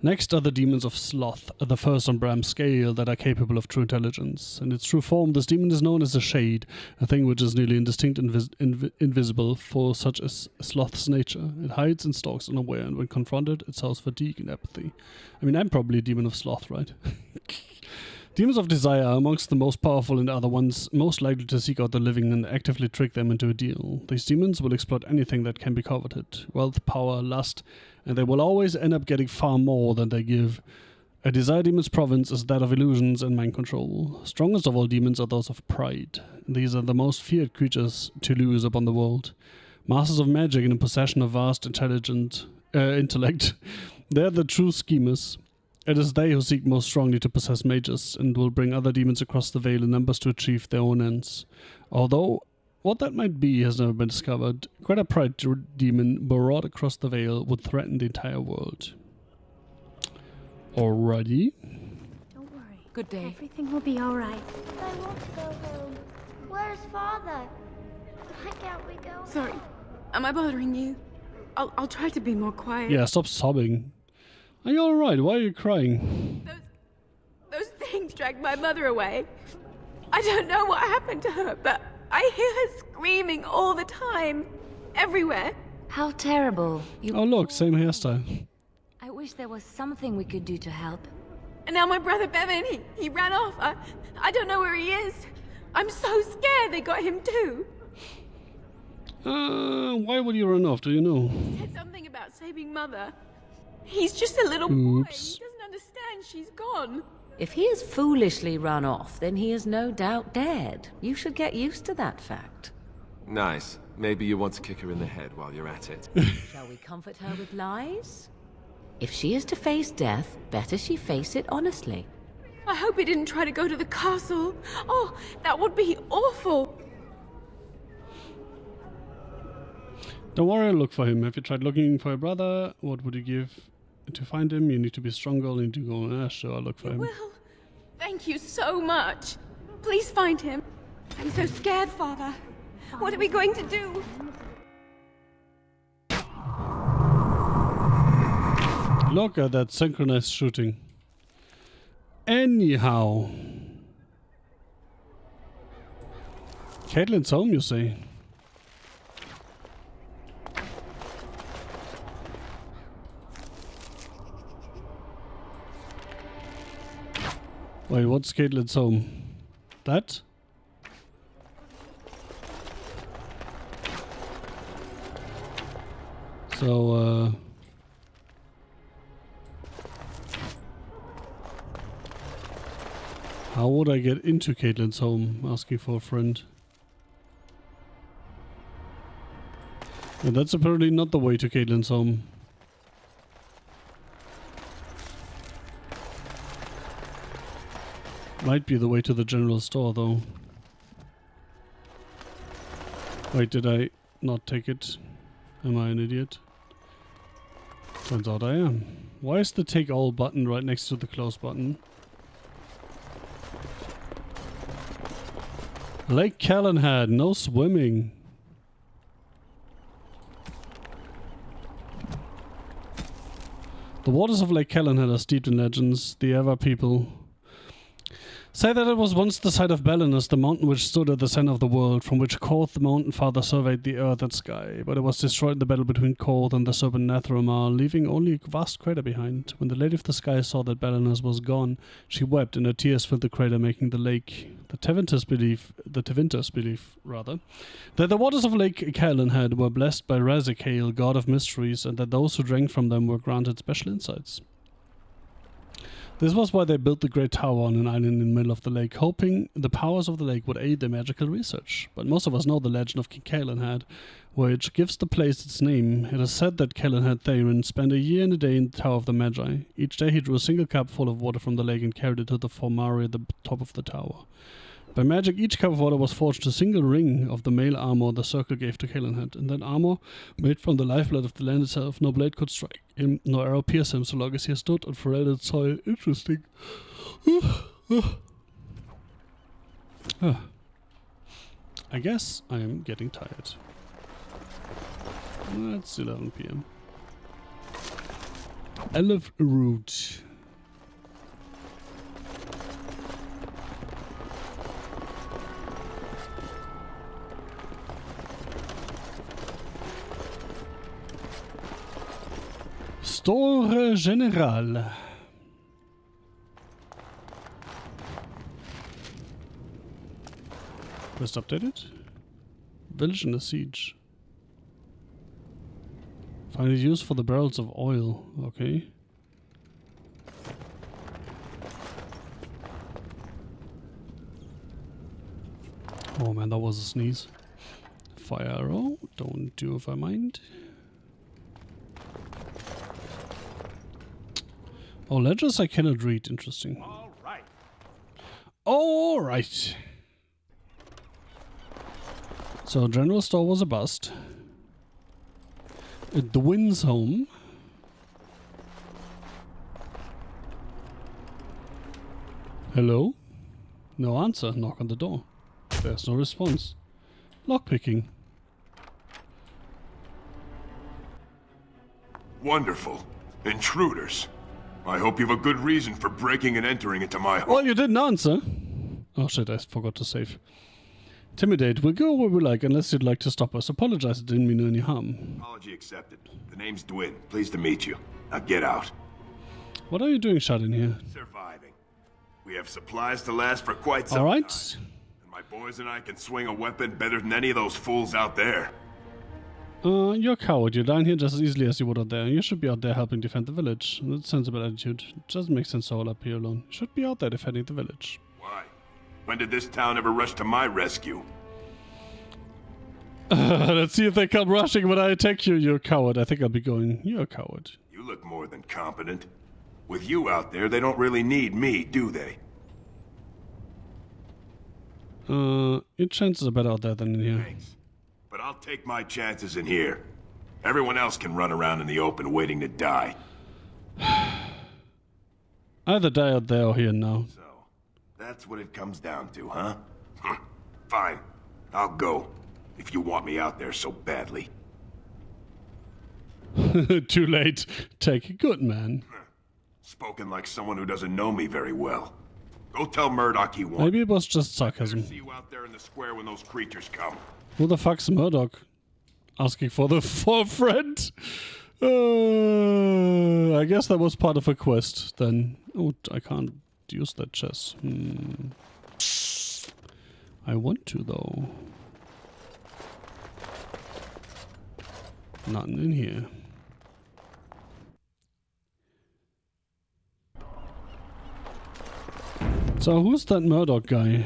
Next are the demons of sloth, the first on Bram's scale that are capable of true intelligence. In its true form, this demon is known as a shade, a thing which is nearly indistinct and invisible for such as sloth's nature. It hides and stalks unaware, and when confronted, it sows fatigue and apathy. I mean, I'm probably a demon of sloth, right? Demons of desire are amongst the most powerful and are the ones most likely to seek out the living and actively trick them into a deal. These demons will exploit anything that can be coveted. Wealth, power, lust, and they will always end up getting far more than they give. A desire demon's province is that of illusions and mind control. Strongest of all demons are those of pride. These are the most feared creatures to lose upon the world. Masters of magic and in possession of vast intellect. They are the true schemers. It is they who seek most strongly to possess mages, and will bring other demons across the veil in numbers to achieve their own ends. Although What that might be has never been discovered. Quite a pride demon barraged across the Vale would threaten the entire world. Alrighty. Don't worry. Good day. Everything will be all right. I want to go home. Where's Father? Why can't we go? Sorry. Am I bothering you? I'll try to be more quiet. Yeah, stop sobbing. Are you alright? Why are you crying? Those things dragged my mother away. I don't know what happened to her, but I hear her screaming all the time. Everywhere. How terrible. Oh look, same hairstyle. I wish there was something we could do to help. And now my brother Bevan, he ran off. I don't know where he is. I'm so scared they got him too. Why would you run off? Do you know? He said something about saving Mother. He's just a little boy. He Oops. doesn't understand she's gone. If he has foolishly run off, then he is no doubt dead. You should get used to that fact. Nice. Maybe you want to kick her in the head while you're at it. Shall we comfort her with lies? If she is to face death, better she face it honestly. I hope he didn't try to go to the castle. Oh, that would be awful. Don't worry, I'll look for him. Have you tried looking for your brother? What would you give to find him? You need to be stronger, you need to go. Sure, I'll look for him. Will, thank you so much. Please find him. I'm so scared, Father. What are we going to do? Look at that synchronized shooting. Anyhow. Caitlin's home, you say? Wait, what's Caitlin's home? That? So, how would I get into Caitlin's home? Asking for a friend. And that's apparently not the way to Caitlin's home. Might be the way to the general store, though. Wait, did I not take it? Am I an idiot? Turns out I am. Why is the take all button right next to the close button? Lake Calenhad, no swimming. The waters of Lake Calenhad are steeped in legends. The Eva people say that it was once the site of Belenus, the mountain which stood at the center of the world, from which Korth the Mountain Father surveyed the earth and sky, but it was destroyed in the battle between Korth and the serpent Nathromar, leaving only a vast crater behind. When the Lady of the Sky saw that Belenus was gone, she wept, and her tears filled the crater, making the lake. The Tevinters believe, that the waters of Lake Calenhad were blessed by Razikale, god of mysteries, and that those who drank from them were granted special insights. This was why they built the Great Tower on an island in the middle of the lake, hoping the powers of the lake would aid their magical research. But most of us know the legend of King Calenhad, which gives the place its name. It is said that Calenhad Thayrin spent a year and a day in the Tower of the Magi. Each day he drew a single cup full of water from the lake and carried it to the Formari at the top of the tower. By magic, each cup of water was forged a single ring of the mail armor the circle gave to Calenhad, and that armor, made from the lifeblood of the land itself, no blade could strike him, nor arrow pierce him so long as he stood on Ferelden's soil. Interesting. I guess I am getting tired. It's 11 PM. Elf Root. Store General. Quest updated. Village in a siege. Find its use for the barrels of oil. Okay. Oh man, that was a sneeze. Fire arrow. Don't do if I mind. Oh, ledgers I cannot read. Interesting. All right. So General Store was a bust. The Wind's home. Hello? No answer. Knock on the door. There's no response. Lockpicking. Wonderful. Intruders. I hope you have a good reason for breaking and entering into my home. Well, you didn't answer. Oh shit, I forgot to save. Intimidate. We'll go where we like unless you'd like to stop us. Apologize, it didn't mean any harm. Apology accepted. The name's Dwin. Pleased to meet you. Now get out. What are you doing shut in here? Surviving. We have supplies to last for quite some Alright. time. And my boys and I can swing a weapon better than any of those fools out there. You're a coward. You're down here just as easily as you would out there. You should be out there helping defend the village. That's a sensible attitude. It doesn't make sense to hold up here alone. You should be out there defending the village. Why? When did this town ever rush to my rescue? Let's see if they come rushing when I attack you, you coward. I think I'll be going, you're a coward. You look more than competent. With you out there, they don't really need me, do they? Your chances are better out there than in here. Thanks. But I'll take my chances in here. Everyone else can run around in the open waiting to die. Either die out there or here now. So, that's what it comes down to, huh? Fine. I'll go. If you want me out there so badly. Too late. Take a good man. Spoken like someone who doesn't know me very well. Go tell Murdoch he wants. Maybe it was just sarcasm. See you out there in the square when those creatures come. Who the fuck's Murdoch? Asking for a friend? I guess that was part of a quest then. Oh, I can't use that chess. I want to though. Nothing in here. So who's that Murdoch guy?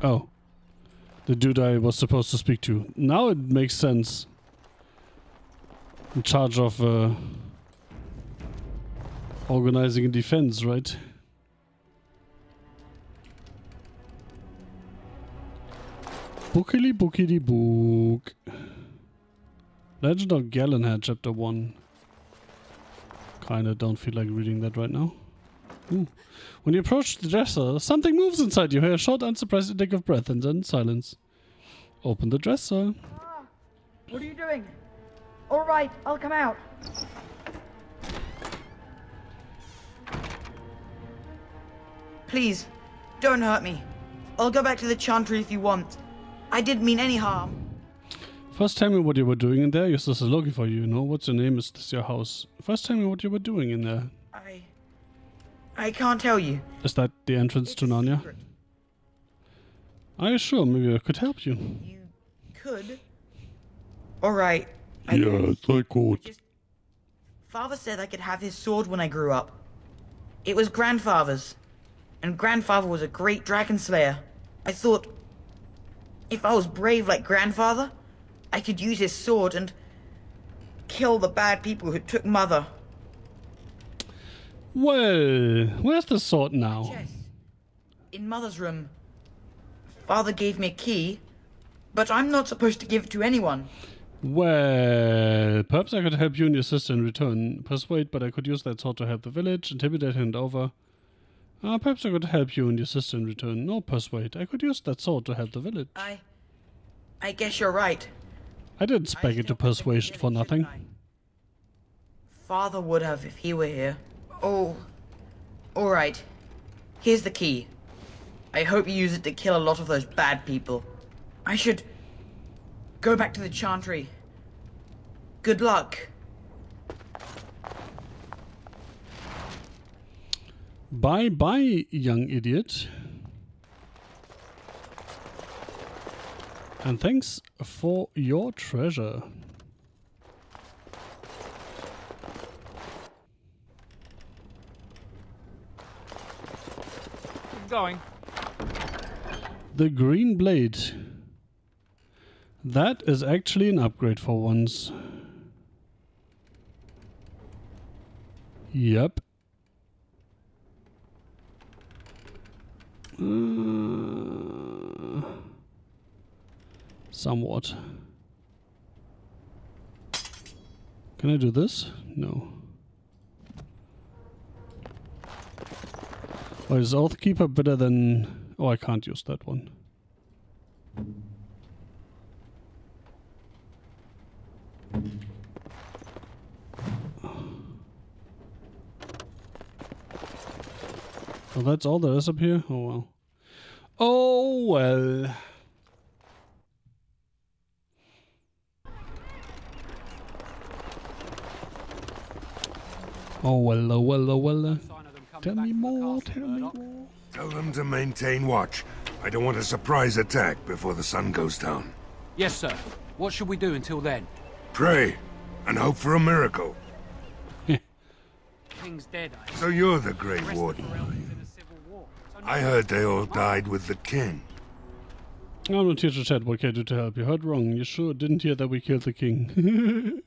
Oh. The dude I was supposed to speak to. Now it makes sense. In charge of organizing a defense, right? Bookily bookity book. Legend of Gallenhead, Chapter 1. Kinda don't feel like reading that right now. Ooh. When you approach the dresser, something moves inside you. Hear a short, unsurprised intake of breath and then silence. Open the dresser. What are you doing? All right, I'll come out. Please, don't hurt me. I'll go back to the Chantry if you want. I didn't mean any harm. First tell me what you were doing in there. Your sister's looking for you, you know? What's your name? Is this your house? First tell me what you were doing in there. I can't tell you. Is that the entrance to Narnia? Are you sure? Maybe I could help you. You could. All right. Yes, I could. Father said I could have his sword when I grew up. It was grandfather's. And grandfather was a great dragon slayer. I thought, if I was brave like grandfather, I could use his sword and kill the bad people who took Mother. Well, where's the sword now? Chest. In Mother's room. Father gave me a key, but I'm not supposed to give it to anyone. Well, perhaps I could help you and your sister in return. Persuade, but I could use that sword to help the village. Intimidate, hand over. Perhaps I could help you and your sister in return. No, persuade. I could use that sword to help the village. I guess you're right. I didn't spec it to persuasion for nothing. Father would have if he were here. Oh, all right. Here's the key. I hope you use it to kill a lot of those bad people. I should go back to the Chantry. Good luck. Bye-bye, young idiot. And thanks for your treasure. Going. The green blade. That is actually an upgrade for once. Yep. Somewhat. Can I do this? No. Oh, is Oathkeeper better than... Oh, I can't use that one. Oh, that's all there is up here? Oh, well. Oh, well. Oh, well, oh, well, oh, well. Tell me more, tell me more. Tell them to maintain watch. I don't want a surprise attack before the sun goes down. Yes, sir. What should we do until then? Pray, and hope for a miracle. King's dead. So you're the Grey Warden. I heard they all died with the king. I'm not here to chat. What can I do to help? You heard wrong. You sure didn't hear that we killed the king.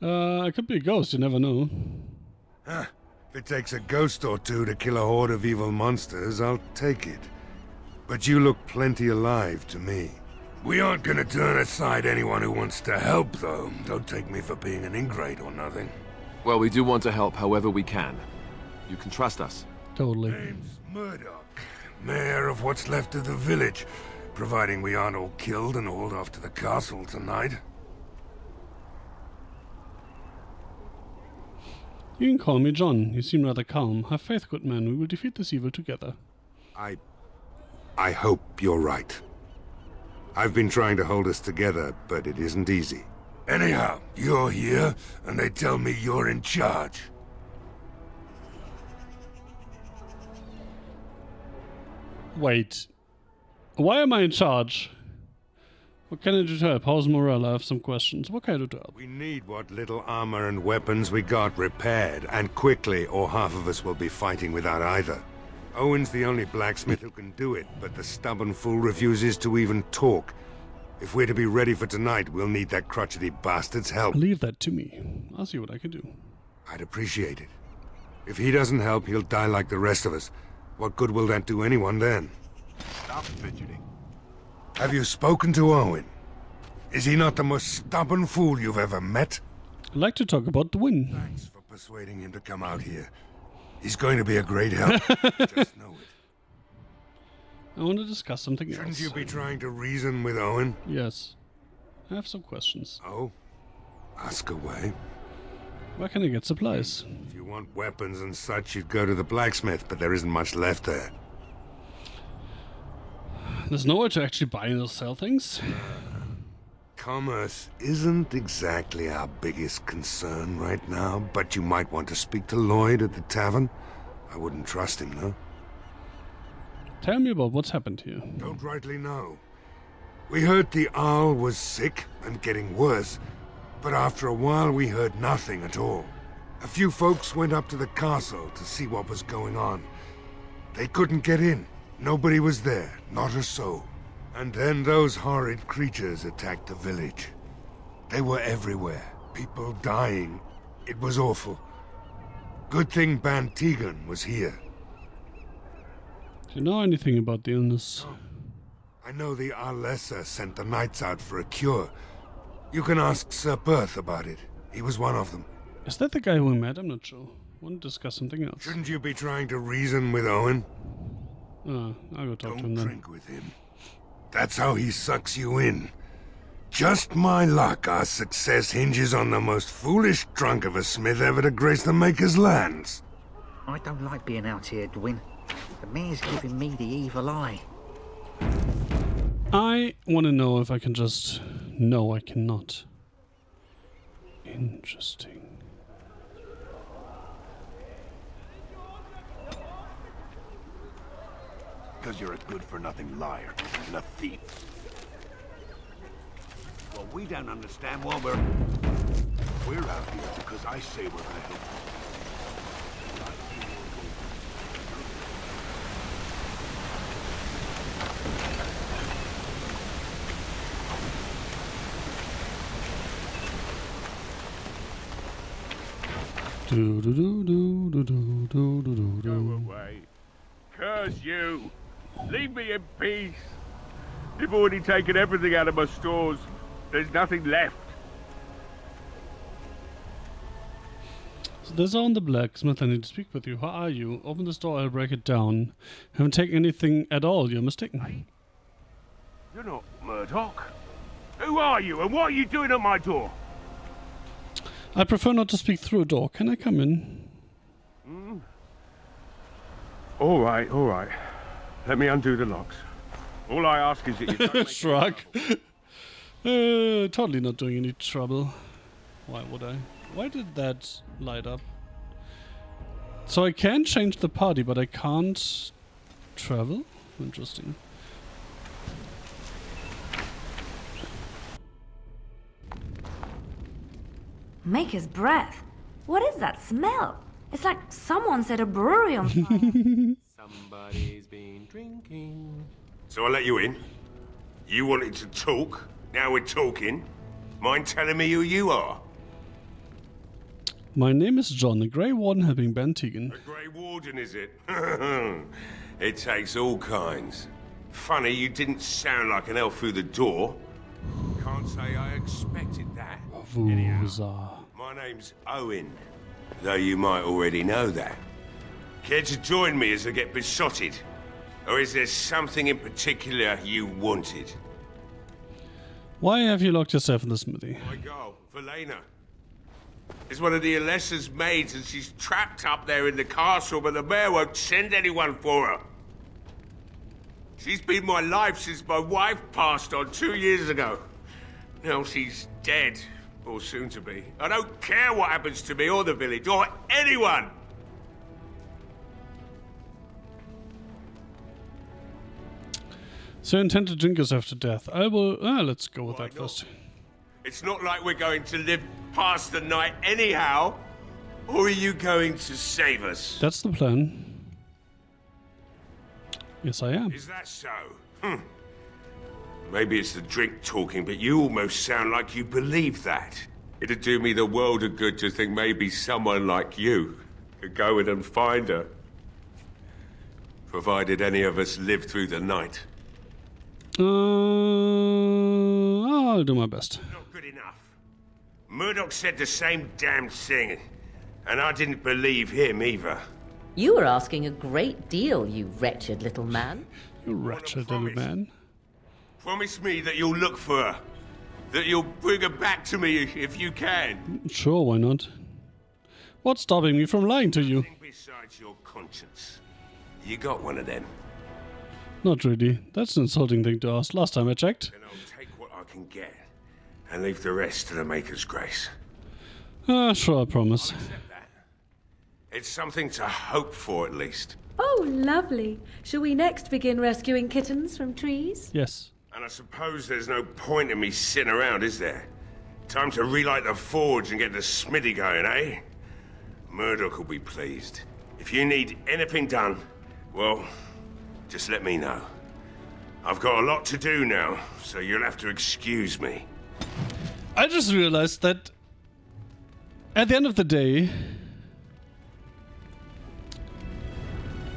I could be a ghost. You never know. Huh. If it takes a ghost or two to kill a horde of evil monsters, I'll take it. But you look plenty alive to me. We aren't gonna turn aside anyone who wants to help, though. Don't take me for being an ingrate or nothing. Well, we do want to help however we can. You can trust us. Totally. Name's Murdoch, mayor of what's left of the village, providing we aren't all killed and hauled off to the castle tonight. You can call me John. You seem rather calm. Have faith, good man. We will defeat this evil together. I hope you're right. I've been trying to hold us together, but it isn't easy. Anyhow, you're here, and they tell me you're in charge. Wait. Why am I in charge? What can I do to help? How's morale? I have some questions. What can I do to help? We need what little armor and weapons we got repaired, and quickly, or half of us will be fighting without either. Owen's the only blacksmith who can do it, but the stubborn fool refuses to even talk. If we're to be ready for tonight, we'll need that crotchety bastard's help. Leave that to me. I'll see what I can do. I'd appreciate it. If he doesn't help, he'll die like the rest of us. What good will that do anyone then? Stop fidgeting. Have you spoken to Owen? Is he not the most stubborn fool you've ever met? I'd like to talk about the win. Thanks for persuading him to come out here. He's going to be a great help. Just know it. I want to discuss something else. Shouldn't you be trying to reason with Owen? Yes. I have some questions. Oh? Ask away. Where can I get supplies? If you want weapons and such, you'd go to the blacksmith, but there isn't much left there. There's nowhere to actually buy and sell things. Commerce isn't exactly our biggest concern right now, but you might want to speak to Lloyd at the tavern. I wouldn't trust him, though. Tell me about what's happened here. Don't rightly know. We heard the Arl was sick and getting worse, but after a while we heard nothing at all. A few folks went up to the castle to see what was going on. They couldn't get in. Nobody was there, not a soul. And then those horrid creatures attacked the village. They were everywhere, people dying. It was awful. Good thing Ban Tegan was here. Do you know anything about the illness? I know the Arlessa sent the knights out for a cure. You can ask Sir Perth about it. He was one of them. Is that the guy we met? I'm not sure. I want to discuss something else. Shouldn't you be trying to reason with Owen? I'll go talk to him then. Don't drink with him. That's how he sucks you in. Just my luck, our success hinges on the most foolish drunk of a smith ever to grace the Maker's lands. I don't like being out here, Dwyn. The mayor's giving me the evil eye. I want to know if I can just... No, I cannot. Interesting. Because you're a good-for-nothing liar and a thief. Well, we don't understand why we're out here because I say we're gonna help. Do do do do do do do do. Go away. Curse you. Leave me in peace. You've already taken everything out of my stores. There's nothing left. So there's on the blacksmith. I need to speak with you. How are you? Open this door, I'll break it down. Haven't taken anything at all, you're mistaken. You're not Murdoch. Who are you and what are you doing at my door? I prefer not to speak through a door. Can I come in? All right. Let me undo the locks. All I ask is that you don't make Shrug. Totally not doing any trouble. Why would I? Why did that light up? So I can change the party, but I can't travel? Interesting. Maker's breath. What is that smell? It's like someone set a brewery on fire. Somebody's been drinking. So I let you in. You wanted to talk. Now we're talking. Mind telling me who you are? My name is John, the Grey Warden helping Ben Tegan. A Grey Warden, is it? It takes all kinds. Funny, you didn't sound like an elf through the door. Can't say I expected that. Vuza. My name's Owen, though you might already know that. Care to join me as I get besotted? Or is there something in particular you wanted? Why have you locked yourself in the smithy? My girl, Velena. Is one of the Alessa's maids and she's trapped up there in the castle, but the mayor won't send anyone for her. She's been my life since my wife passed on 2 years ago. Now she's dead, or soon to be. I don't care what happens to me or the village, or anyone! So you intend to drink yourself to death. I will... let's go with that first. It's not like we're going to live past the night anyhow. Or are you going to save us? That's the plan. Yes, I am. Is that so? Maybe it's the drink talking, but you almost sound like you believe that. It'd do me the world of good to think maybe someone like you could go in and find her. Provided any of us live through the night. I'll do my best. Not good enough. Murdoch said the same damn thing, and I didn't believe him either. You were asking a great deal, you wretched little man. You wretched little man. Promise me that you'll look for her. That you'll bring her back to me if you can. Sure, why not? What's stopping me from lying to you? Besides your conscience. You got one of them. Not really. That's an insulting thing to ask. Last time I checked. Then I'll take what I can get. And leave the rest to the Maker's grace. Sure, I promise. It's something to hope for, at least. Oh, lovely. Shall we next begin rescuing kittens from trees? Yes. And I suppose there's no point in me sitting around, is there? Time to relight the forge and get the smithy going, eh? Murdoch will be pleased. If you need anything done, well, just let me know. I've got a lot to do now, so you'll have to excuse me. I just realized that at the end of the day,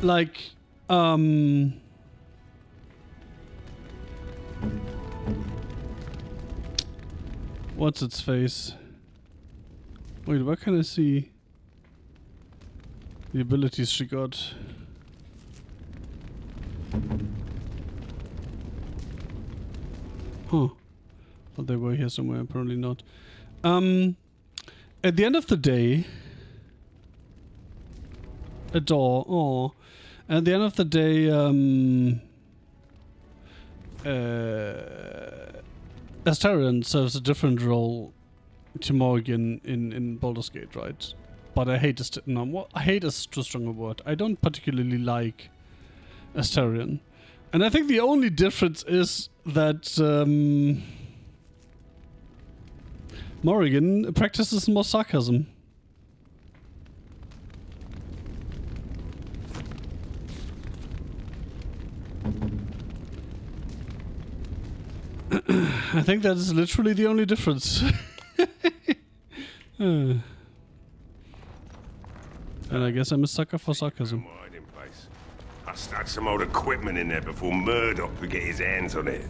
like, what's its face? Wait, where can I see the abilities she got? Huh. Thought they were here somewhere, apparently not. At the end of the day, a door. Oh. At the end of the day, Astarion serves a different role to Morrigan in Baldur's Gate, right? But I hate I hate is too strong a word. I don't particularly like Astarion. And I think the only difference is that Morrigan practices more sarcasm. I think that is literally the only difference. And I guess I'm a sucker for sarcasm. I stuck some old equipment in there before Murdoch could get his hands on it.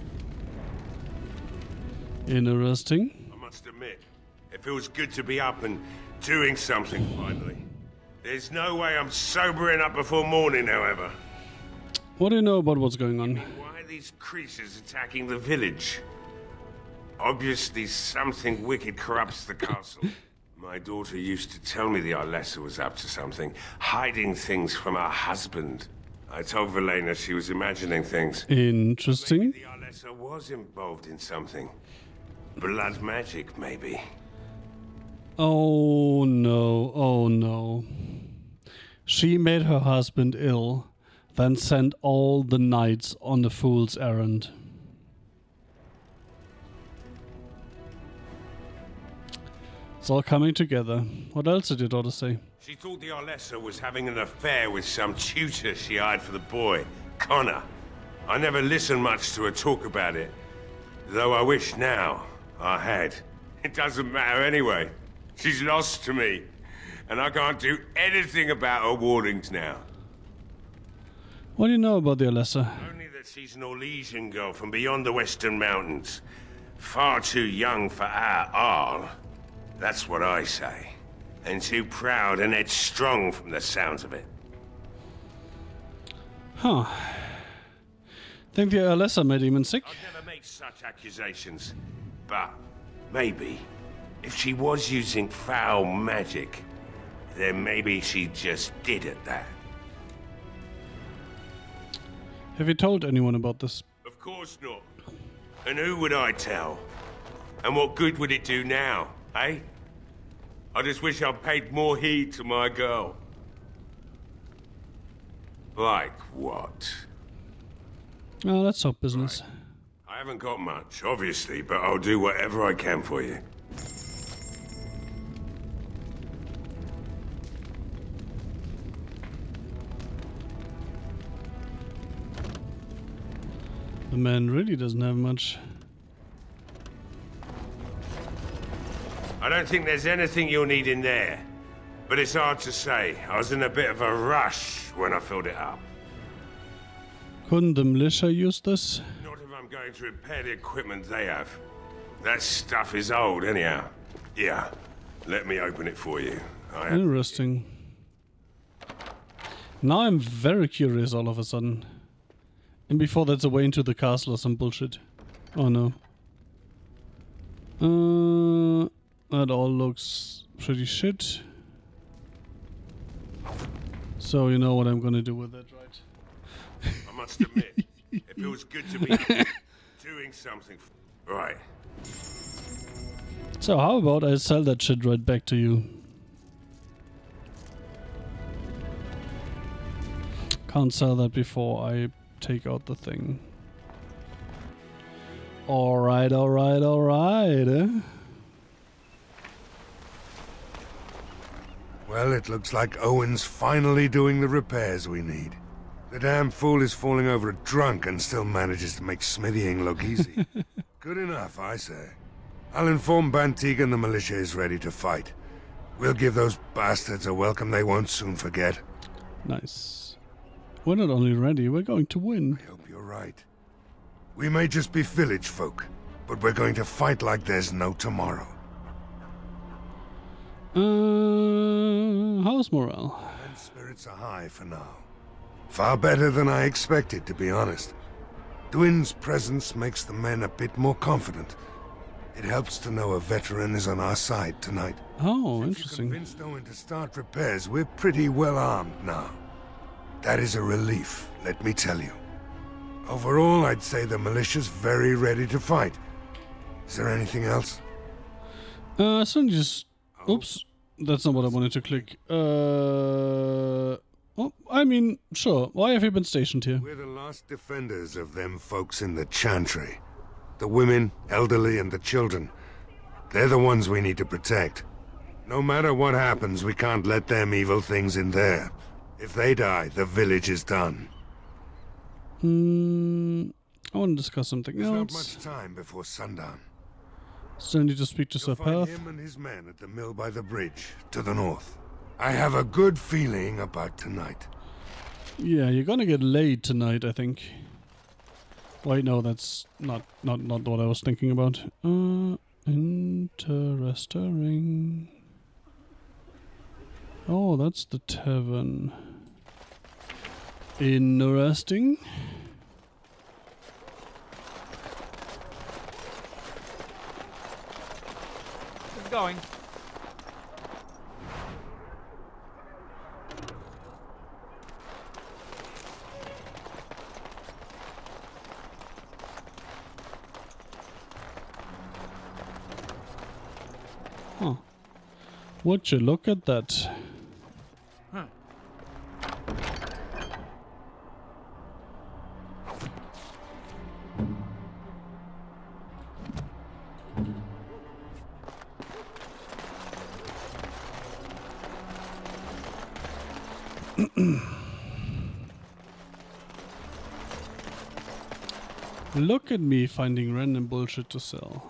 Interesting. I must admit, it feels good to be up and doing something finally. There's no way I'm sobering up before morning, however. What do you know about what's going on? Why are these creatures attacking the village? Obviously, something wicked corrupts the castle. My daughter used to tell me the Arlessa was up to something, hiding things from her husband. I told Velena she was imagining things. Interesting. Maybe the Arlessa was involved in something. Blood magic, maybe. Oh no, oh no. She made her husband ill, then sent all the knights on the fool's errand. It's all coming together. What else did your daughter say? She thought the Arlessa was having an affair with some tutor she hired for the boy, Connor. I never listened much to her talk about it, though I wish now I had. It doesn't matter anyway. She's lost to me, and I can't do anything about her warnings now. What do you know about the Alessa? Only that she's an Orlesian girl from beyond the Western Mountains. Far too young for our Arl. That's what I say. And too proud and headstrong from the sounds of it. Huh. Think the Alessa made him sick? I'd never make such accusations. But maybe, if she was using foul magic, then maybe she just did at that. Have you told anyone about this? Of course not. And who would I tell? And what good would it do now, eh? I just wish I'd paid more heed to my girl. Like what? Oh, that's our business. I haven't got much, obviously, but I'll do whatever I can for you. The man really doesn't have much. I don't think there's anything you'll need in there. But it's hard to say. I was in a bit of a rush when I filled it up. Couldn't the militia use this? Not if I'm going to repair the equipment they have. That stuff is old, anyhow. Yeah, let me open it for you. Interesting. Now I'm very curious all of a sudden. And before that's a way into the castle or some bullshit. Oh no. That all looks pretty shit. So you know what I'm gonna do with that, right? I must admit, it feels good to be doing something. Right. So how about I sell that shit right back to you? Can't sell that before I take out the thing. Alright, alright, alright, eh? Well, it looks like Owen's finally doing the repairs we need. The damn fool is falling over drunk and still manages to make smithying look easy. Good enough, I say. I'll inform Bantigan the militia is ready to fight. We'll give those bastards a welcome they won't soon forget. Nice. We're not only ready, we're going to win. I hope you're right. We may just be village folk, but we're going to fight like there's no tomorrow. How's morale? And spirits are high for now. Far better than I expected, to be honest. Dwin's presence makes the men a bit more confident. It helps to know a veteran is on our side tonight. Oh, interesting. Convinced Owen to start repairs, we're pretty well armed now. That is a relief, let me tell you. Overall, I'd say the militia's very ready to fight. Is there anything else? So just... Oops. That's not what I wanted to click. Well, I mean, sure. Why have you been stationed here? We're the last defenders of them folks in the Chantry. The women, elderly, and the children. They're the ones we need to protect. No matter what happens, we can't let them evil things in there. If they die, the village is done. I want to discuss something There's else. not much time before sundown. Still need to speak to Sir You'll find Perth. him and his men at the mill by the bridge, to the north. I have a good feeling about tonight. Yeah, you're gonna get laid tonight, I think. Wait, no, that's not what I was thinking about. Interesting. Oh, that's the tavern. Interesting. It's going. Huh. Would you look at that? Huh. Look at me finding random bullshit to sell.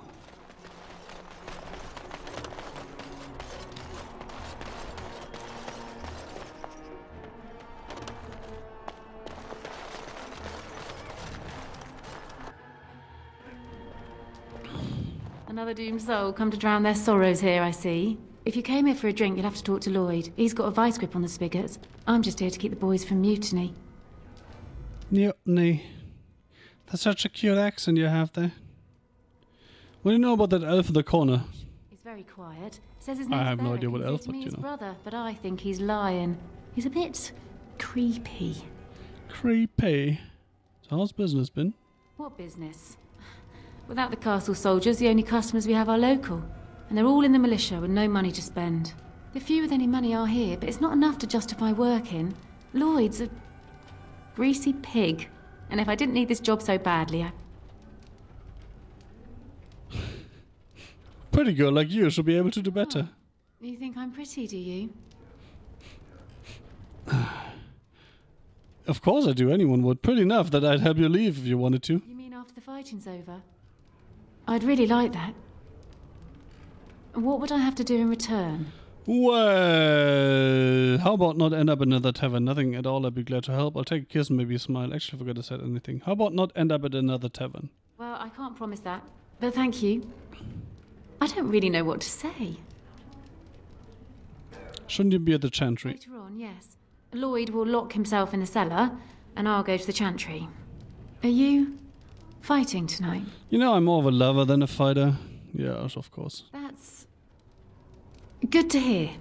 Another doomed soul come to drown their sorrows here, I see. If you came here for a drink, you'd have to talk to Lloyd. He's got a vice grip on the spigots. I'm just here to keep the boys from mutiny. Mutiny. That's such a cute accent you have there. What do you know about that elf in the corner? He's very quiet. Says his I name's have no Beric idea what and elf, says to but me you his know. brother, but I think he's lying. He's a bit creepy. Creepy. So how's business been? What business? Without the castle soldiers, the only customers we have are local. And they're all in the militia with no money to spend. The few with any money are here, but it's not enough to justify working. Lloyd's a greasy pig. And if I didn't need this job so badly, Pretty girl like you should be able to do better. You think I'm pretty, do you? Of course I do. Anyone would. Pretty enough that I'd help you leave if you wanted to. You mean after the fighting's over? I'd really like that. What would I have to do in return? Well, how about not end up in another tavern? Nothing at all. I'd be glad to help. I'll take a kiss and maybe a smile. Actually, I forgot to say anything. How about not end up at another tavern? Well, I can't promise that, but thank you. I don't really know what to say. Shouldn't you be at the chantry? Later on, yes. Lloyd will lock himself in the cellar, and I'll go to the chantry. Are you fighting tonight? You know, I'm more of a lover than a fighter. Yes, of course. That's good to hear.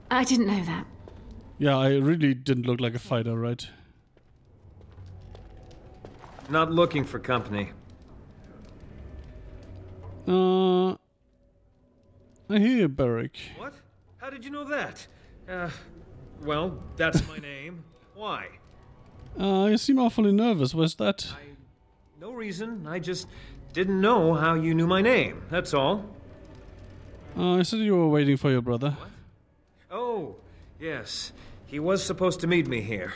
I didn't know that. Yeah, I really didn't look like a fighter, right? Not looking for company. I hear you, Beric. What? How did you know that? Well, that's my name. Why? You seem awfully nervous. Where's that? No reason. I just didn't know how you knew my name. That's all. I said you were waiting for your brother. What? Oh, yes. He was supposed to meet me here.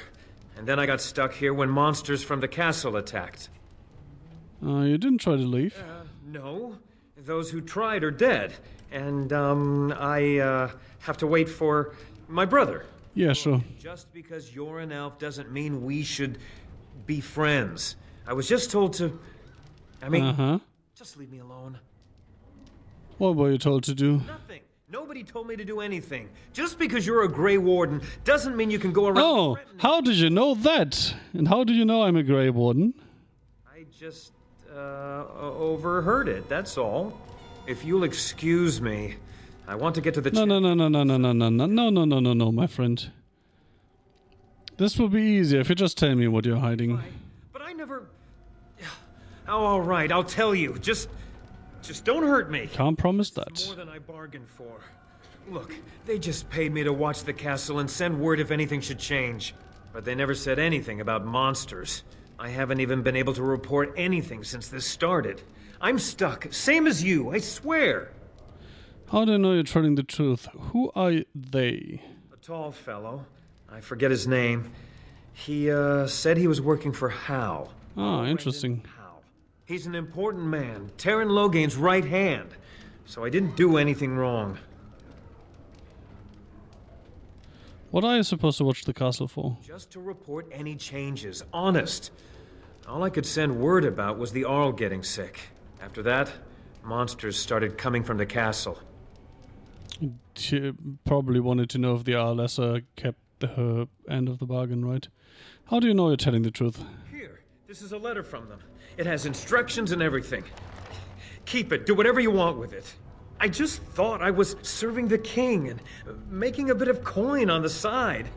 And then I got stuck here when monsters from the castle attacked. You didn't try to leave? No. Those who tried are dead. And, I have to wait for my brother. Yeah, sure. Just because you're an elf doesn't mean we should be friends. I was just told to... I mean, just leave me alone. What were you told to do? Nothing. Nobody told me to do anything. Just because you're a Grey Warden doesn't mean you can go around... Oh, how did you know that? And how do you know I'm a Grey Warden? I just, overheard it, that's all. If you'll excuse me, I want to get to the... No, my friend. This will be easier if you just tell me what you're hiding. But I never... Oh, all right, I'll tell you. Just don't hurt me. Can't promise that. It's more than I bargained for. Look, they just paid me to watch the castle and send word if anything should change. But they never said anything about monsters. I haven't even been able to report anything since this started. I'm stuck, same as you, I swear. How do I know you're telling the truth? Who are they? A tall fellow. I forget his name. He, said he was working for Hal. Ah, interesting. He's an important man, Teyrn Loghain's right hand. So I didn't do anything wrong. What are you supposed to watch the castle for? Just to report any changes, honest. All I could send word about was the Arl getting sick. After that, monsters started coming from the castle. She probably wanted to know if the Arlessa kept her end of the bargain, right? How do you know you're telling the truth? Here, this is a letter from them. It has instructions and everything. Keep it, do whatever you want with it. I just thought I was serving the king and making a bit of coin on the side.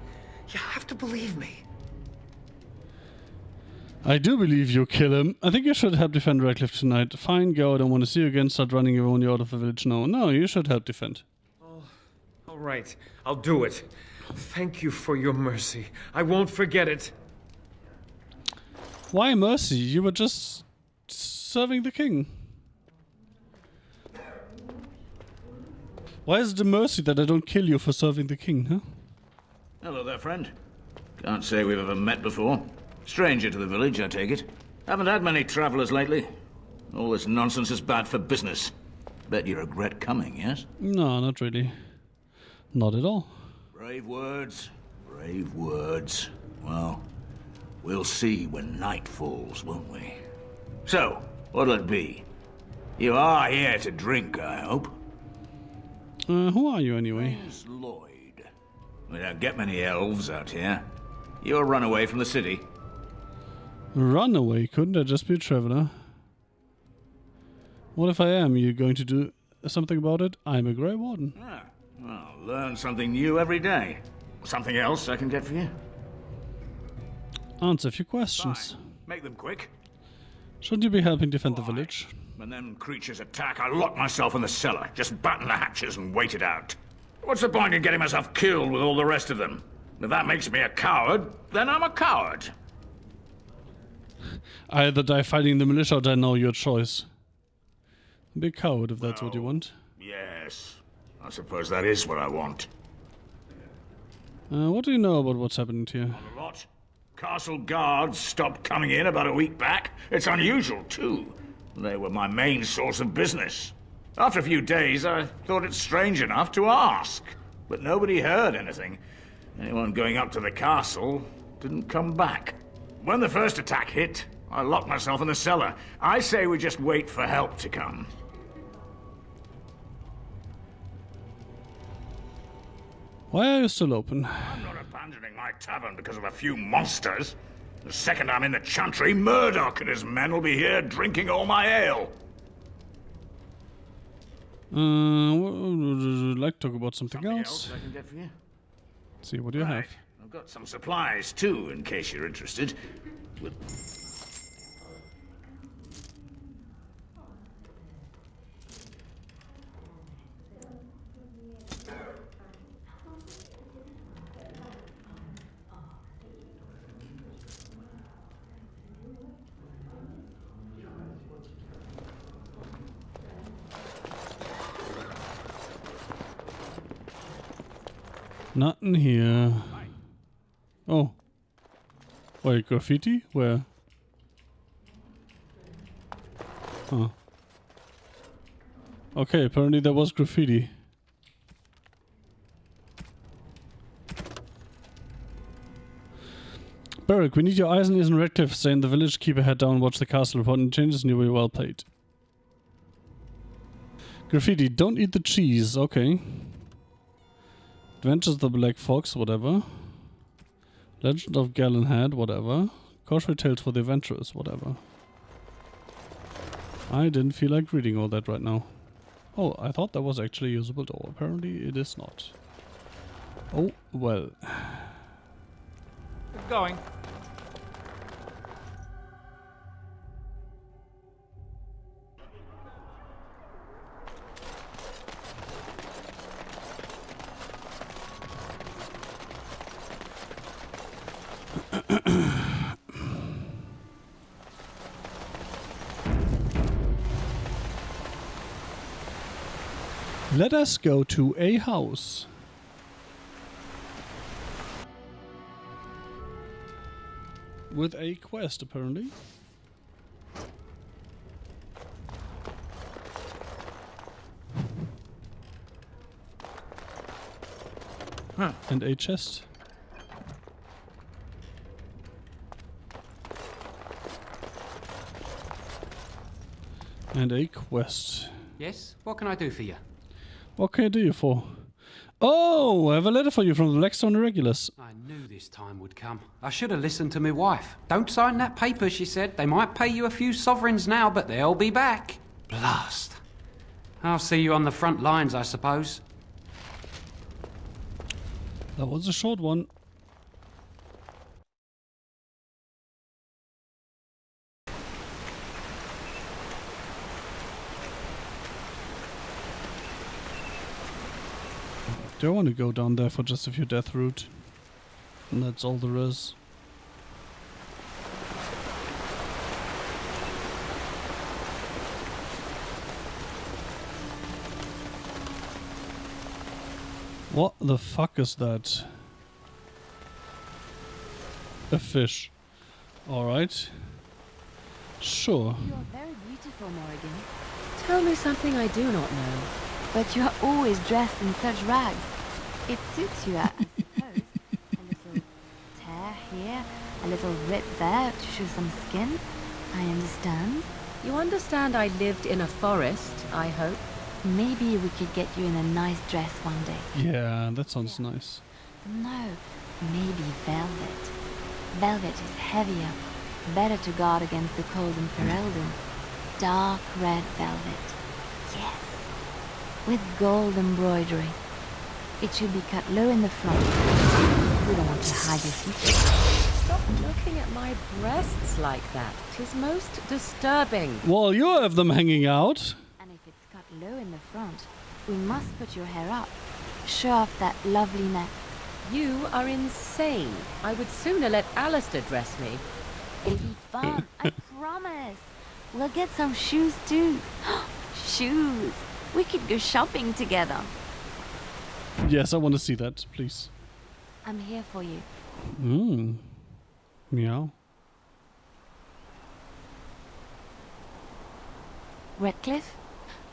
You have to believe me. I do believe you, kill him. I think you should help defend Redcliffe tonight. Fine, go, I don't want to see you again. Start running your own out of the village now. No, you should help defend. All right, I'll do it. Thank you for your mercy. I won't forget it. Why mercy? You were just serving the king. Why is it a mercy that I don't kill you for serving the king, huh? Hello there, friend. Can't say we've ever met before. Stranger to the village, I take it. Haven't had many travelers lately. All this nonsense is bad for business. Bet you regret coming, yes? No, not really. Not at all. Brave words. Brave words. Well, we'll see when night falls, won't we? So, what'll it be? You are here to drink, I hope? Who are you anyway? Name's Lloyd. We don't get many elves out here. You're run away from the city. Run away? Couldn't I just be a traveler? What if I am? You going to do something about it? I'm a Grey Warden. Ah, well, learn something new every day. Something else I can get for you? Answer a few questions. Fine. Make them quick. Shouldn't you be helping defend the village? When them creatures attack, I lock myself in the cellar. Just batten the hatches and wait it out. What's the point in getting myself killed with all the rest of them? If that makes me a coward, then I'm a coward. Either die fighting the militia or die now, your choice. Be a coward if that's what you want. Yes, I suppose that is what I want. What do you know about what's happened here? A lot. Castle guards stopped coming in about a week back. It's unusual, too. They were my main source of business. After a few days, I thought it strange enough to ask. But nobody heard anything. Anyone going up to the castle didn't come back. When the first attack hit, I locked myself in the cellar. I say we just wait for help to come. Why are you still open? I'm not abandoning my tavern because of a few monsters. The second I'm in the Chantry, Murdoch and his men will be here drinking all my ale. Would you like to talk about something else? I can get for you? See, what do you have? I've got some supplies too, in case you're interested. Nothing here. Oh. Wait, graffiti? Where? Huh. Okay, apparently there was graffiti. Beric, we need your eyes and ears and Redcliffe. Stay in the village, keep your head down, watch the castle report and changes, and you'll be well played. Graffiti, don't eat the cheese. Okay. Adventures of the Black Fox, whatever. Legend of Gallenhead, whatever. Cautionary Tales for the Adventurers, whatever. I didn't feel like reading all that right now. Oh, I thought that was actually a usable door. Apparently it is not. Oh, well. Keep going. Let us go to a house. With a quest, apparently. Huh. And a chest. And a quest. Yes? What can I do for you? What can I do you for? Oh, I have a letter for you from the Blackstone Irregulars. I knew this time would come. I should have listened to my wife. Don't sign that paper, she said. They might pay you a few sovereigns now, but they'll be back. Blast. I'll see you on the front lines, I suppose. That was a short one. Do I want to go down there for just a few death route? And that's all there is. What the fuck is that? A fish. Alright. Sure. You are very beautiful, Morrigan. Tell me something I do not know. But you are always dressed in such rags. It suits you, I suppose. A little tear here, a little rip there to show some skin. I understand. You understand I lived in a forest, I hope? Maybe we could get you in a nice dress one day. Yeah, that sounds nice. No, maybe velvet. Velvet is heavier, better to guard against the cold in Ferelden. Dark red velvet. Yes. With gold embroidery. It should be cut low in the front. We don't want to hide your features. Stop looking at my breasts like that. 'Tis most disturbing. Well, you have them hanging out. And if it's cut low in the front, we must put your hair up. Show off that lovely neck. You are insane. I would sooner let Alistair dress me. It'll be fun, I promise. We'll get some shoes too. Shoes. We could go shopping together. Yes, I want to see that, please. I'm here for you. Meow. Redcliffe?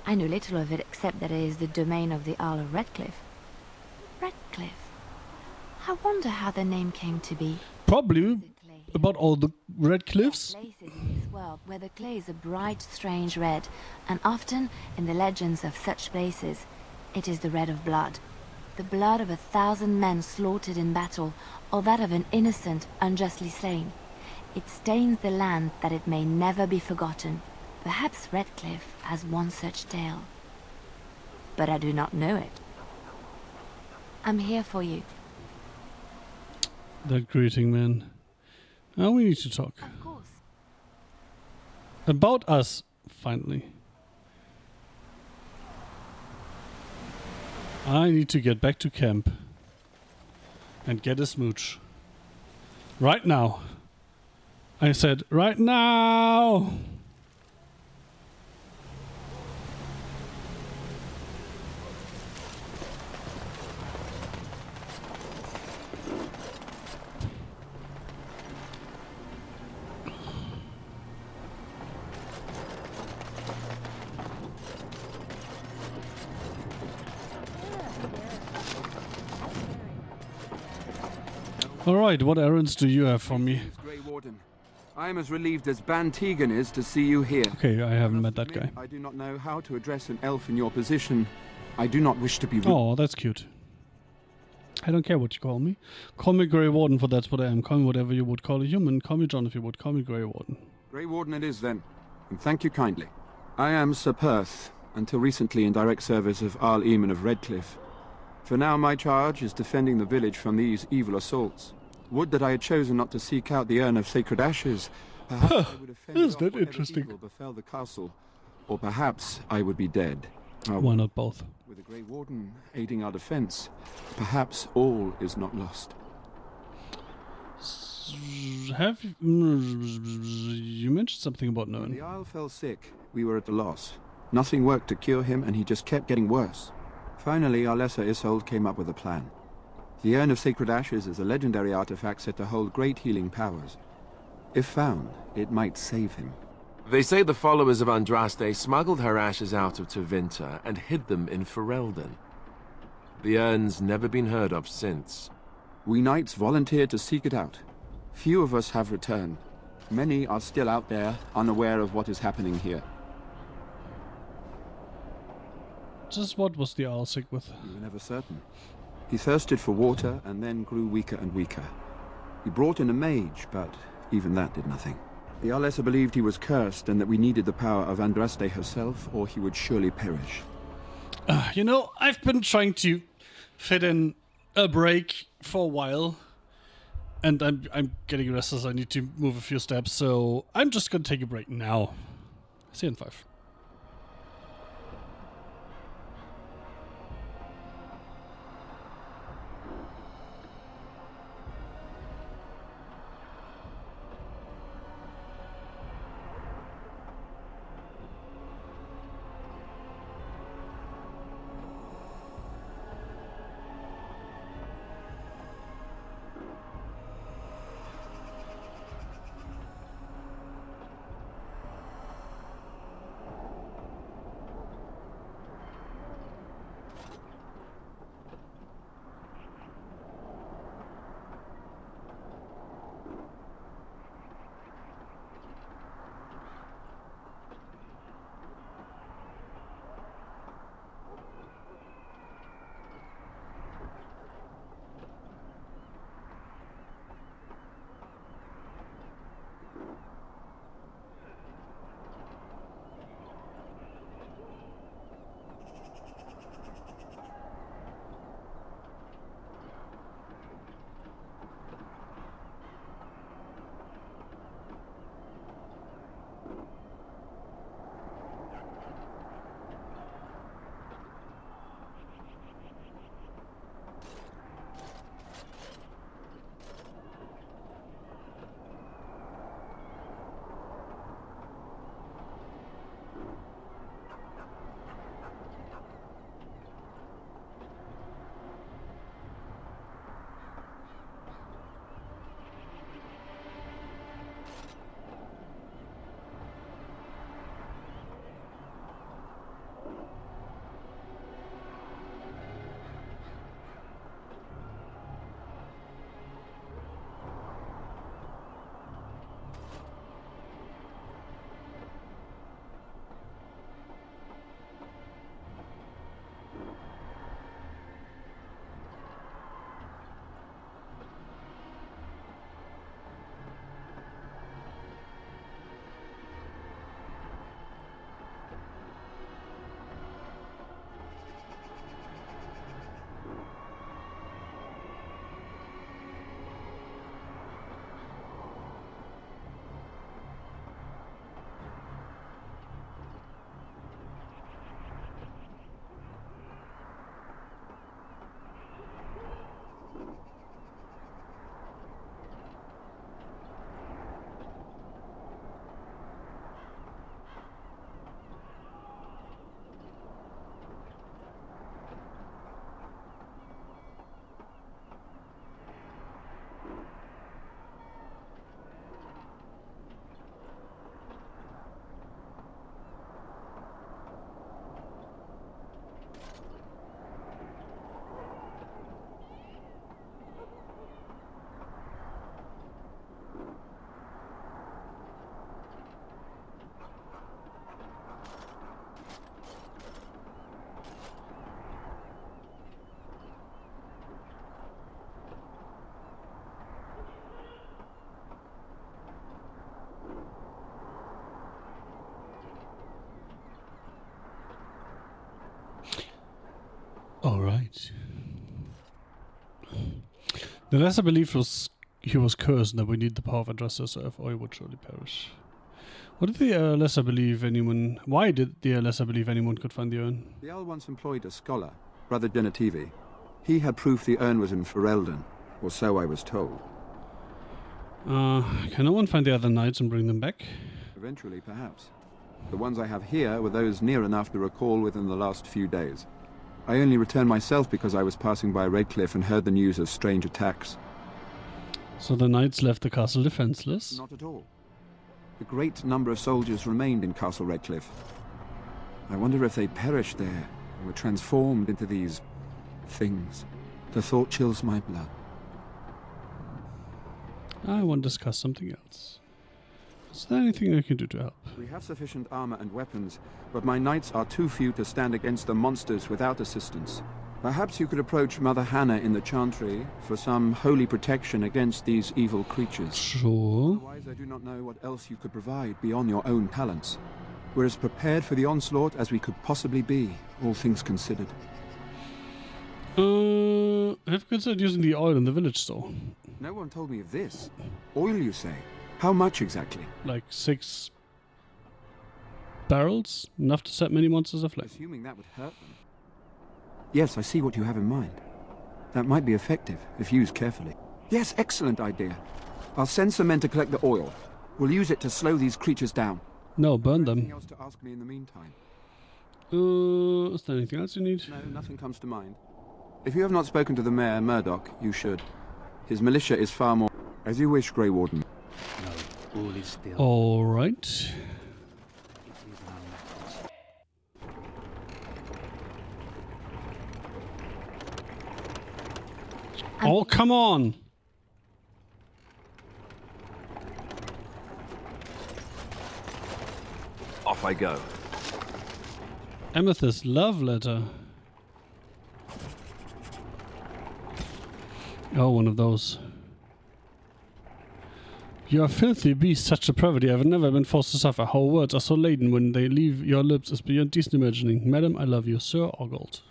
I know little of it except that it is the domain of the Earl of Redcliffe. Redcliffe? I wonder how the name came to be. Probably about all the red cliffs. There are places in this world where the clay is a bright, strange red, and often, in the legends of such places, it is the red of blood. The blood of 1,000 men slaughtered in battle, or that of an innocent unjustly slain. It stains the land that it may never be forgotten. Perhaps Redcliffe has one such tale. But I do not know it. I'm here for you. That greeting, man. Now we need to talk. Of course. About us, finally. I need to get back to camp. And get a smooch. Right now. I said, right now! Alright, what errands do you have for me? Grey Warden. I am as relieved as Ban Tegan is to see you here. Okay, I haven't met that guy. I do not know how to address an elf in your position. I do not wish to be rude. Oh, that's cute. I don't care what you call me. Call me Grey Warden, for that's what I am. Call me whatever you would call a human. Call me John if you would. Call me Grey Warden. Grey Warden it is then, and thank you kindly. I am Sir Perth, until recently in direct service of Arl Eamon of Redcliffe. For now my charge is defending the village from these evil assaults. Would that I had chosen not to seek out the urn of sacred ashes. Perhaps I would have fended off whatever evil befell the castle, or perhaps I would be dead. Why not both? With the Grey Warden aiding our defense, perhaps all is not lost. Have you mentioned something about Nern? When the Isle fell sick, we were at a loss. Nothing worked to cure him, and he just kept getting worse. Finally, our lesser Isolde came up with a plan. The Urn of Sacred Ashes is a legendary artifact said to hold great healing powers. If found, it might save him. They say the followers of Andraste smuggled her ashes out of Tevinter and hid them in Ferelden. The urn's never been heard of since. We knights volunteered to seek it out. Few of us have returned. Many are still out there, unaware of what is happening here. Just what was the owl sick with? We were never certain. He thirsted for water and then grew weaker and weaker. We brought in a mage, but even that did nothing. The Alessa believed he was cursed and that we needed the power of Andraste herself, or he would surely perish. You know, I've been trying to fit in a break for a while, and I'm getting restless. I need to move a few steps, so I'm just gonna take a break now. See you in 5. All right. The lesser belief was he was cursed and that we need the power of Andraste herself, or he would surely perish. What did the lesser believe anyone? Why did the lesser believe anyone could find the urn? The Owl once employed a scholar, Brother Genetivi. He had proof the urn was in Ferelden, or so I was told. Can no one find the other knights and bring them back? Eventually, perhaps. The ones I have here were those near enough to recall within the last few days. I only returned myself because I was passing by Redcliffe and heard the news of strange attacks. So the knights left the castle defenseless? Not at all. A great number of soldiers remained in Castle Redcliffe. I wonder if they perished there and were transformed into these things. The thought chills my blood. I want to discuss something else. Is there anything I can do to help? We have sufficient armor and weapons, but my knights are too few to stand against the monsters without assistance. Perhaps you could approach Mother Hannah in the Chantry for some holy protection against these evil creatures. Sure. Otherwise, I do not know what else you could provide beyond your own talents. We're as prepared for the onslaught as we could possibly be, all things considered. Have you considered using the oil in the village store? No one told me of this. Oil, you say? How much exactly? Like 6 barrels? Enough to set many monsters aflame. Assuming that would hurt them. Yes, I see what you have in mind. That might be effective, if used carefully. Yes, excellent idea. I'll send some men to collect the oil. We'll use it to slow these creatures down. No, burn them. Anything else to ask me in the meantime? Is there anything else you need? No, nothing comes to mind. If you have not spoken to the mayor, Murdoch, you should. His militia is far more... As you wish, Grey Warden. No, all is still. Alright. Oh, come on! Off I go. Amethyst love letter. Oh, one of those. You are filthy beast, such depravity. I have never been forced to suffer. How words are so laden when they leave your lips is beyond decent imagining. Madam, I love you, Sir Ogold.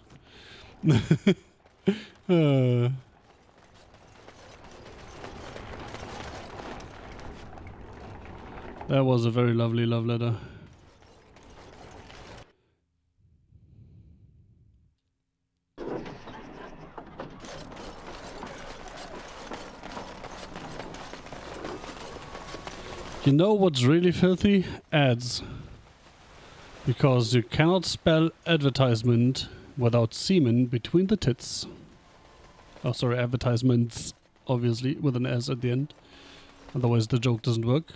That was a very lovely love letter. You know what's really filthy? Ads. Because you cannot spell advertisement without semen between the tits. Oh, sorry, advertisements, obviously, with an S at the end. Otherwise the joke doesn't work.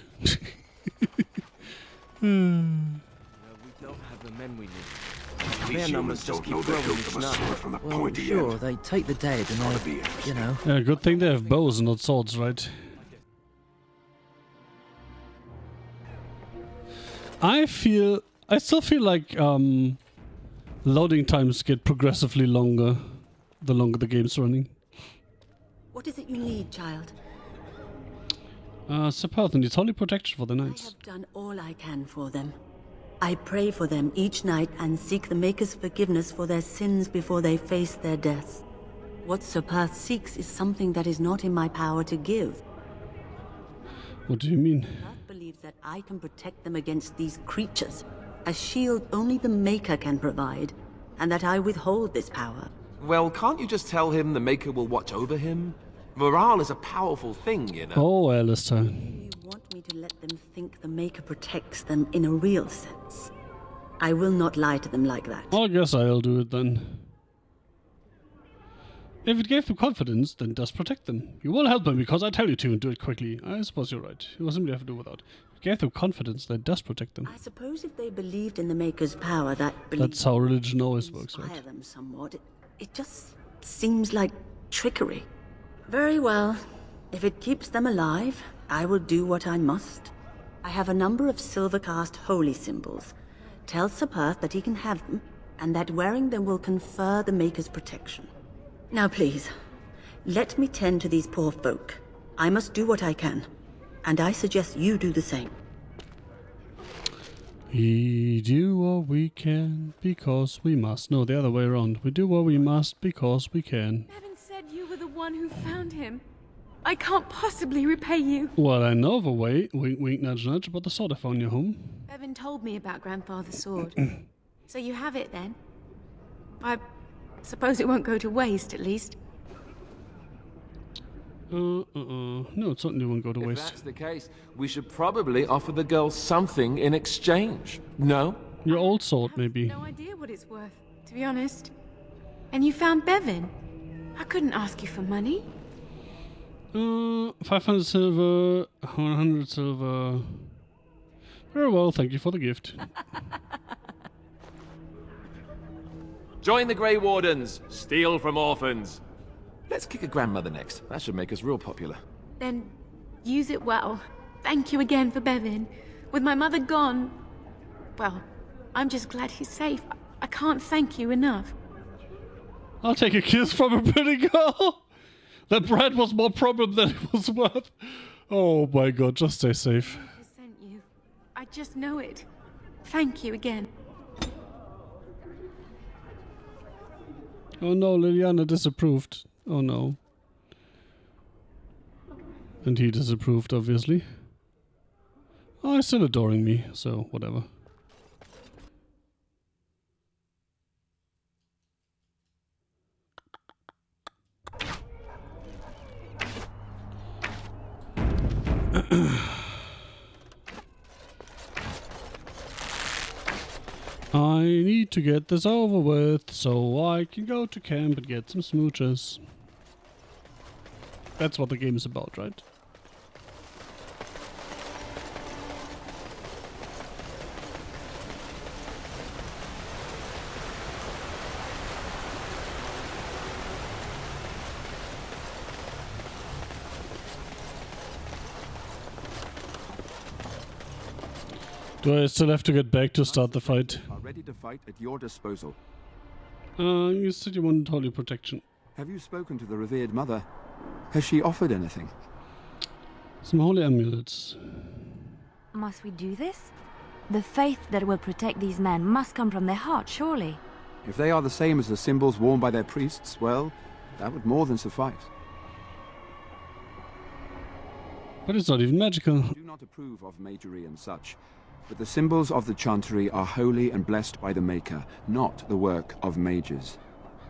We don't have the men we need. These humans don't know the hilt of a sword from the pointy Sure, end. they take the dead and they, you know. Yeah, good thing they have bows and not swords, right? I still feel like loading times get progressively longer the longer the game's running. What is it you need, child? Support needs holy protection for the I knights. have done all I can for them. I pray for them each night and seek the Maker's forgiveness for their sins before they face their deaths. What Sir Perth seeks is something that is not in my power to give. What do you mean? Perth believes that I can protect them against these creatures, a shield only the Maker can provide, and that I withhold this power. Well, can't you just tell him the Maker will watch over him? Morale is a powerful thing, you know. Oh, Alistair. You want me to let them think the Maker protects them in a real sense. I will not lie to them like that. I guess I'll do it then. If it gave them confidence, then does protect them. You will help them because I tell you to and do it quickly. I suppose you're right. You will simply have to do without. If it gave them confidence, then does protect them. I suppose if they believed in the Maker's power, that belief That's how religion always works, right? inspire them somewhat. It just seems like trickery. Very well. If it keeps them alive, I will do what I must. I have a number of silver-cast holy symbols. Tell Sir Perth that he can have them, and that wearing them will confer the Maker's protection. Now please, let me tend to these poor folk. I must do what I can, and I suggest you do the same. We do what we can because we must. No, the other way around. We do what we must because we can. Bevan said you were the one who found him. I can't possibly repay you. Well, I know of a way. Wink, wink, nudge, nudge. About the sword I found in your home. Bevan told me about Grandfather's sword. So you have it then? I suppose it won't go to waste, at least. No, it certainly won't go to If waste. that's the case, we should probably offer the girl something in exchange. No? Your old sword, maybe. No idea what it's worth, to be honest. And you found Bevan? I couldn't ask you for money. 500 silver, 100 silver. Very well, thank you for the gift. Join the Grey Wardens. Steal from orphans. Let's kick a grandmother next. That should make us real popular. Then use it well. Thank you again for Bevin. With my mother gone, well, I'm just glad he's safe. I can't thank you enough. I'll take a kiss from a pretty girl. That bread was more problem than it was worth. Oh my god, just stay safe. I sent you. I just know it. Thank you again. Oh no, Liliana disapproved. Oh no. And he disapproved, obviously. Oh, he's still adoring me, so whatever. I need to get this over with so I can go to camp and get some smooches. That's what the game is about, right? Do I still have to get back to start the fight? Are ready to fight at your disposal. You said you wanted holy protection. Have you spoken to the revered mother? Has she offered anything? Some holy amulets. Must we do this? The faith that will protect these men must come from their heart, surely. If they are the same as the symbols worn by their priests, well, that would more than suffice. But it's not even magical. I do not approve of magery and such, but the symbols of the Chantry are holy and blessed by the Maker, not the work of mages.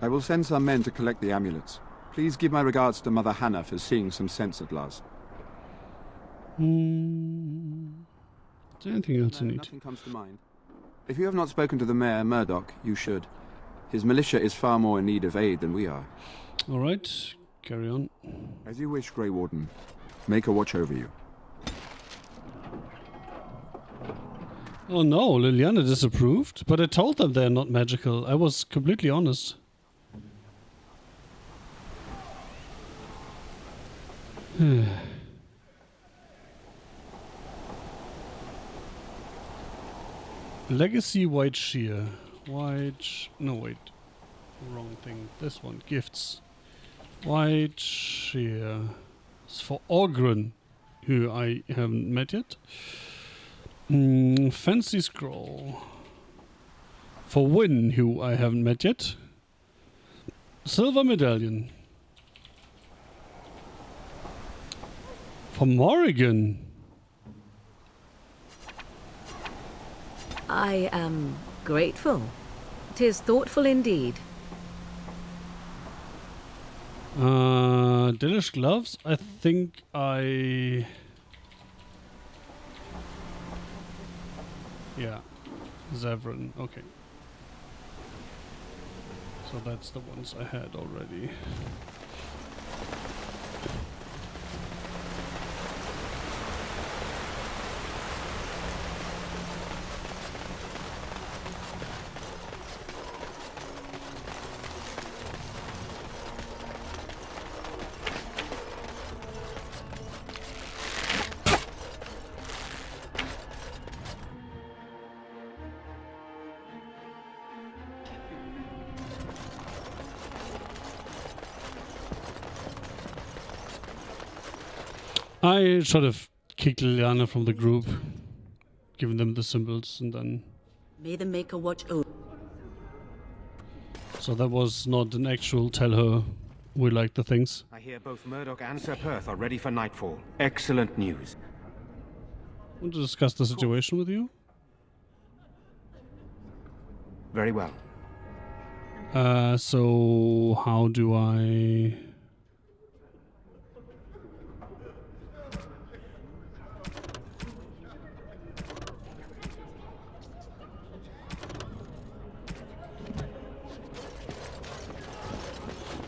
I will send some men to collect the amulets. Please give my regards to Mother Hannah for seeing some sense at last. Is there anything else you need? Nothing comes to mind. If you have not spoken to the Mayor, Murdoch, you should. His militia is far more in need of aid than we are. Alright, carry on. As you wish, Grey Warden. Make a watch over you. Oh no, Liliana disapproved? But I told them they're not magical. I was completely honest. Legacy White Shear. No wait. Wrong thing. This one. Gifts. White Shear. It's for Ogren, who I haven't met yet. Fancy Scroll. For Wynn, who I haven't met yet. Silver Medallion. For Morrigan. I am grateful. 'Tis thoughtful indeed. Delish Gloves. I think I... Yeah. Zevran. Okay. So that's the ones I had already. I should have kicked Liliana from the group, given them the symbols, and then... May the Maker watch over. So that was not an actual tell her we like the things. I hear both Murdoch and Sir Perth are ready for nightfall. Excellent news. I want to discuss the situation with you. Very well. So how do I...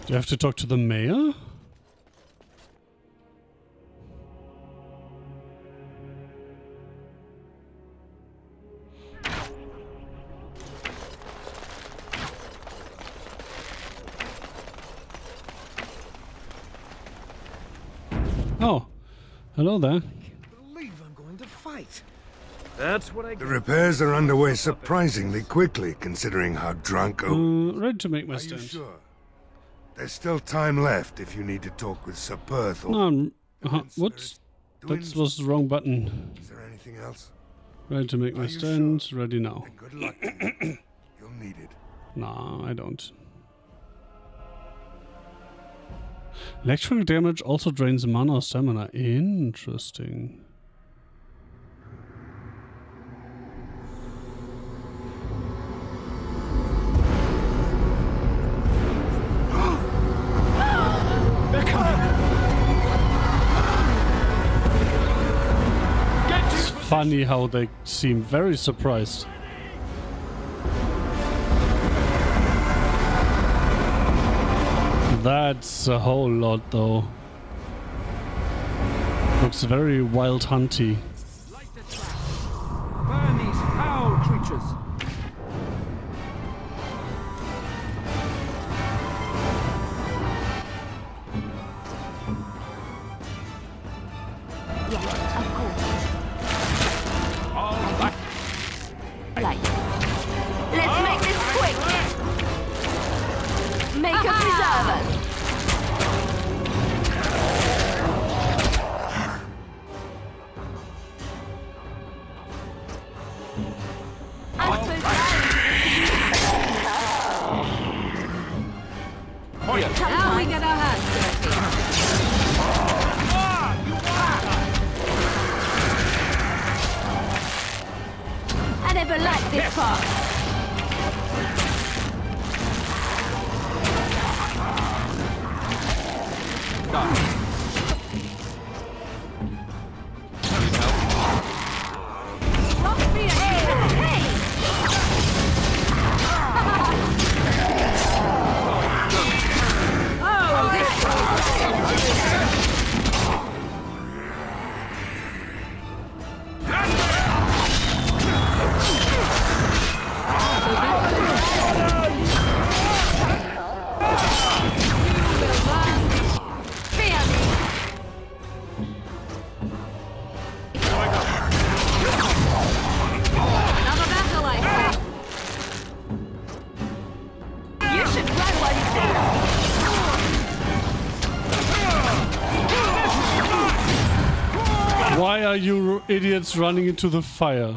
Do you have to talk to the mayor? Oh, hello there. Believe That's what I The repairs are underway surprisingly quickly, considering how drunk... ready to make my Are you stand. sure? There's still time left if you need to talk with Sir Perth or... No, what? That was the wrong button. Is there anything else? Ready to make my stand. Ready now. Then good luck to you. You'll need it. No, I don't. Electrical damage also drains mana or stamina. Interesting. It's funny how they seem very surprised. That's a whole lot, though. Looks very wild hunty. Burn these foul creatures. Let's make this quick. Make a preservers. I suppose now we get our hands dirty. I never liked this part. Why are you idiots running into the fire?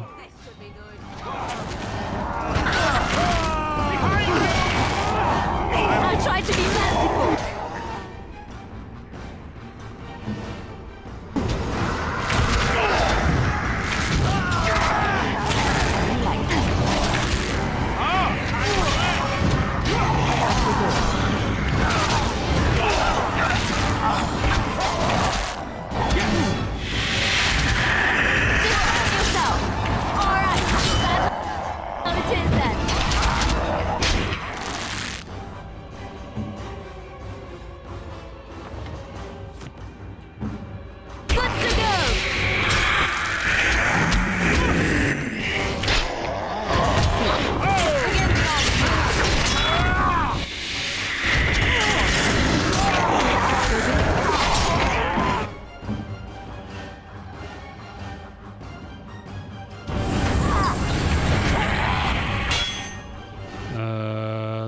I tried to be merciful.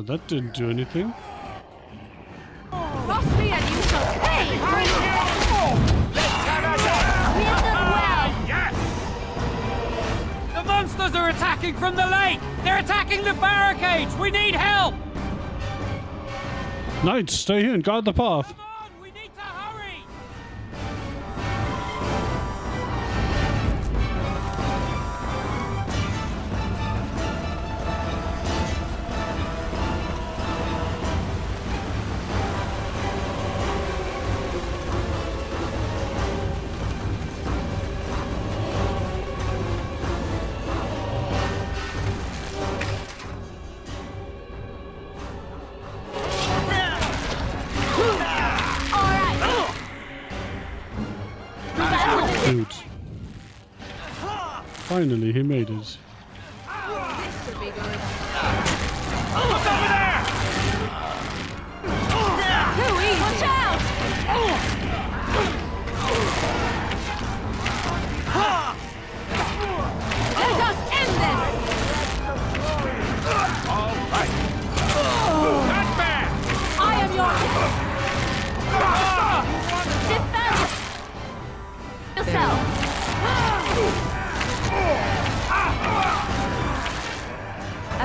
That didn't do anything. Cross me and you shall pay! The monsters are attacking from the lake! They're attacking the barricades! We need help! Knights, stay here and guard the path. Dude. Finally, he made it. Watch out!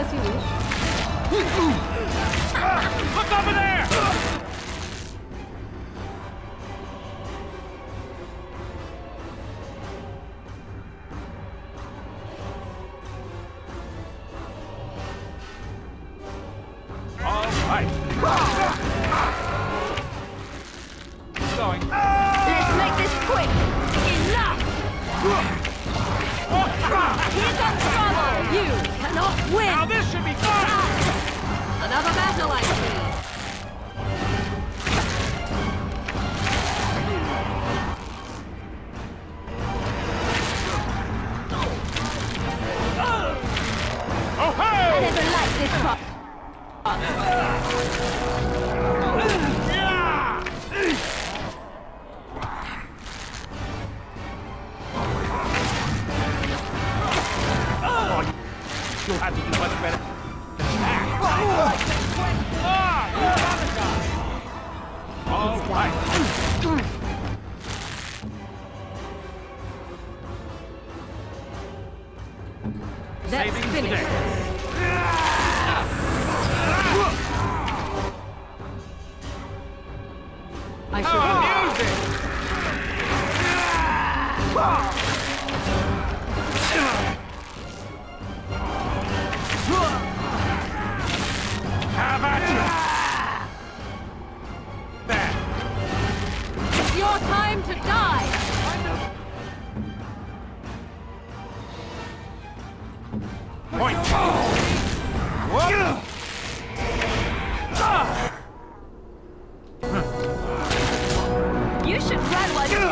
As you wish. Look over there! All right. Keep going. Let's make this quick. Enough! Here comes trouble! You cannot win! Now this should be fun! Another battle, I see. Oh, hey! I never liked this part. You'll have to do much better. All right. Let's finish this. I shall Have at you! There. It's your time to die! Point. You should run while you can.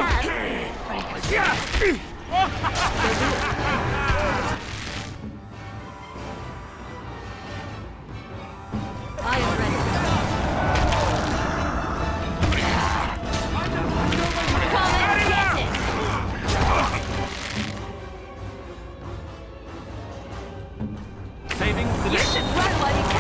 I am ready. Come and get it. Saving the You day. should run while you can.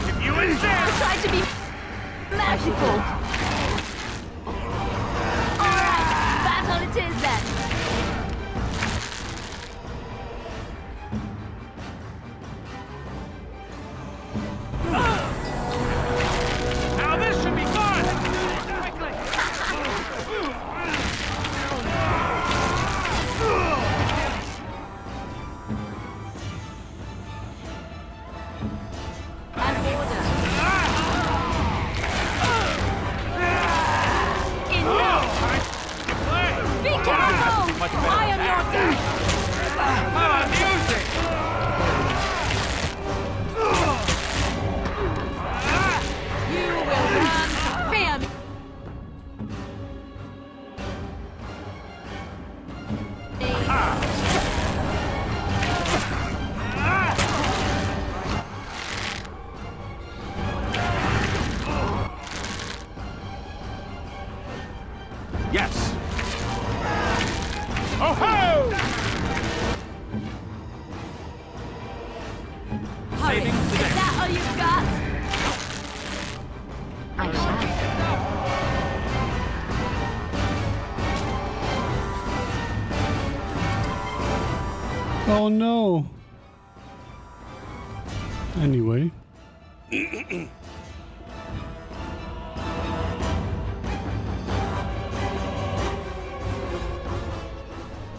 If you insist! Try to be merciful. Alright, battle it is then. Now this should be fun! Quickly! An order. Enough! Be careful! I am your death! Music! You will learn to fear me. Yes! Oh ho! Hurry. Saving the day. Is that all you've got? I shall. Oh no. Anyway.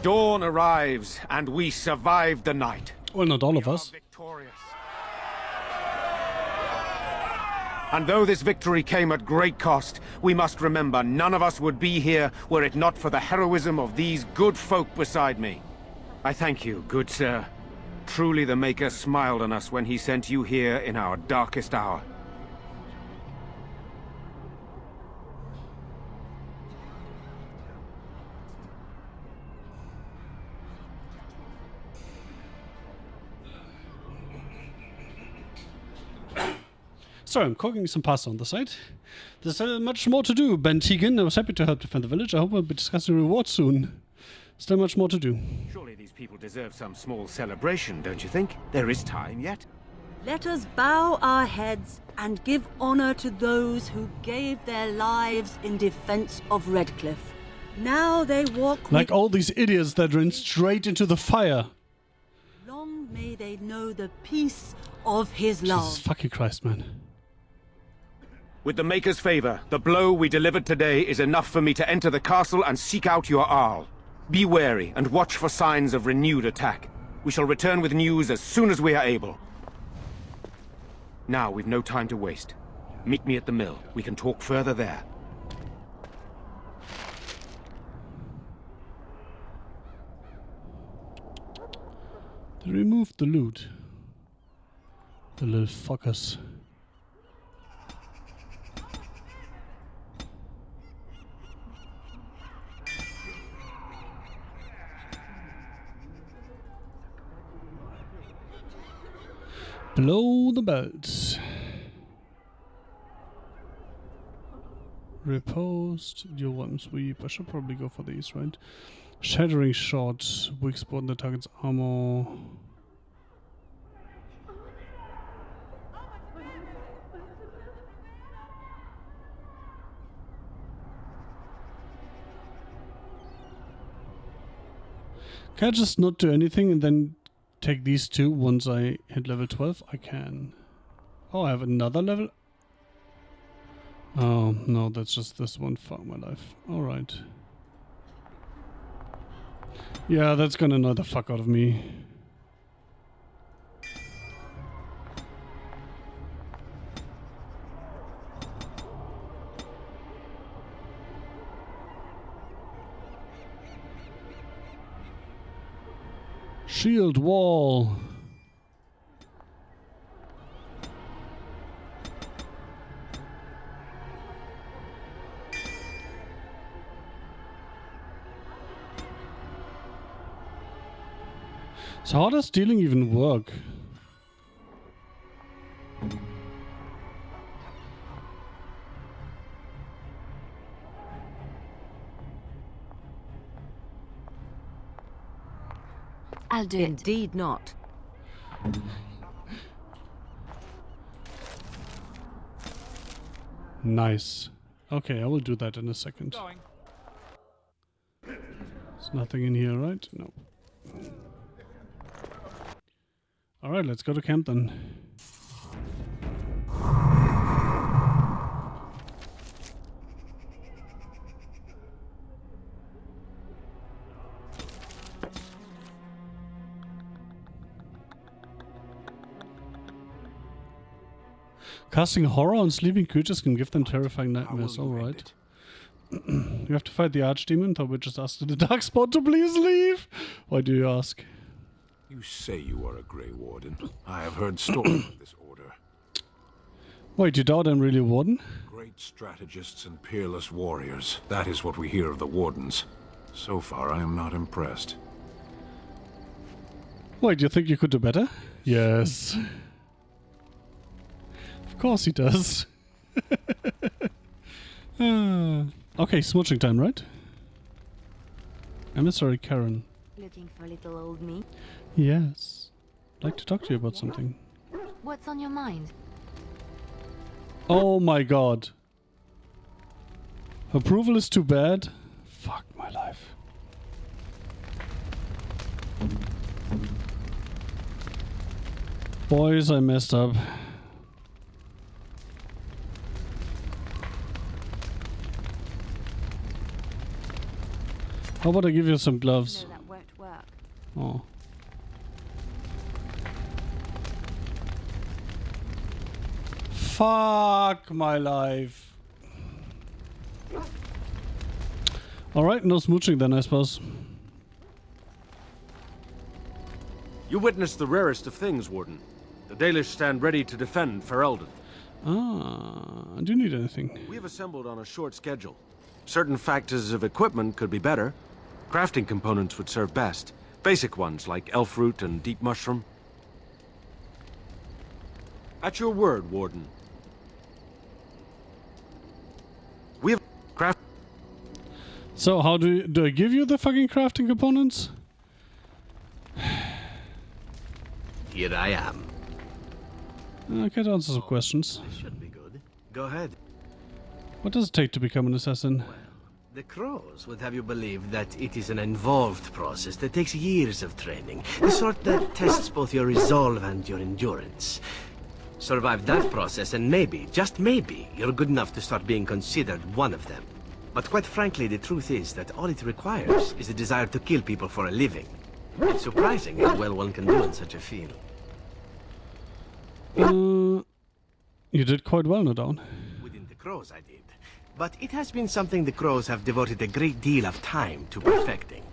Dawn arrives, and we survive the night. Well, not all of us. Victorious. And though this victory came at great cost, we must remember none of us would be here were it not for the heroism of these good folk beside me. I thank you, good sir. Truly the Maker smiled on us when he sent you here in our darkest hour. Sorry, I'm cooking some pasta on the side. There's much more to do. Ben Tegan, I was happy to help defend the village. I hope we'll be discussing rewards soon. Still much more to do. Surely these people deserve some small celebration, don't you think? There is time yet. Let us bow our heads and give honor to those who gave their lives in defense of Redcliffe. Now they walk like all these idiots that ran straight into the fire. Long may they know the peace of his love. Jesus fucking Christ, man. With the Maker's favor, the blow we delivered today is enough for me to enter the castle and seek out your Arl. Be wary and watch for signs of renewed attack. We shall return with news as soon as we are able. Now we've no time to waste. Meet me at the mill. We can talk further there. They removed the loot. The little fuckers. Blow the bells. Repost, dual weapon sweep. I should probably go for these, right? Shattering shot, weak spot in the target's armor. Can I just not do anything and then take these two once I hit level 12? I can. Oh, I have another level? Oh, no, that's just this one. Fuck my life. Alright. Yeah, that's gonna annoy the fuck out of me. Shield wall. So how does stealing even work? I'll do it. Indeed not. Nice. Okay, I will do that in a second. There's nothing in here, right? No. Alright, let's go to camp then. Casting horror on sleeping creatures can give them terrifying nightmares. Alright. You have to fight the archdemon. Thought we just asked the dark spot to please leave. Why do you ask? You say you are a Grey Warden. I have heard stories of this order. Wait, you doubt I'm really a warden? Great strategists and peerless warriors. That is what we hear of the Wardens. So far, I am not impressed. Wait, you think you could do better? Yes. Of course he does. Okay, smooching time, right? Emissary Karen. Looking for little old me? Yes. I'd like to talk to you about something. What's on your mind? Oh my god. Approval is too bad? Fuck my life. Boys, I messed up. How about I give you some gloves? No, that won't work. Oh. Fuck my life. Alright, no smooching then, I suppose. You witnessed the rarest of things, Warden. The Dalish stand ready to defend Ferelden. Ah, do you need anything? We have assembled on a short schedule. Certain factors of equipment could be better. Crafting components would serve best. Basic ones like elf root and deep mushroom. At your word, Warden. Craft. So how do I give you the fucking crafting components? Here I am. Okay, to answer some questions. This should be good. Go ahead. What does it take to become an assassin? The Crows would have you believe that it is an involved process that takes years of training. The sort that tests both your resolve and your endurance. Survive that process and maybe, just maybe, you're good enough to start being considered one of them. But quite frankly, the truth is that all it requires is a desire to kill people for a living. It's surprising how well one can do in such a field. You did quite well, no doubt. Within the Crows, I did. But it has been something the Crows have devoted a great deal of time to perfecting.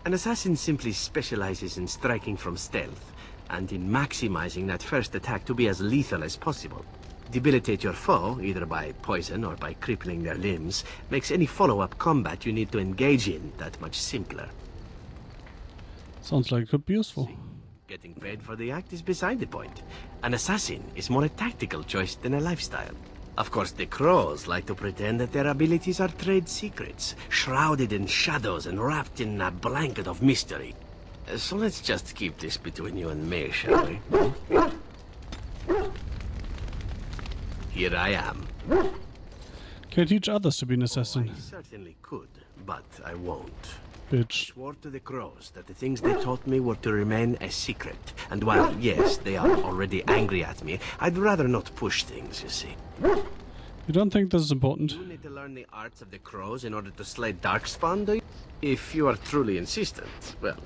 An assassin simply specializes in striking from stealth, and in maximizing that first attack to be as lethal as possible. Debilitate your foe, either by poison or by crippling their limbs, makes any follow-up combat you need to engage in that much simpler. Sounds like it could be useful. Getting paid for the act is beside the point. An assassin is more a tactical choice than a lifestyle. Of course, the Crows like to pretend that their abilities are trade secrets, shrouded in shadows and wrapped in a blanket of mystery. So let's just keep this between you and me, shall we? Here I am. Can I teach others to be an assassin? I certainly could, but I won't. Bitch. I swore to the Crows that the things they taught me were to remain a secret. And while, yes, they are already angry at me, I'd rather not push things, you see. You don't think this is important? You need to learn the arts of the Crows in order to slay Darkspawn, do you? If you are truly insistent, well...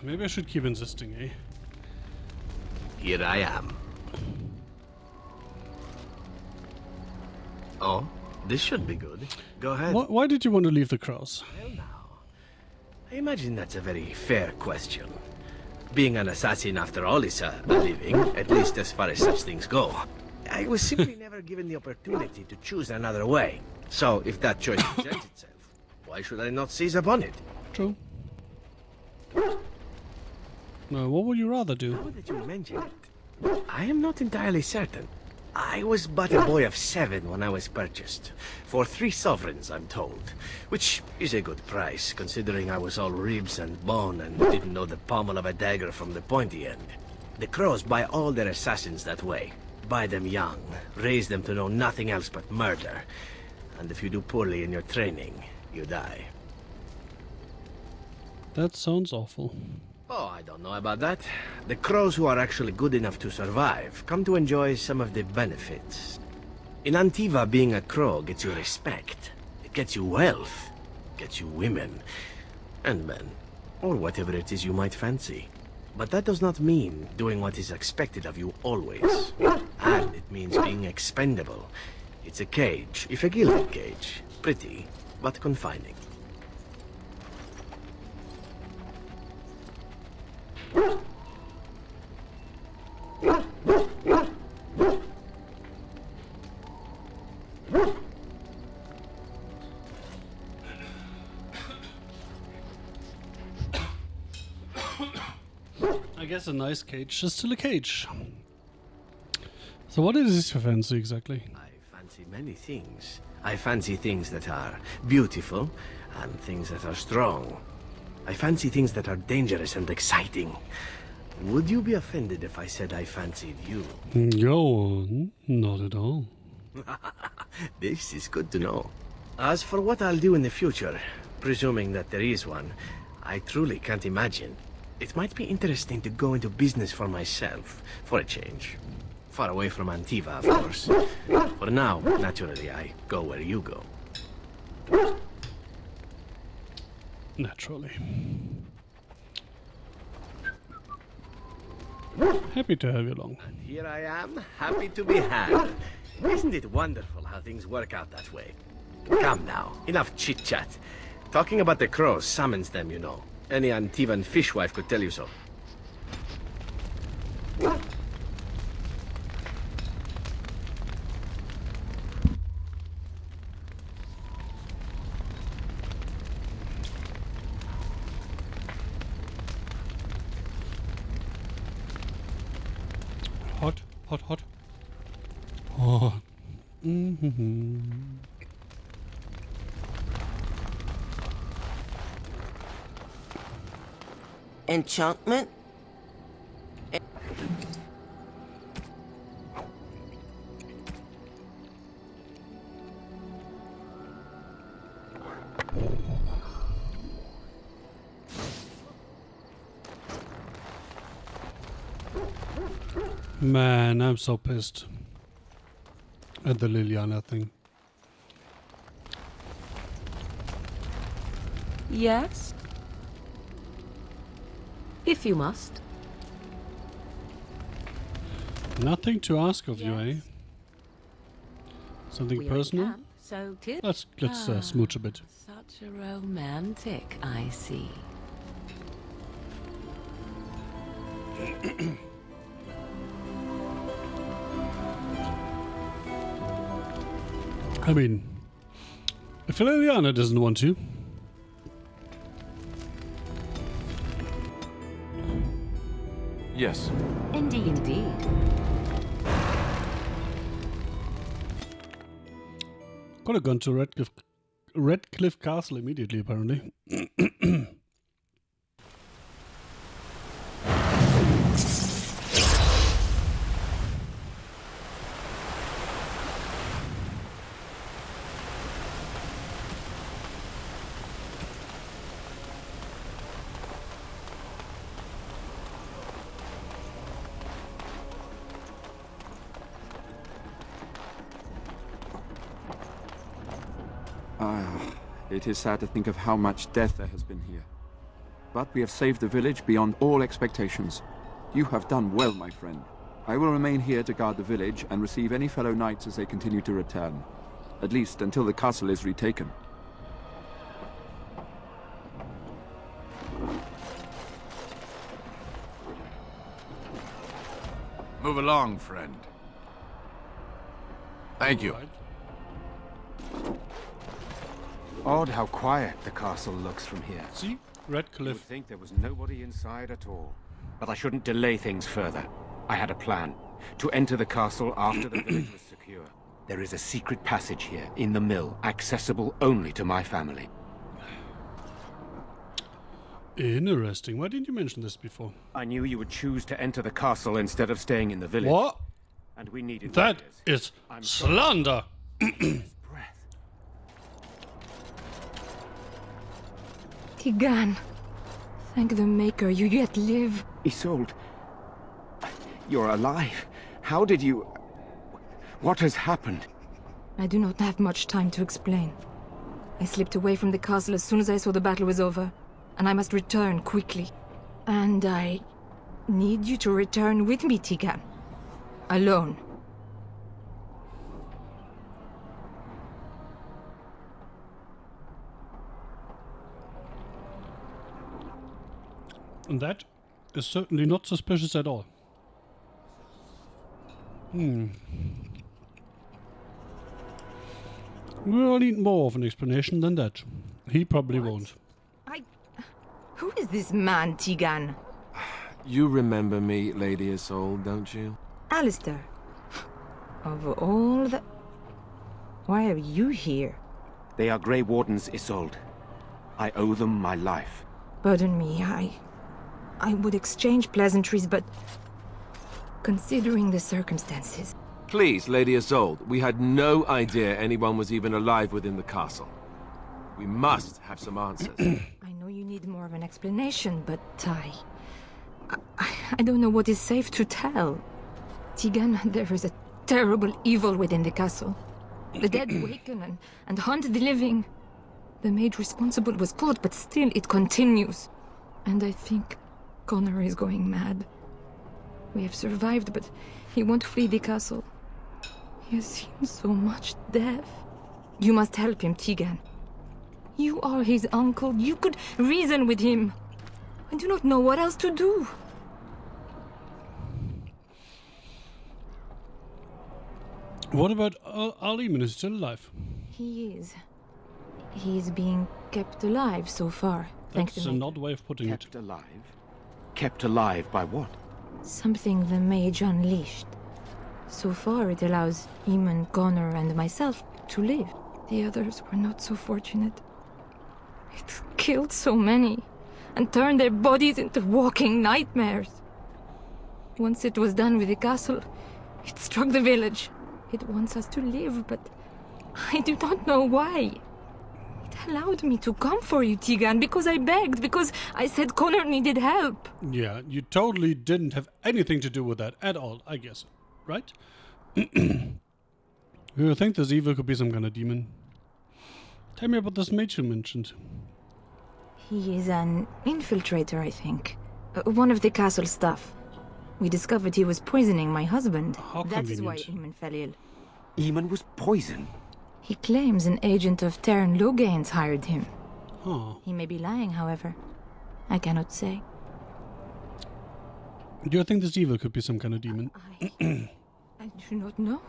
Maybe I should keep insisting, eh? Here I am. Oh, this should be good. Go ahead. Why did you want to leave the Crows? Well now, I imagine that's a very fair question. Being an assassin, after all, is a living, at least as far as such things go. I was simply never given the opportunity to choose another way. So, if that choice presents itself, why should I not seize upon it? True. Now, what would you rather do? Now that you mention it, I am not entirely certain. I was but a boy of 7 when I was purchased. For 3 sovereigns, I'm told. Which is a good price, considering I was all ribs and bone and didn't know the pommel of a dagger from the pointy end. The Crows buy all their assassins that way. Buy them young, raise them to know nothing else but murder. And if you do poorly in your training, you die. That sounds awful. Oh, I don't know about that. The Crows who are actually good enough to survive come to enjoy some of the benefits. In Antiva, being a Crow gets you respect. It gets you wealth. Gets you women. And men. Or whatever it is you might fancy. But that does not mean doing what is expected of you always. And it means being expendable. It's a cage, if a gilded cage. Pretty, but confining. I guess a nice cage is still a cage. So what is your fancy exactly? I fancy many things. I fancy things that are beautiful and things that are strong. I fancy things that are dangerous and exciting. Would you be offended if I said I fancied you? Go on. Not at all. This is good to know. As for what I'll do in the future, presuming that there is one, I truly can't imagine. It might be interesting to go into business for myself, for a change. Far away from Antiva, of course. For now, naturally, I go where you go. Naturally. Happy to have you along. And here I am, happy to be had. Isn't it wonderful how things work out that way? Come now, enough chit-chat. Talking about the crows summons them, you know. Any Antivan fishwife could tell you so. Hot, hot, hot. Oh. Mm-hmm. Enchantment? Man, I'm so pissed at the Liliana thing. Yes? If you must. Nothing to ask of you, eh? Something We are in personal? camp, so Let's smooch a bit. Such a romantic, I see. I mean, if Liliana doesn't want to. Yes. Indeed. Could have gone to Redcliffe Castle immediately, apparently. It is sad to think of how much death there has been here. But we have saved the village beyond all expectations. You have done well, my friend. I will remain here to guard the village and receive any fellow knights as they continue to return. At least until the castle is retaken. Move along, friend. Thank you. Odd how quiet the castle looks from here. See? You Redcliffe. would think there was nobody inside at all. But I shouldn't delay things further. I had a plan. To enter the castle after the village was secure. There is a secret passage here, in the mill, accessible only to my family. Interesting. Why didn't you mention this before? I knew you would choose to enter the castle instead of staying in the village. What? And we needed That warriors. is slander. Tigan, thank the Maker you yet live. Isolde, you're alive. How did you... What has happened? I do not have much time to explain. I slipped away from the castle as soon as I saw the battle was over, and I must return quickly. And I need you to return with me, Tigan. Alone. And that is certainly not suspicious at all. We'll need more of an explanation than that. He probably won't. Who is this man, Tigan? You remember me, Lady Isolde, don't you? Alistair. Of all the... Why are you here? They are Grey Wardens, Isolde. I owe them my life. Pardon me, I would exchange pleasantries, but... considering the circumstances... Please, Lady Isolde, we had no idea anyone was even alive within the castle. We must have some answers. I know you need more of an explanation, but I don't know what is safe to tell. Tegan, there is a terrible evil within the castle. The dead waken and haunt the living. The maid responsible was caught, but still it continues. And I think Connor is going mad. We have survived, but he won't flee the castle. He has seen so much death. You must help him, Tegan. You are his uncle. You could reason with him. I do not know what else to do. What about Al-Eamon? Is still alive? He is. He is being kept alive so far. That's an odd way of putting it. Kept alive? Kept alive by what? Something the mage unleashed. So far it allows Eamon, Connor and myself to live. The others were not so fortunate. It killed so many and turned their bodies into walking nightmares. Once it was done with the castle, it struck the village. It wants us to live, but I do not know why. It allowed me to come for you, Tegan, because I begged, because I said Connor needed help. Yeah, you totally didn't have anything to do with that at all, I guess. Right? You think this evil could be some kind of demon? Tell me about this mage you mentioned. He is an infiltrator, I think. One of the castle staff. We discovered he was poisoning my husband. That is why Eamon fell ill. Eamon was poisoned? He claims an agent of Terran Logains hired him. Huh. He may be lying, however. I cannot say. Do you think this evil could be some kind of demon? I do not know.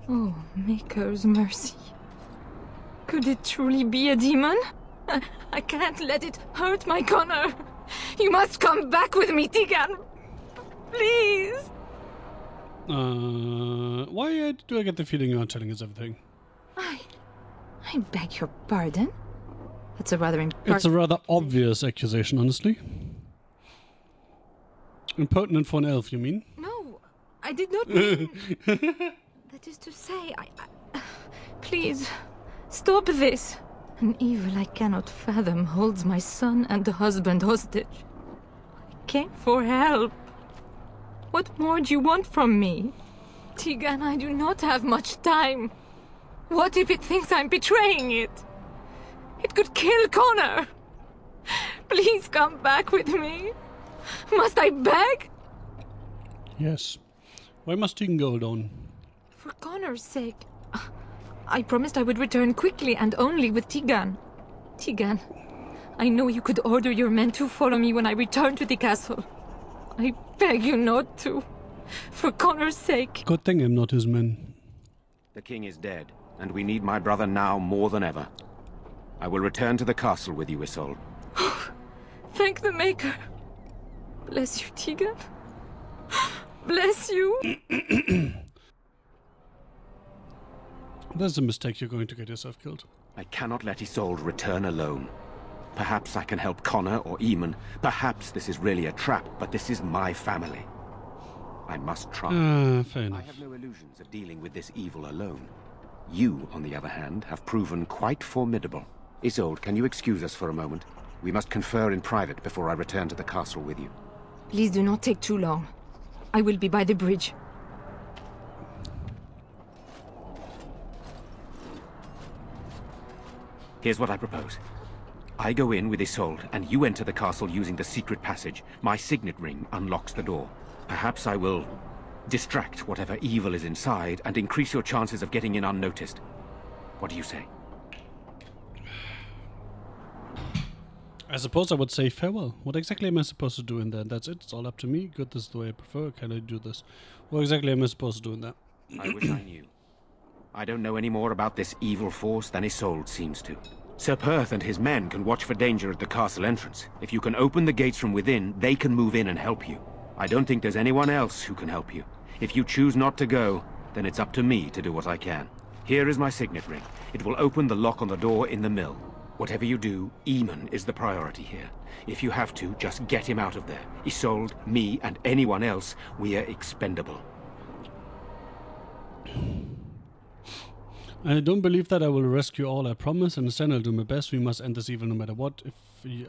Oh, Maker's mercy. Could it truly be a demon? I can't let it hurt my Connor. You must come back with me, Tegan. Please. Why do I get the feeling you're telling us everything? I beg your pardon? That's a rather It's a rather obvious accusation, honestly. Impertinent for an elf, you mean? No, I did not mean... That is to say, Please, stop this. An evil I cannot fathom holds my son and the husband hostage. I came for help. What more do you want from me? Tegan, I do not have much time. What if it thinks I'm betraying it? It could kill Connor. Please come back with me. Must I beg? Yes. Why must Tegan go alone? For Connor's sake. I promised I would return quickly and only with Tegan. Tegan, I know you could order your men to follow me when I return to the castle. I beg you not to. For Connor's sake. Good thing I'm not his man. The king is dead, and we need my brother now more than ever. I will return to the castle with you, Isolde. Thank the Maker. Bless you, Tegan. Bless you. There's a mistake. You're going to get yourself killed. I cannot let Isolde return alone. Perhaps I can help Connor or Eamon. Perhaps this is really a trap, but this is my family. I must try. Fair enough. I have no illusions of dealing with this evil alone. You, on the other hand, have proven quite formidable. Isolde, can you excuse us for a moment? We must confer in private before I return to the castle with you. Please do not take too long. I will be by the bridge. Here's what I propose. I go in with Isolde, and you enter the castle using the secret passage. My signet ring unlocks the door. Perhaps I will distract whatever evil is inside and increase your chances of getting in unnoticed. What do you say? I suppose I would say farewell. What exactly am I supposed to do in there? That's it. It's all up to me. Good, this is the way I prefer. Can I do this? What exactly am I supposed to do in there? I wish I knew. I don't know any more about this evil force than Isolde seems to. Sir Perth and his men can watch for danger at the castle entrance. If you can open the gates from within, they can move in and help you. I don't think there's anyone else who can help you. If you choose not to go, then it's up to me to do what I can. Here is my signet ring. It will open the lock on the door in the mill. Whatever you do, Eamon is the priority here. If you have to, just get him out of there. Isolde, me, and anyone else, we are expendable. I don't believe that I will rescue all, I promise. Understand, I'll do my best. We must end this evil no matter what. If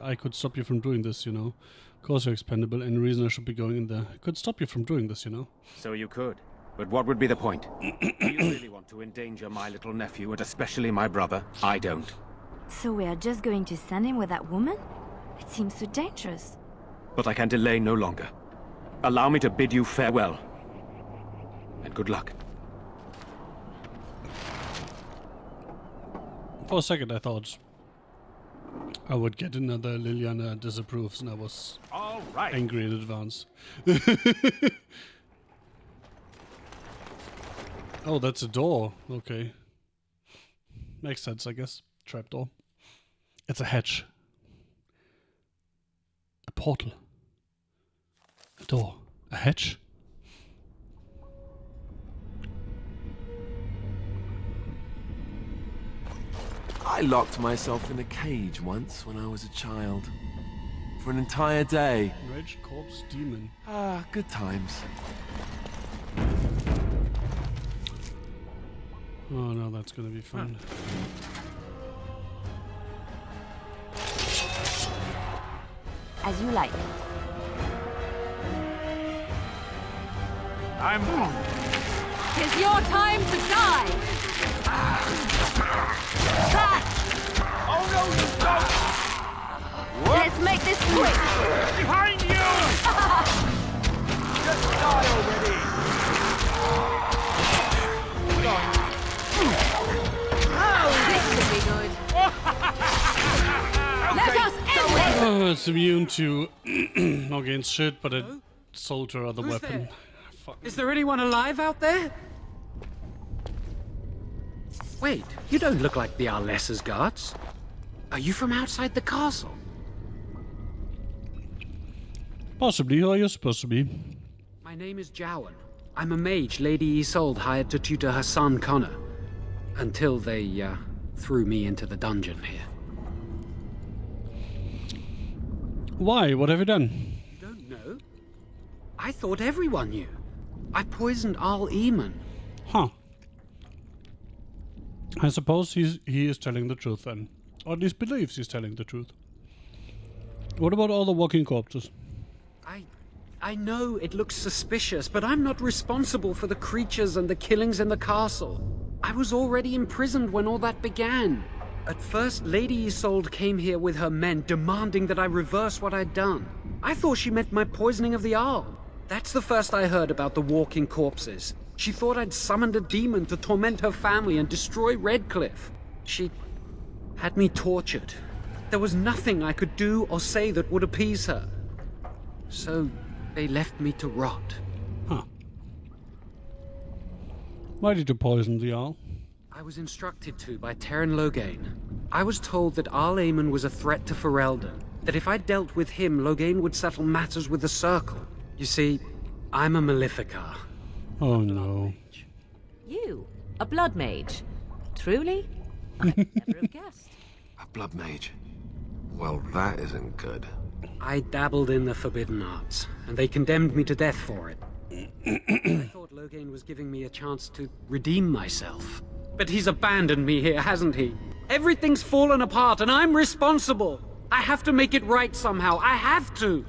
I could stop you from doing this, you know. Of course you're expendable. Any reason I should be going in there? I could stop you from doing this, you know. So you could. But what would be the point? Do you really want to endanger my little nephew, and especially my brother? I don't. So we are just going to send him with that woman? It seems so dangerous. But I can delay no longer. Allow me to bid you farewell. And good luck. For a second I thought I would get another Liliana disapproves, and I was angry in advance. Oh, that's a door. Okay. Makes sense, I guess. Trapdoor. It's a hatch. A portal. A door. A hatch. I locked myself in a cage once when I was a child. For an entire day. Rage corpse demon. Ah, good times. Oh no, that's gonna be fun. As you like. I'm wrong. It's your time to die! Oh no, you don't! Let's make this quick! Behind you! Just die already! Oh, this could be good. Let us end this! Oh, it's immune to against shit, but it sold her other weapon. Is there anyone alive out there? Wait, you don't look like the Arlessa's guards. Are you from outside the castle? Possibly, who are you supposed to be? My name is Jowan. I'm a mage Lady Isolde hired to tutor her son Connor. Until they, threw me into the dungeon here. Why? What have you done? You don't know? I thought everyone knew. I poisoned Arl Eamon. Huh. I suppose he is telling the truth then. Or at least believes he's telling the truth. What about all the walking corpses? I know it looks suspicious, but I'm not responsible for the creatures and the killings in the castle. I was already imprisoned when all that began. At first, Lady Isolde came here with her men, demanding that I reverse what I'd done. I thought she meant my poisoning of the Arl. That's the first I heard about the walking corpses. She thought I'd summoned a demon to torment her family and destroy Redcliffe. She had me tortured. There was nothing I could do or say that would appease her. So they left me to rot. Huh. Why did you poison the Arl? I was instructed to by Teyrn Loghain. I was told that Arl Eamon was a threat to Ferelden, that if I dealt with him, Loghain would settle matters with the Circle. You see, I'm a Maleficar. Oh no. You, a blood mage? Truly? I'd never have guessed. A blood mage? Well, that isn't good. I dabbled in the forbidden arts, and they condemned me to death for it. I thought Loghain was giving me a chance to redeem myself. But he's abandoned me here, hasn't he? Everything's fallen apart, and I'm responsible! I have to make it right somehow. I have to!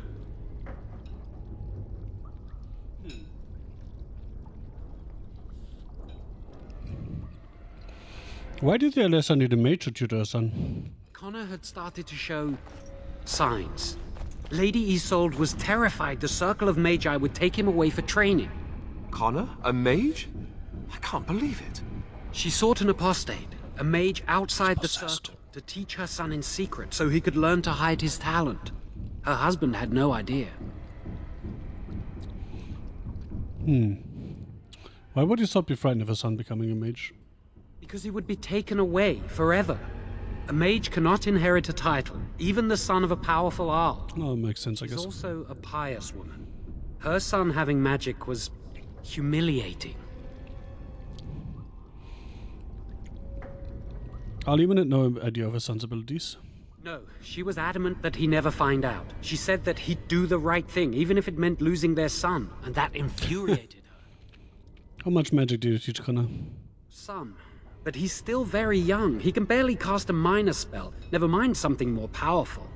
Why did the Alessa need a mage to tutor her son? Connor had started to show signs. Lady Isolde was terrified the Circle of Magi would take him away for training. Connor? A mage? I can't believe it. She sought an apostate, a mage outside the Circle, to teach her son in secret so he could learn to hide his talent. Her husband had no idea. Why would you stop be frightened of her son becoming a mage? Because he would be taken away forever. A mage cannot inherit a title, even the son of a powerful Arl. Oh, makes sense, I guess. She's also a pious woman. Her son having magic was humiliating. I'll even had no idea of his son's abilities. No, she was adamant that he never find out. She said that he'd do the right thing, even if it meant losing their son, and that infuriated her. How much magic did you teach Connor? Some. But he's still very young. He can barely cast a minor spell, never mind something more powerful.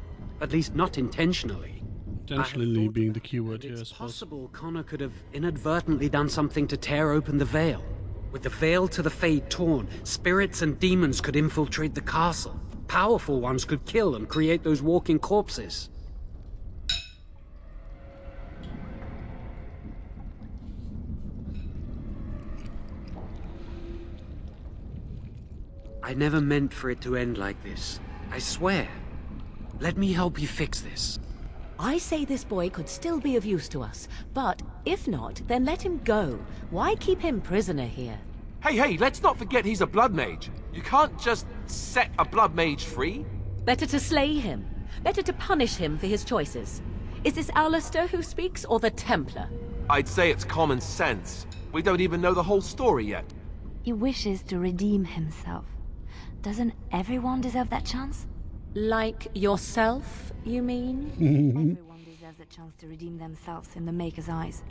At least not intentionally. Intentionally being the keyword here, I It's suppose. possible Connor could have inadvertently done something to tear open the veil. With the veil to the Fade torn, spirits and demons could infiltrate the castle. Powerful ones could kill and create those walking corpses. I never meant for it to end like this. I swear. Let me help you fix this. I say this boy could still be of use to us, but if not, then let him go. Why keep him prisoner here? Hey, let's not forget he's a blood mage. You can't just set a blood mage free. Better to slay him. Better to punish him for his choices. Is this Alistair who speaks, or the Templar? I'd say it's common sense. We don't even know the whole story yet. He wishes to redeem himself. Doesn't everyone deserve that chance? Like yourself, you mean? Everyone deserves a chance to redeem themselves in the Maker's eyes.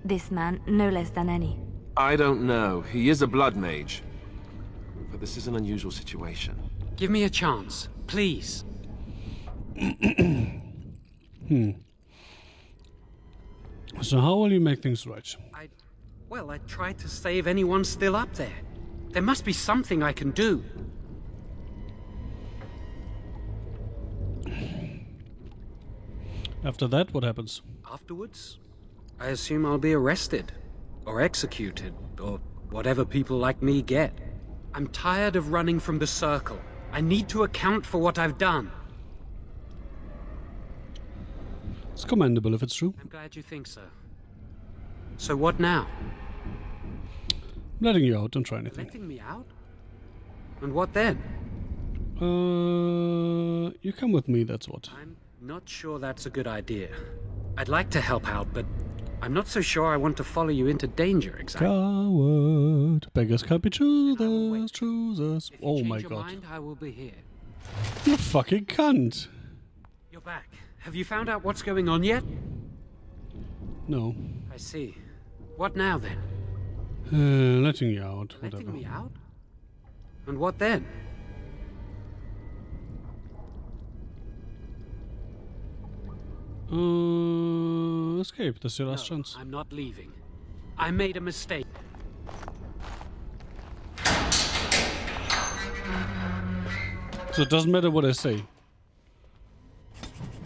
This man, no less than any. I don't know. He is a blood mage. But this is an unusual situation. Give me a chance, please. So how will you make things right? Well, I tried to save anyone still up there. There must be something I can do. After that, what happens? Afterwards, I assume I'll be arrested, or executed, or whatever people like me get. I'm tired of running from the Circle. I need to account for what I've done. It's commendable if it's true. I'm glad you think so. So what now? I'm letting you out, don't try anything. Letting me out? And what then? You come with me, that's what. I'm not sure that's a good idea. I'd like to help out, but I'm not so sure I want to follow you into danger exactly. Coward. Beggars can't be choosers. Oh my Change your god. mind, I will be here. You fucking cunt. You're back. Have you found out what's going on yet? No. I see. What now then? Letting you out, whatever. Letting me out? And what then? Escape. That's your last chance. I'm not leaving. I made a mistake. So it doesn't matter what I say.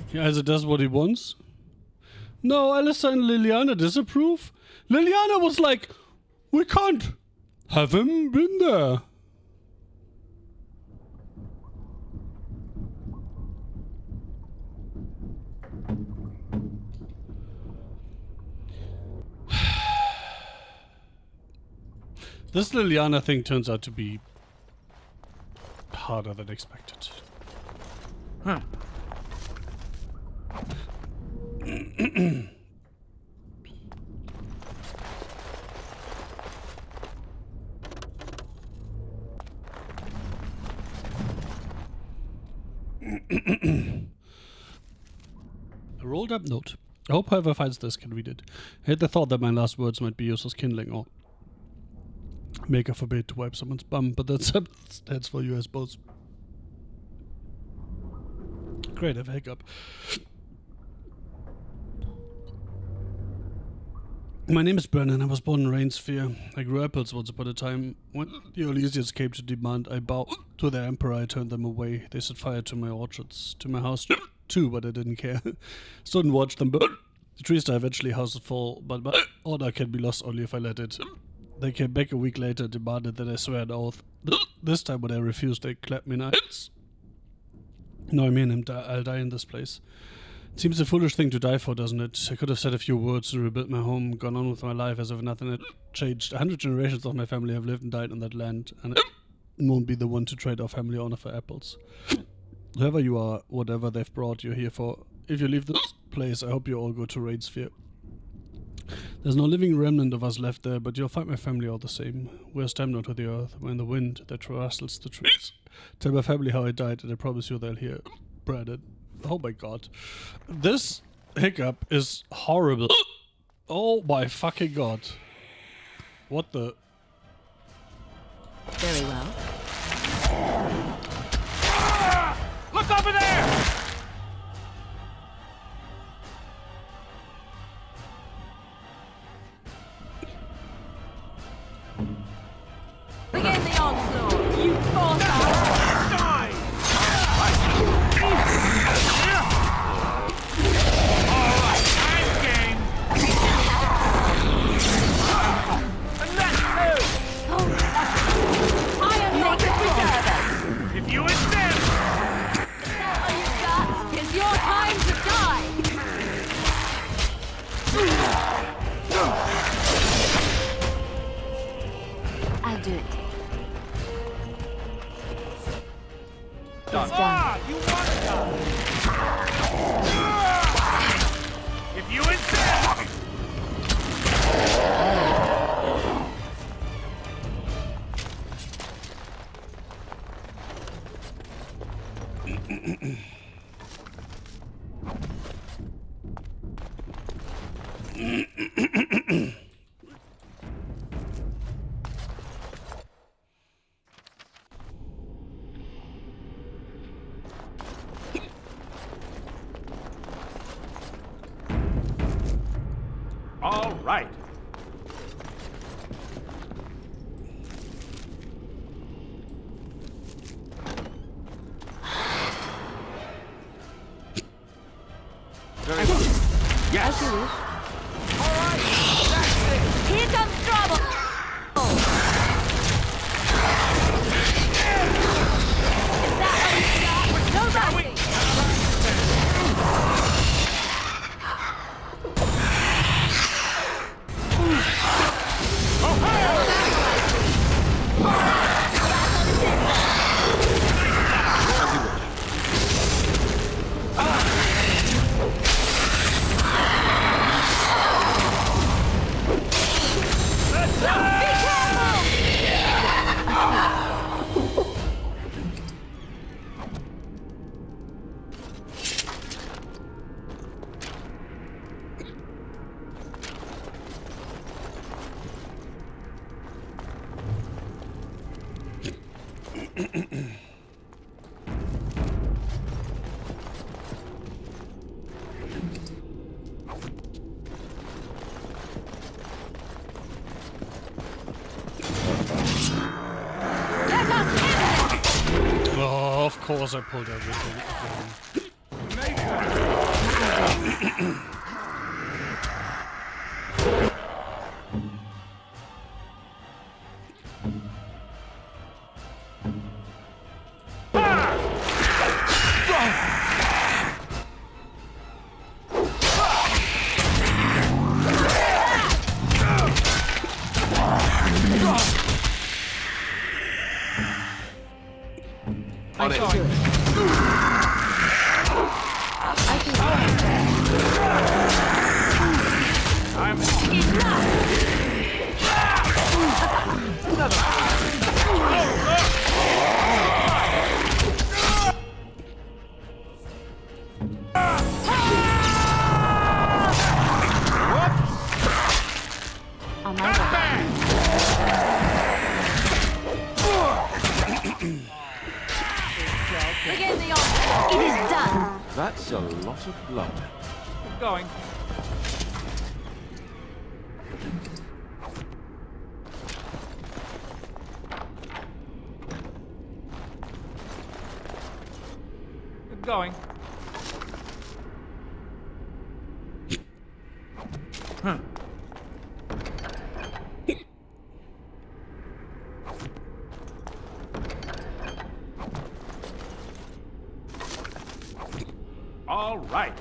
He either does what he wants. No, Alistair and Liliana disapprove. Liliana was like, we can't have him been there. This Liliana thing turns out to be harder than expected. Huh. A rolled up note. I hope whoever finds this can read it. I had the thought that my last words might be used as kindling or make a forbid to wipe someone's bum, but that's for you, I suppose. Great, I have a hiccup. My name is Brennan. I was born in Rainsphere. I grew apples once upon a time. When the Elysians came to demand I bow to their emperor, I turned them away. They set fire to my orchards, to my house too, but I didn't care. Stood and watched them burn. The trees die eventually, houses fall, but my order can be lost only if I let it. They came back a week later and demanded that I swear an oath. This time when I refused, they clapped me in the hands. No, I mean, I'll die in this place. It seems a foolish thing to die for, doesn't it? I could have said a few words to rebuild my home, gone on with my life as if nothing had changed. 100 generations of my family have lived and died on that land, and I won't be the one to trade our family honor for apples. Whoever you are, whatever they've brought you here for, if you leave this place, I hope you all go to Rainsphere. There's no living remnant of us left there, but you'll find my family all the same. We're stamped onto the earth when the wind that rustles the trees. Tell my family how I died, and I promise you they'll hear Brandon. Oh my god. This hiccup is horrible. Oh my fucking god. What the... Very well. Look over there! Begin the onslaught! You force Die! Alright, I'm game! And that's I am not to preserve us! if you insist! All you got is your time to die! I'll do it. You want to if you insist! All right. Very well. Yes. All right. That's it. Here comes trouble. Is that how you start? No mercy. Oh, of course I pulled everything again. On it. On my way. Begin the onslaught. It is done. That's a lot of blood. Keep going. Keep going. Huh. All right.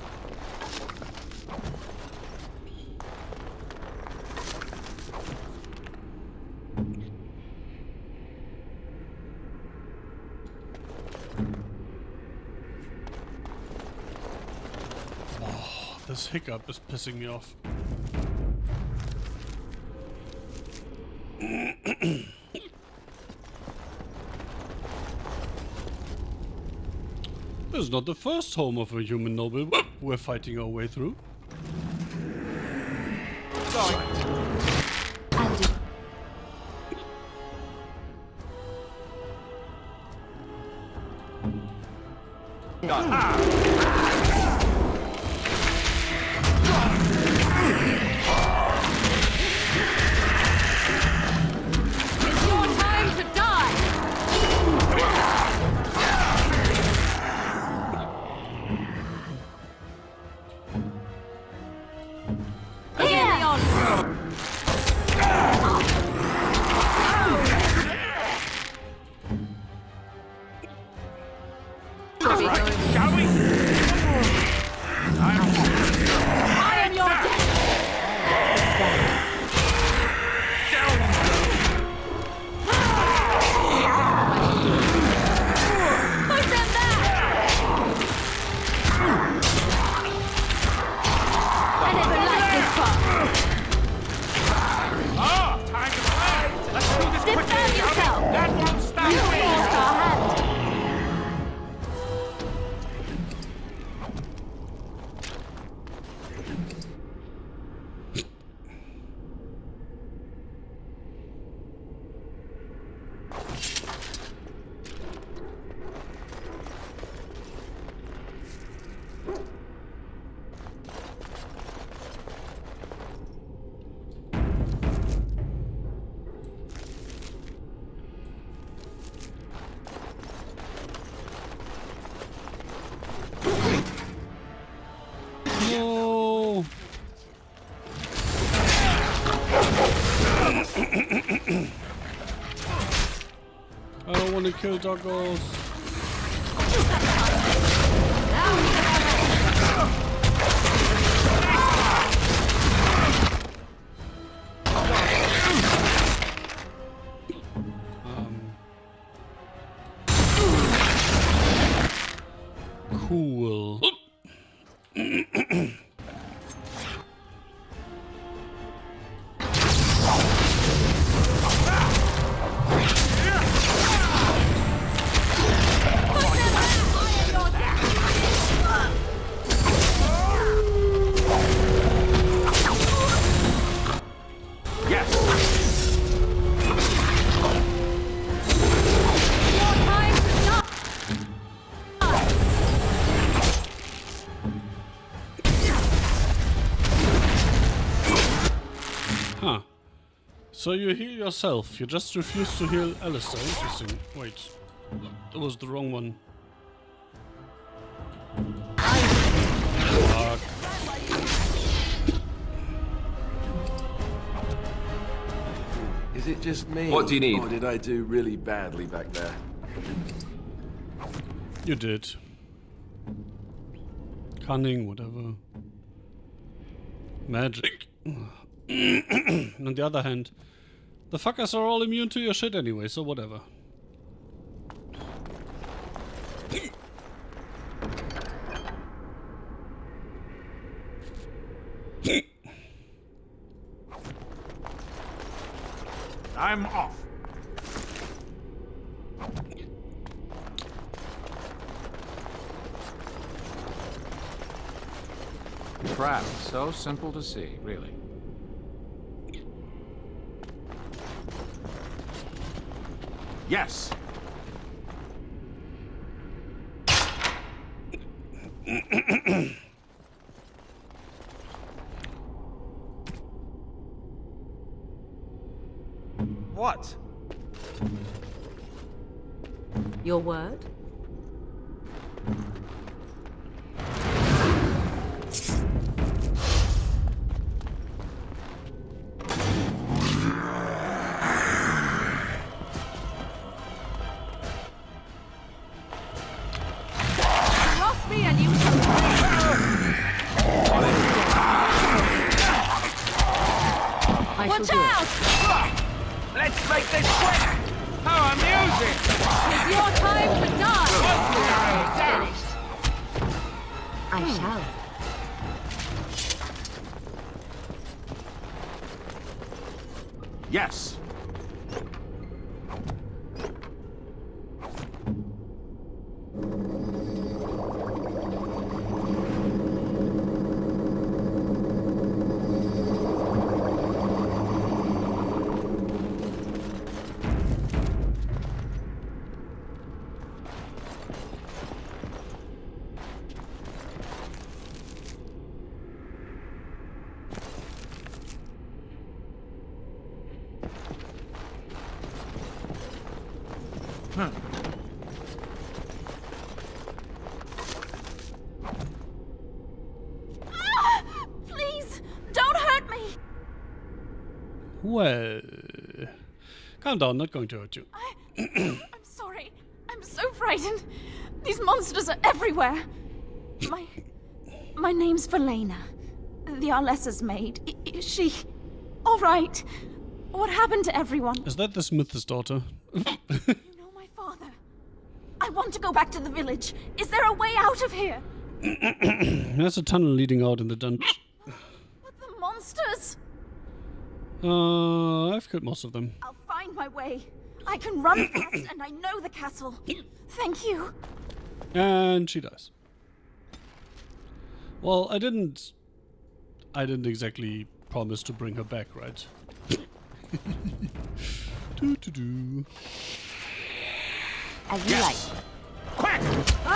Oh, this hiccup is pissing me off. This is not the first home of a human noble we're fighting our way through. It's your time to die! Shall we? I am your death! Push them back! I never liked this part. Ah, time to play. Let's do this quickly. Defend yourself! That won't stop You me. forced our hand. No. I don't want to kill doggos. Cool. Huh. So you heal yourself, you just refuse to heal Alistair. Interesting. Wait. That was the wrong one. Fuck. Is it just me? What do you need? Or did I do really badly back there? You did. Cunning, whatever. Magic. On the other hand, the fuckers are all immune to your shit anyway, so whatever. I'm off. Trap. So simple to see, really. Yes. What? Your word? Cross me and you shall Watch out! Let's make this quick! How amusing! It's your time to die! Finished. I shall. Yes. Please, don't hurt me! Well... Calm down, not going to hurt you. I'm sorry. I'm so frightened. These monsters are everywhere. My name's Velena. The Arlessa's maid. Is she... all right? What happened to everyone? Is that the Smith's daughter? You know my father. I want to go back to the village. Is there a way out of here? There's a tunnel leading out in the dungeon. But the monsters... I've killed most of them. I'll find my way. I can run fast and I know the castle. Thank you. And she dies. Well, I didn't exactly promise to bring her back, right? Do. As you like. Quack! Oh,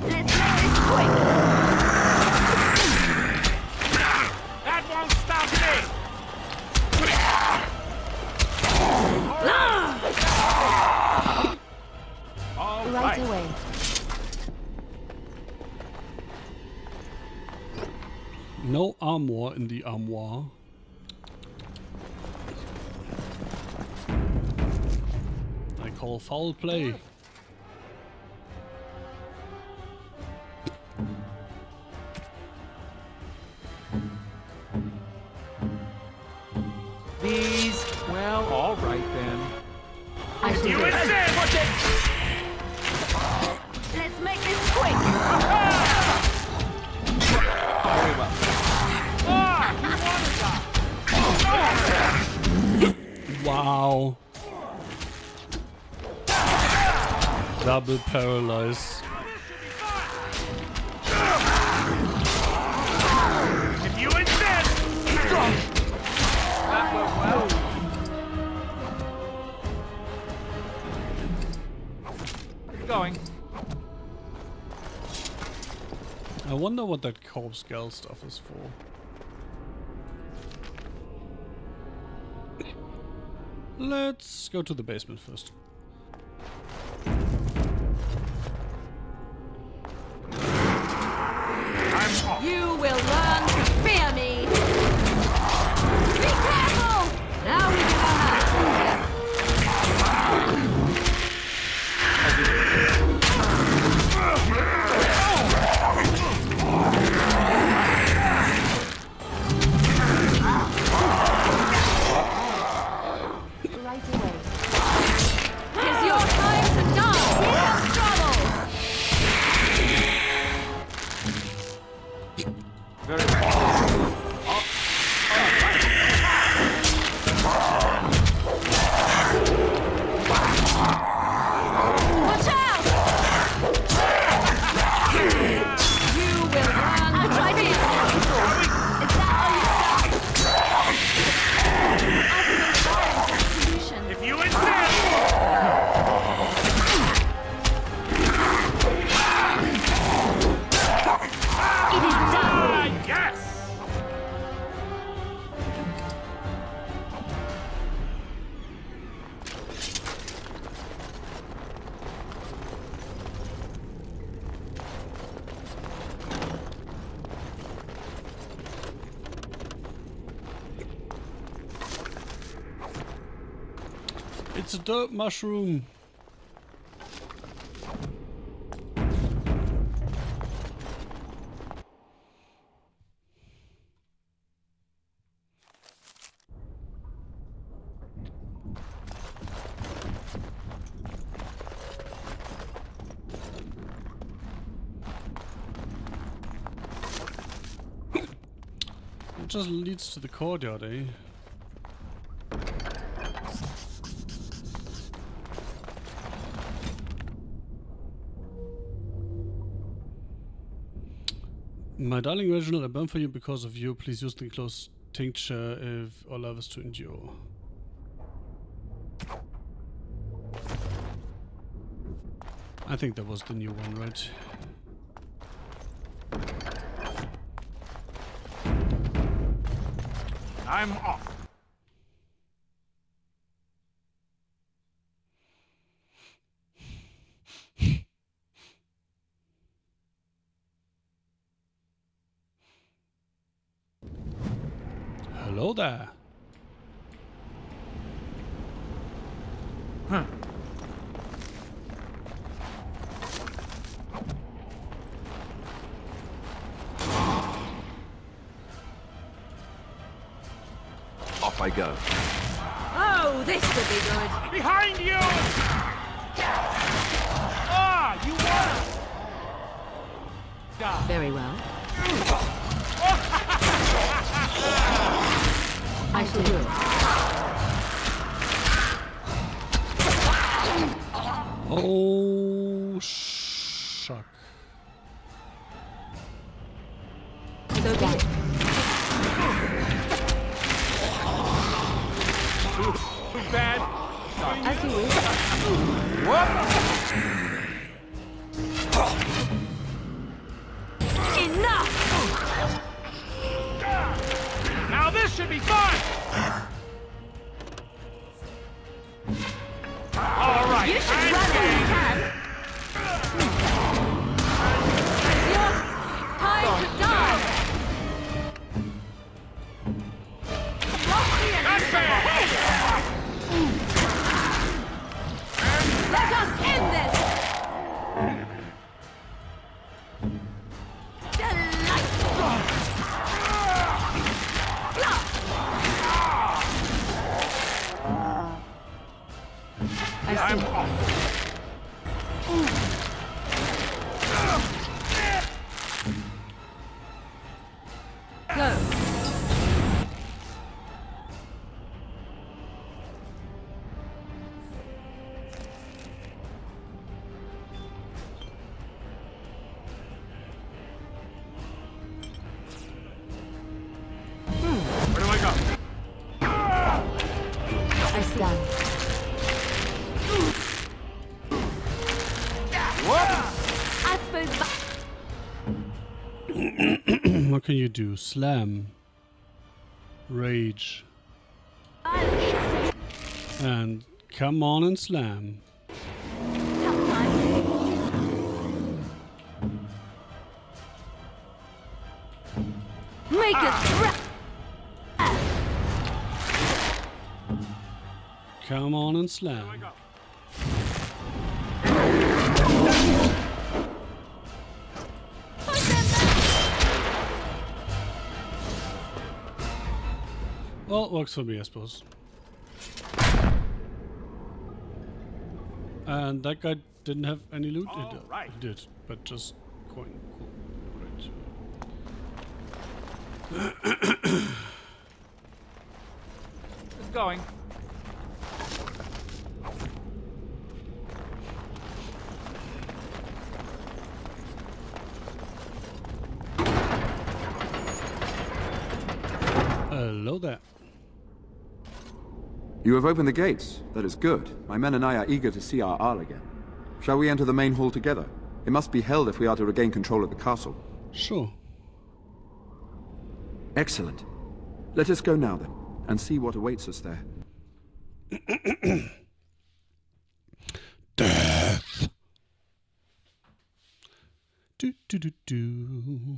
let's make this quick. That won't stop me! All Right away. No armor in the armoire. I call foul play. These? Well, all right then. I should You do it. insist! Let's make this quick. Very well. Wow. Double paralyze. If you insist! That went well. Keep going. I wonder what that corpse gal stuff is for. Let's go to the basement first. You will learn to fear me. Be careful! Now we can have right away. It's your time to die. Here's trouble. Very well. Watch out! You will learn. I'll try to. Is that all you got? If you insist! It is done. Yes! It's a dirt mushroom. It just leads to the courtyard, eh? My darling Reginald, I burn for you because of you. Please use the close tincture if our love is to endure. I think that was the new one, right? I'm off. Hello there. Huh. Off I go. Oh, this could be good. Behind you! Ah, you won! Very well. I shall do it. Oh, shuck. So be it. Too bad. As you wish. Enough! Now this should be fun! All right. You should run when you can. It's your time to die. Let us end this. Delightful. I'm off. Go. Where do I go? I stand. I suppose. What can you do? Slam. Rage. And come on and slam. Make us. Come on and slam. Well, works for me, I suppose. And that guy didn't have any loot? He did, but just coin. Cool. Great. It's going. Hello there. You have opened the gates. That is good. My men and I are eager to see our Arl again. Shall we enter the main hall together? It must be held if we are to regain control of the castle. Sure. Excellent. Let us go now, then, and see what awaits us there. Death. Do do do do.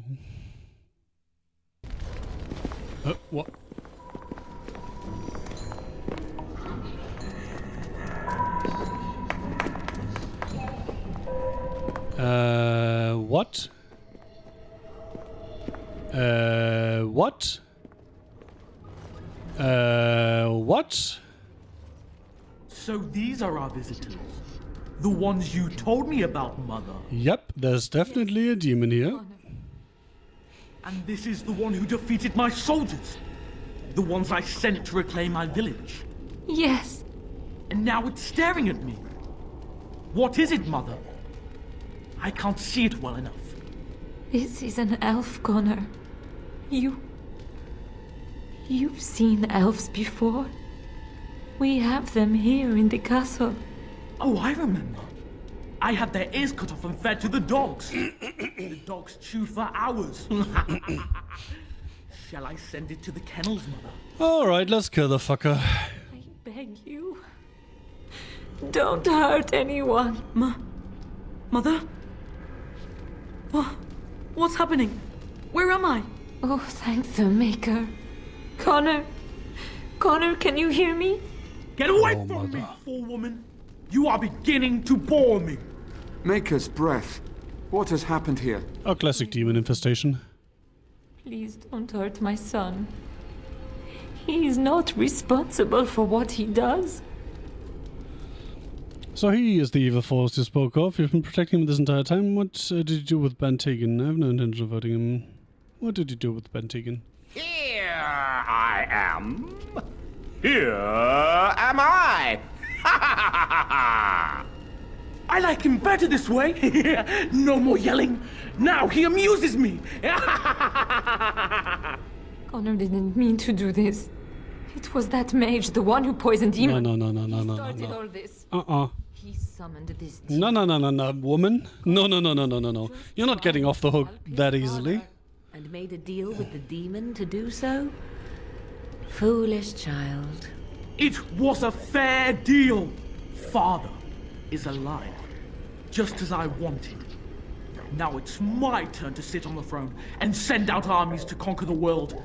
What? What? What? What? So these are our visitors. The ones you told me about, Mother. Yep, there's definitely a demon here. And this is the one who defeated my soldiers. The ones I sent to reclaim my village. Yes. And now it's staring at me. What is it, Mother? I can't see it well enough. This is an elf, Connor. You've seen elves before. We have them here in the castle. Oh, I remember. I had their ears cut off and fed to the dogs. The dogs chew for hours. Shall I send it to the kennels, Mother? Alright, let's kill the fucker. I beg you. Don't hurt anyone. Mother? What's happening? Where am I? Oh, thank the Maker. Connor, Connor, can you hear me? Get away from me, fool woman! You are beginning to bore me. Maker's breath. What has happened here? A classic demon infestation. Please don't hurt my son. He is not responsible for what he does. So he is the evil force you spoke of. You've been protecting him this entire time. What did you do with Ben Tegan? I have no intention of hurting him. What did you do with Ben Tegan? Here I am. Here am I. I like him better this way. No more yelling. Now he amuses me. Connor didn't mean to do this. It was that mage, the one who poisoned him. No. Started all this. He summoned this No, woman. No. You're not getting off the hook that easily. And made a deal with the demon to do so? Foolish child. It was a fair deal. Father is alive, just as I wanted. Now it's my turn to sit on the throne and send out armies to conquer the world.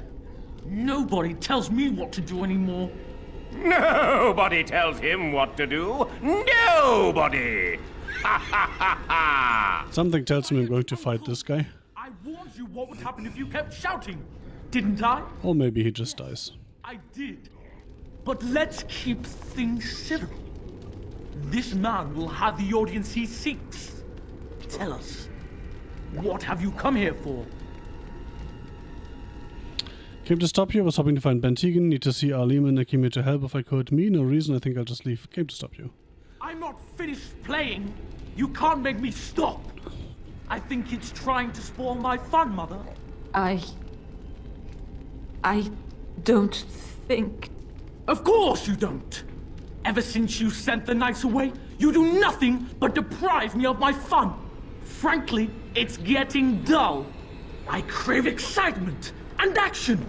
Nobody tells me what to do anymore. Nobody tells him what to do. Nobody. Something tells me I'm going to fight this guy. I warned you what would happen if you kept shouting, didn't I? Or maybe he just dies. I did. But let's keep things civil. This man will have the audience he seeks. Tell us, what have you come here for? Came to stop you. I was hoping to find Ben Tegan. Need to see Arleman. I came here to help if I could. Me, no reason. I think I'll just leave. Came to stop you. I'm not finished playing. You can't make me stop. I think it's trying to spoil my fun, Mother. I don't think... Of course you don't! Ever since you sent the knights away, you do nothing but deprive me of my fun. Frankly, it's getting dull. I crave excitement and action.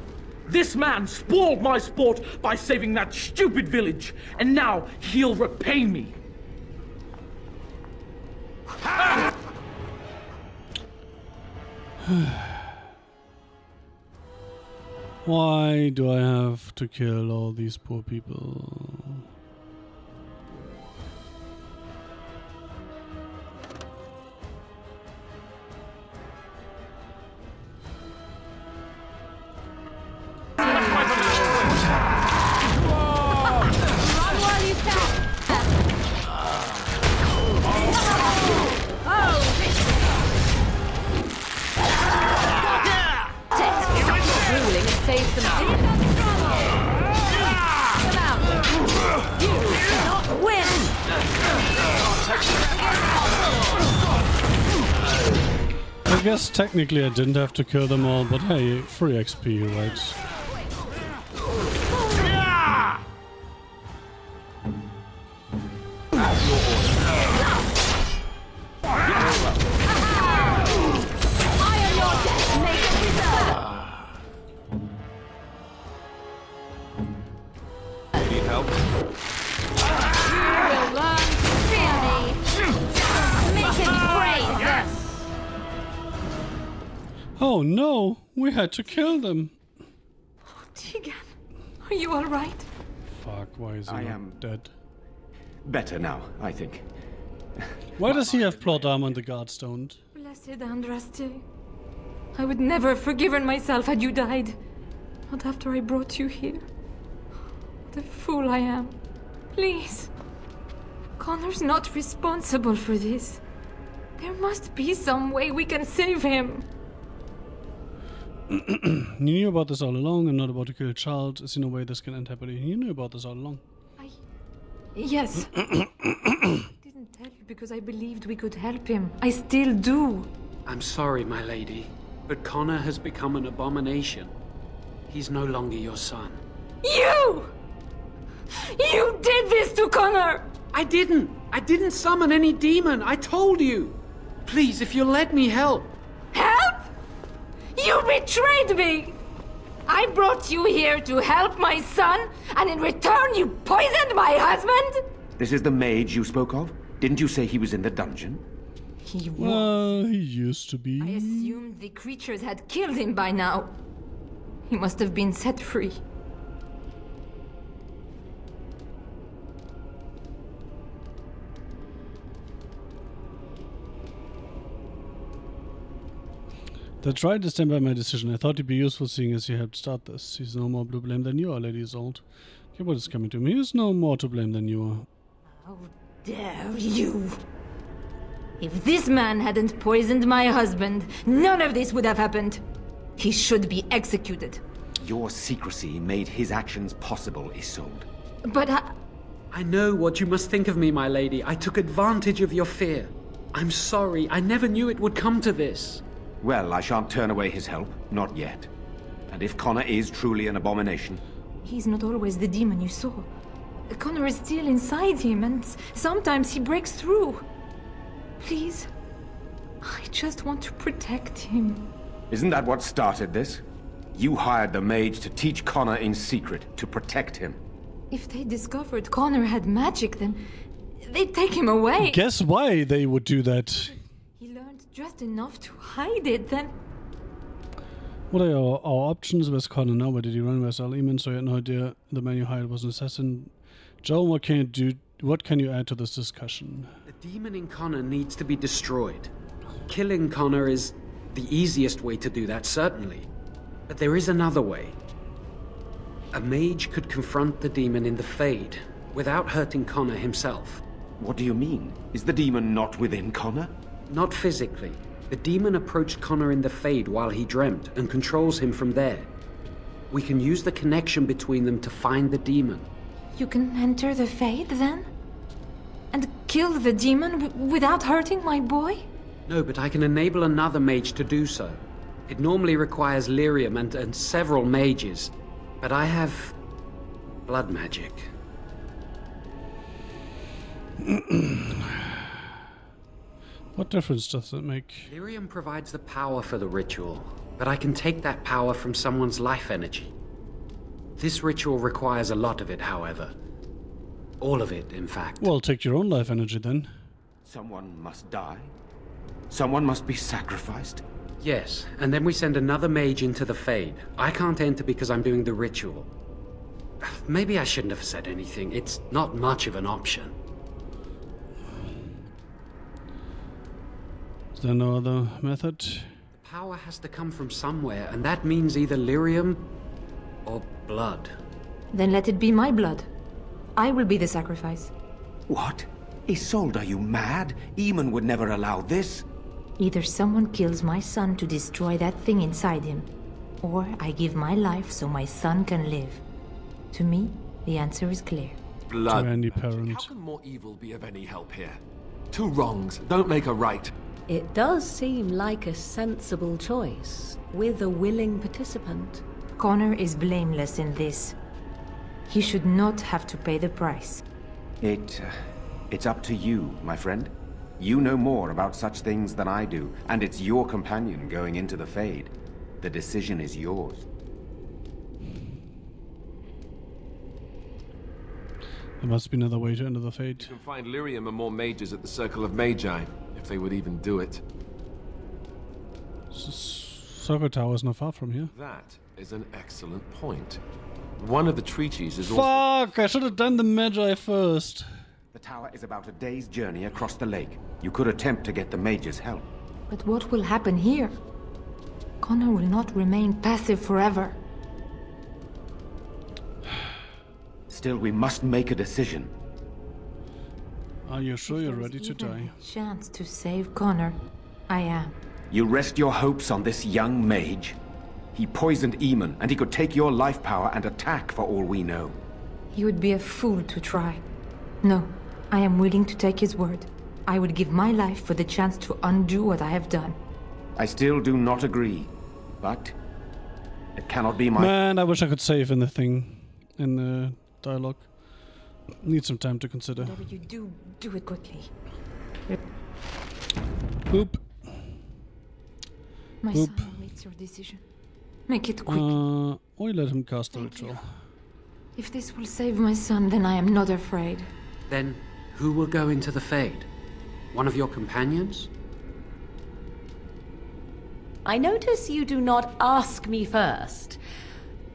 This man spoiled my sport by saving that stupid village, and now he'll repay me. Why do I have to kill all these poor people? I guess technically I didn't have to kill them all, but hey, free XP, right? Need help? Oh no, we had to kill them. Tegan, are you all right? Fuck, why is he not dead? Better now, I think. Why does he have plot armor and the guards don't? Blessed Andraste. I would never have forgiven myself had you died. Not after I brought you here. What a fool I am. Please. Connor's not responsible for this. There must be some way we can save him. You knew about this all along. I'm not about to kill a child. There's no way this can end happily. You knew about this all along. Yes. I didn't tell you because I believed we could help him. I still do. I'm sorry, my lady, but Connor has become an abomination. He's no longer your son. You! You did this to Connor! I didn't summon any demon. I told you. Please, if you'll let me help. Help? You betrayed me! I brought you here to help my son, and in return you poisoned my husband? This is the mage you spoke of? Didn't you say he was in the dungeon? He was. Well, he used to be. I assumed the creatures had killed him by now. He must have been set free. That's right, I stand by my decision. I thought it'd be useful seeing as you helped start this. He's no more to blame than you are, Lady Isolde. What is coming to me is no more to blame than you are. How dare you! If this man hadn't poisoned my husband, none of this would have happened. He should be executed. Your secrecy made his actions possible, Isolde. But I know what you must think of me, my lady. I took advantage of your fear. I'm sorry. I never knew it would come to this. Well, I shan't turn away his help. Not yet. And if Connor is truly an abomination... He's not always the demon you saw. Connor is still inside him, and sometimes he breaks through. Please, I just want to protect him. Isn't that what started this? You hired the mage to teach Connor in secret, to protect him. If they discovered Connor had magic, then they'd take him away. Guess why they would do that? He learned just enough to hide it, then... What are our options? Where's Connor now? Where did he run? Where's Al-Eman? So you had no idea the man you hired was an assassin. Joel, what can you do? What can you add to this discussion? The demon in Connor needs to be destroyed. Killing Connor is the easiest way to do that, certainly. But there is another way. A mage could confront the demon in the Fade without hurting Connor himself. What do you mean? Is the demon not within Connor? Not physically. The demon approached Connor in the Fade while he dreamt and controls him from there. We can use the connection between them to find the demon. You can enter the Fade, then? And kill the demon without hurting my boy? No, but I can enable another mage to do so. It normally requires lyrium and several mages. But I have... blood magic. What difference does it make? Lyrium provides the power for the ritual, but I can take that power from someone's life energy. This ritual requires a lot of it, however. All of it, in fact. Well, take your own life energy then. Someone must die? Someone must be sacrificed? Yes, and then we send another mage into the Fade. I can't enter because I'm doing the ritual. Maybe I shouldn't have said anything. It's not much of an option. Is there no other method? The power has to come from somewhere, and that means either lyrium or blood. Then let it be my blood. I will be the sacrifice. What? Isolde, are you mad? Eamon would never allow this. Either someone kills my son to destroy that thing inside him, or I give my life so my son can live. To me, the answer is clear. Blood. To any parent. How can more evil be of any help here? Two wrongs don't make a right. It does seem like a sensible choice, with a willing participant. Connor is blameless in this. He should not have to pay the price. It's up to you, my friend. You know more about such things than I do, and it's your companion going into the Fade. The decision is yours. There must be another way to enter the Fade. You can find lyrium and more mages at the Circle of Magi, if they would even do it. Circle Tower is not far from here. That is an excellent point. One of the treaties is Fuck! I should have done the Magi first. The tower is about a day's journey across the lake. You could attempt to get the mage's help. But what will happen here? Connor will not remain passive forever. Still, we must make a decision. Are you sure you're ready to die? Chance to save Connor. I am. You rest your hopes on this young mage? He poisoned Eamon, and he could take your life power and attack for all we know. He would be a fool to try. No, I am willing to take his word. I would give my life for the chance to undo what I have done. I still do not agree, but it cannot be my... Man, I wish I could save in the thing, in the dialogue. Need some time to consider. Whatever you do, do it quickly. Boop. My Boop. son awaits your decision. Make it quick. We let him cast the ritual. If this will save my son, then I am not afraid. Then, who will go into the Fade? One of your companions? I notice you do not ask me first.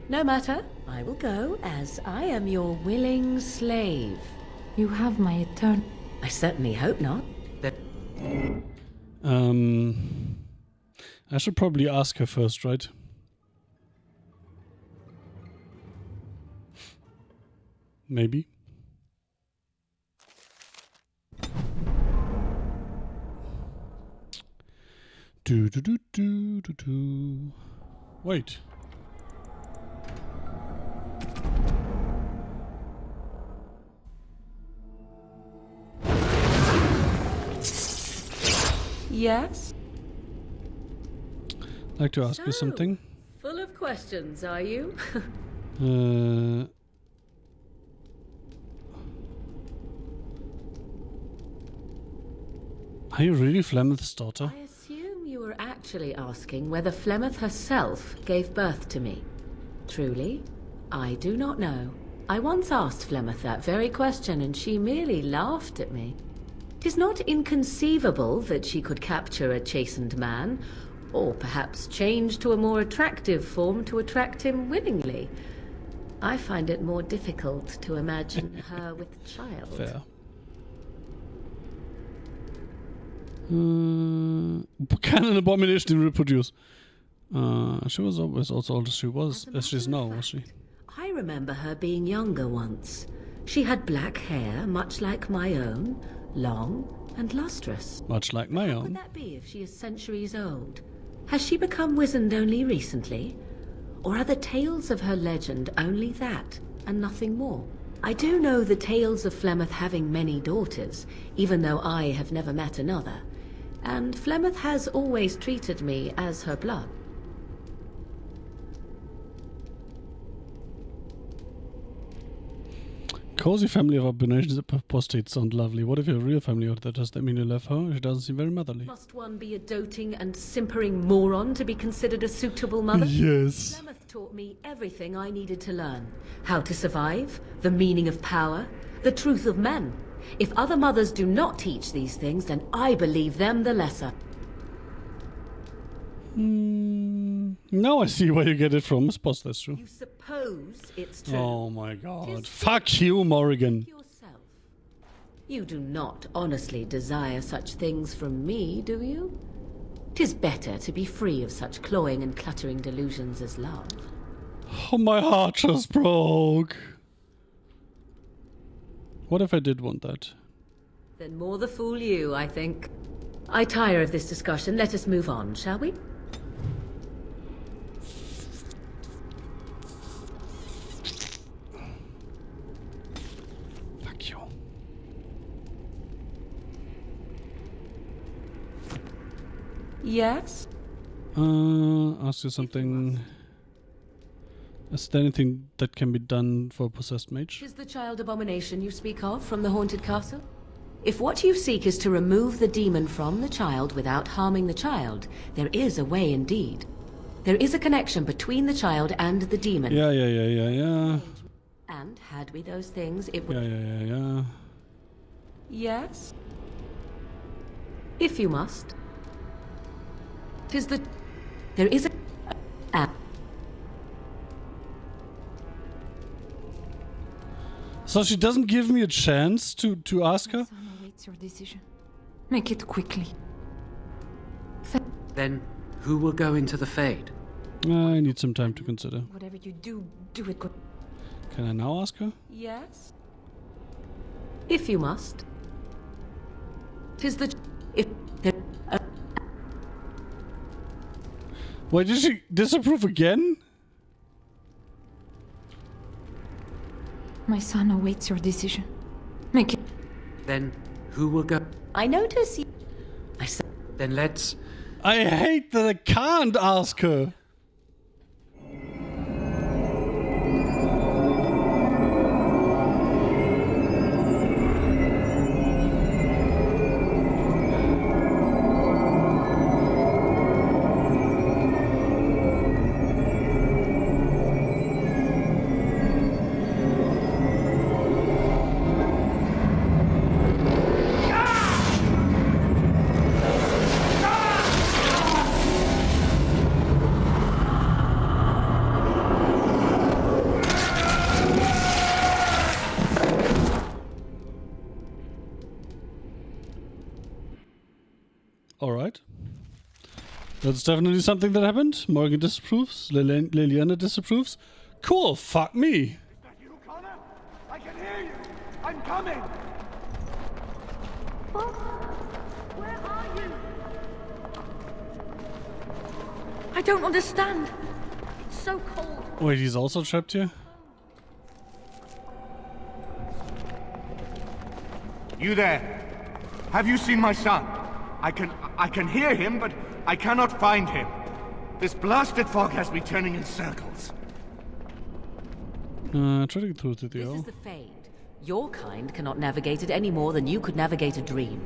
No matter, I will go, as I am your willing slave. You have my eternal... I certainly hope not. I should probably ask her first, right? Maybe. Do. Wait. Yes? I'd like to ask you something. Full of questions, are you? Are you really Flemeth's daughter? I assume you were actually asking whether Flemeth herself gave birth to me. Truly, I do not know. I once asked Flemeth that very question, and she merely laughed at me. 'Tis not inconceivable that she could capture a chastened man, or perhaps change to a more attractive form to attract him willingly. I find it more difficult to imagine her with child. Fair. Can an abomination reproduce? She was always also old as she was, as she is now, was she? I remember her being younger once. She had black hair, much like my own, long and lustrous. Much like my How could own. that be if she is centuries old? Has she become wizened only recently? Or are the tales of her legend only that, and nothing more? I do know the tales of Flemeth having many daughters, even though I have never met another. And Flemeth has always treated me as her blood. Cozy family of abominations apostates sound lovely. What if you're a real family, or does that mean you love her? She doesn't seem very motherly. Must one be a doting and simpering moron to be considered a suitable mother? Yes. Flemeth taught me everything I needed to learn. How to survive, the meaning of power, the truth of men. If other mothers do not teach these things, then I believe them the lesser. Now I see where you get it from. I suppose that's true. You suppose it's true. Oh my god. Fuck you, Morrigan. You do not honestly desire such things from me, do you? 'Tis better to be free of such cloying and cluttering delusions as love. Oh, my heart just broke. What if I did want that? Then more the fool you, I think. I tire of this discussion. Let us move on, shall we? Fuck you. Yes? Ask you something. Is there anything that can be done for a possessed mage? Is the child abomination you speak of from the haunted castle? If what you seek is to remove the demon from the child without harming the child, there is a way indeed. There is a connection between the child and the demon. Yeah. And had we those things, it would... Yeah. Yes? If you must. 'Tis the... There is a... So she doesn't give me a chance to ask her? Son awaits your decision. Make it quickly. Then, who will go into the Fade? I need some time to consider. Whatever you do, do it quick. Can I now ask her? Yes? If you must. 'Tis the... If... Why did she disapprove again? My son awaits your decision. Make it... Then, who will go? I notice you... Then let's... I hate that I can't ask her. That's definitely something that happened. Morgan disapproves. Liliana disapproves. Cool, fuck me. I can hear you! I'm coming! Where are you? I don't understand. It's so cold. Wait, he's also trapped here? You there? Have you seen my son? I can hear him, but I cannot find him. This blasted fog has me turning in circles. Try to get through to the This O. is the Fade. Your kind cannot navigate it any more than you could navigate a dream.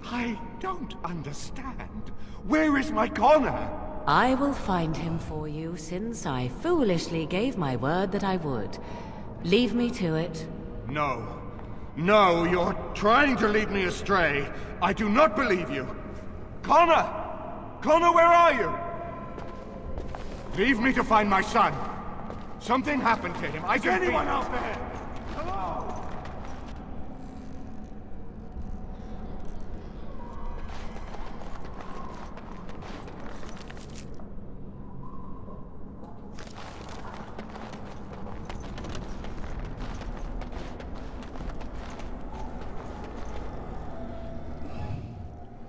I don't understand. Where is my Connor? I will find him for you, since I foolishly gave my word that I would. Leave me to it. No. No, you're trying to lead me astray. I do not believe you. Connor! Connor, where are you? Leave me to find my son. Something happened to him. Is anyone out there? Hello?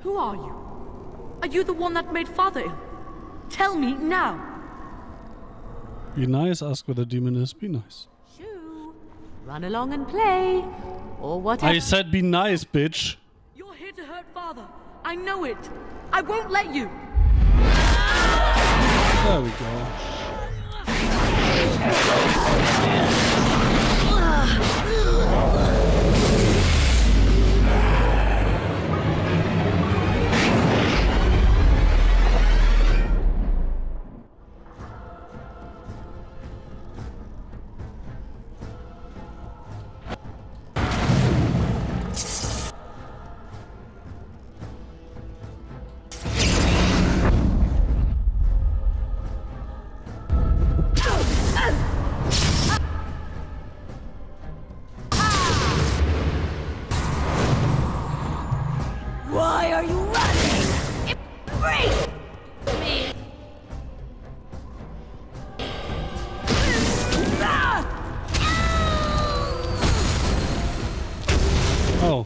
Who are you? Are you the one that made Father ill? Tell me now. Be nice, ask where the demon is, be nice. Shoo. Run along and play. Or whatever. I said be nice, bitch. You're here to hurt Father. I know it. I won't let you. There we go. Why are you running? Embrace me. Oh.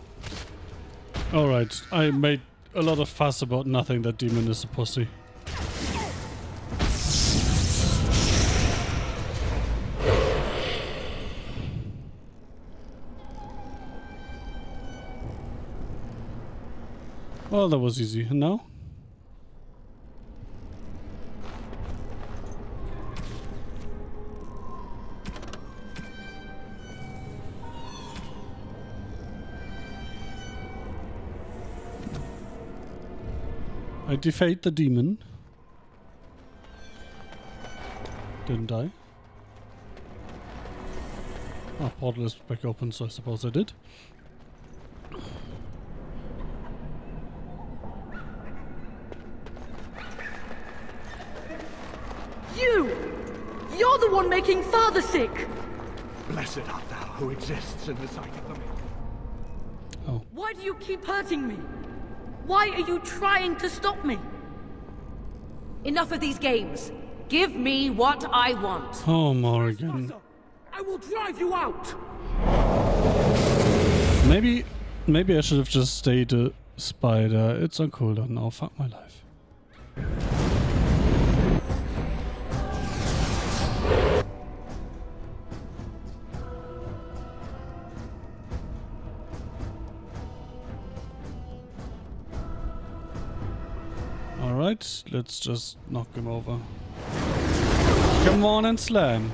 Alright, I made a lot of fuss about nothing. That demon is a pussy. Well, that was easy. And now? I defied the demon. Didn't I? Ah, portal is back open, so I suppose I did. You're the one making Father sick! Blessed art thou who exists in the sight of the many. Oh. Why do you keep hurting me? Why are you trying to stop me? Enough of these games. Give me what I want. Oh, Morgan. I will drive you out! Maybe I should have just stayed a spider. It's on cooldown now. Fuck my life. Alright, let's just knock him over. Come on and slam.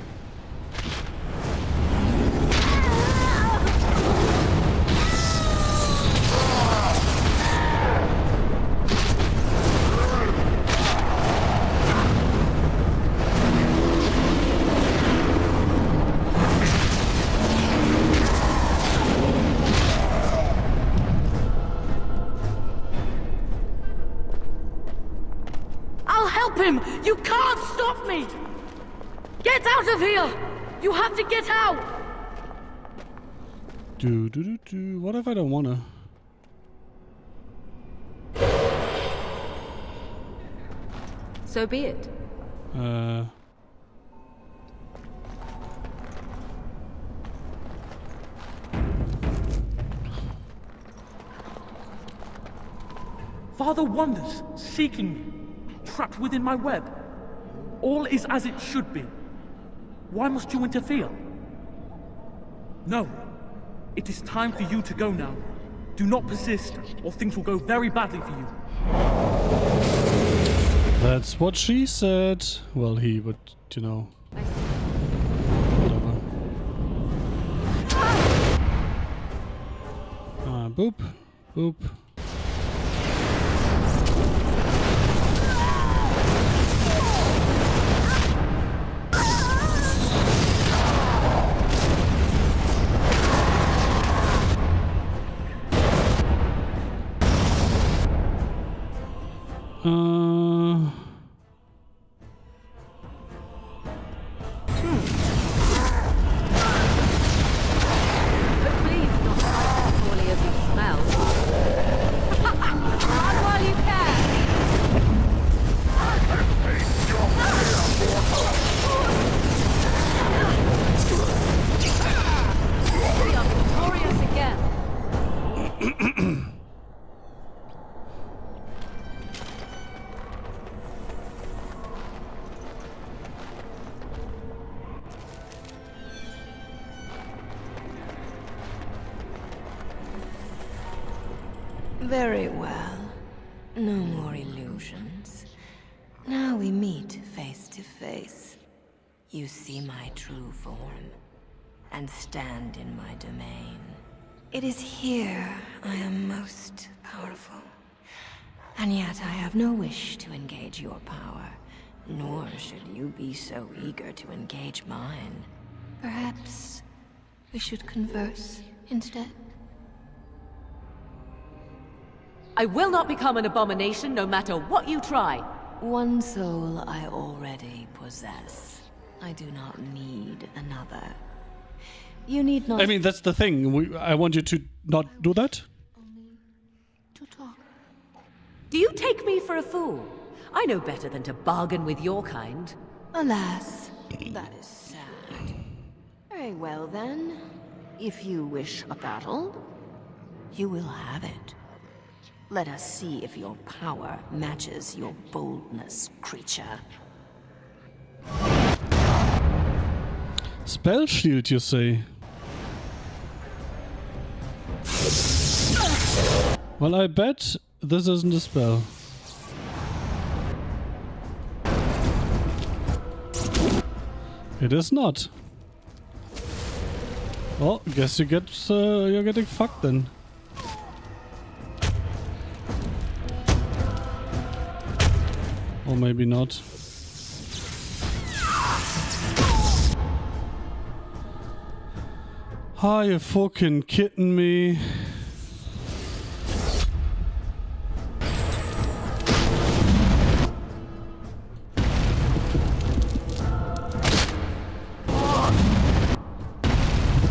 Him! You can't stop me! Get out of here! You have to get out! What if I don't wanna? So be it. Father wanders, seeking me, trapped within my web. All is as it should be. Why must you interfere? No. It is time for you to go now. Do not persist, or things will go very badly for you. That's what she said. Well, he would, you know. Whatever. Boop. Boop. But please not as poorly as you smell. Run while you can. We are victorious again. Very well. No more illusions. Now we meet face to face. You see my true form, and stand in my domain. It is here I am most powerful. And yet I have no wish to engage your power, nor should you be so eager to engage mine. Perhaps we should converse instead? I will not become an abomination no matter what you try. One soul I already possess. I do not need another. You need not... I mean, that's the thing. I want you to not do that. to talk. Do you take me for a fool? I know better than to bargain with your kind. Alas, that is sad. Very well then. If you wish a battle, you will have it. Let us see if your power matches your boldness, creature. Spell shield, you say? Well, I bet this isn't a spell. It is not. Well, guess you're getting fucked then. Or maybe not. Are you fucking kidding me?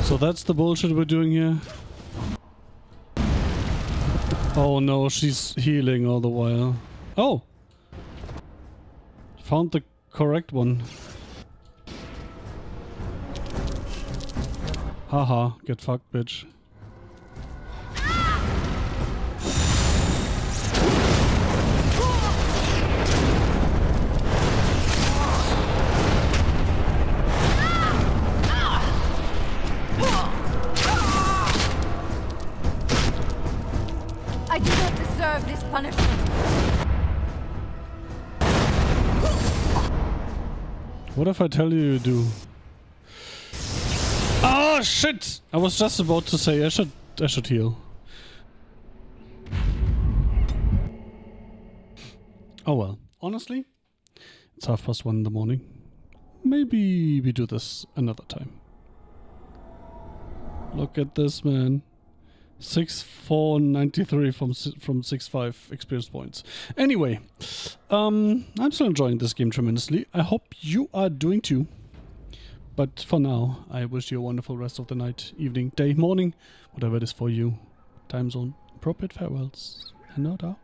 So that's the bullshit we're doing here? Oh no, she's healing all the while. Oh! Found the correct one. Haha, get fucked, bitch. I do not deserve this punishment. What if I tell you do? Oh shit! I was just about to say I should heal. Oh well. Honestly, it's 1:30 in the morning. Maybe we do this another time. Look at this, man. 6,493 from 6,5 experience points. Anyway, I'm still enjoying this game tremendously. I hope you are doing too. But for now, I wish you a wonderful rest of the night, evening, day, morning, whatever it is for you. Time zone, appropriate farewells, and no doubt.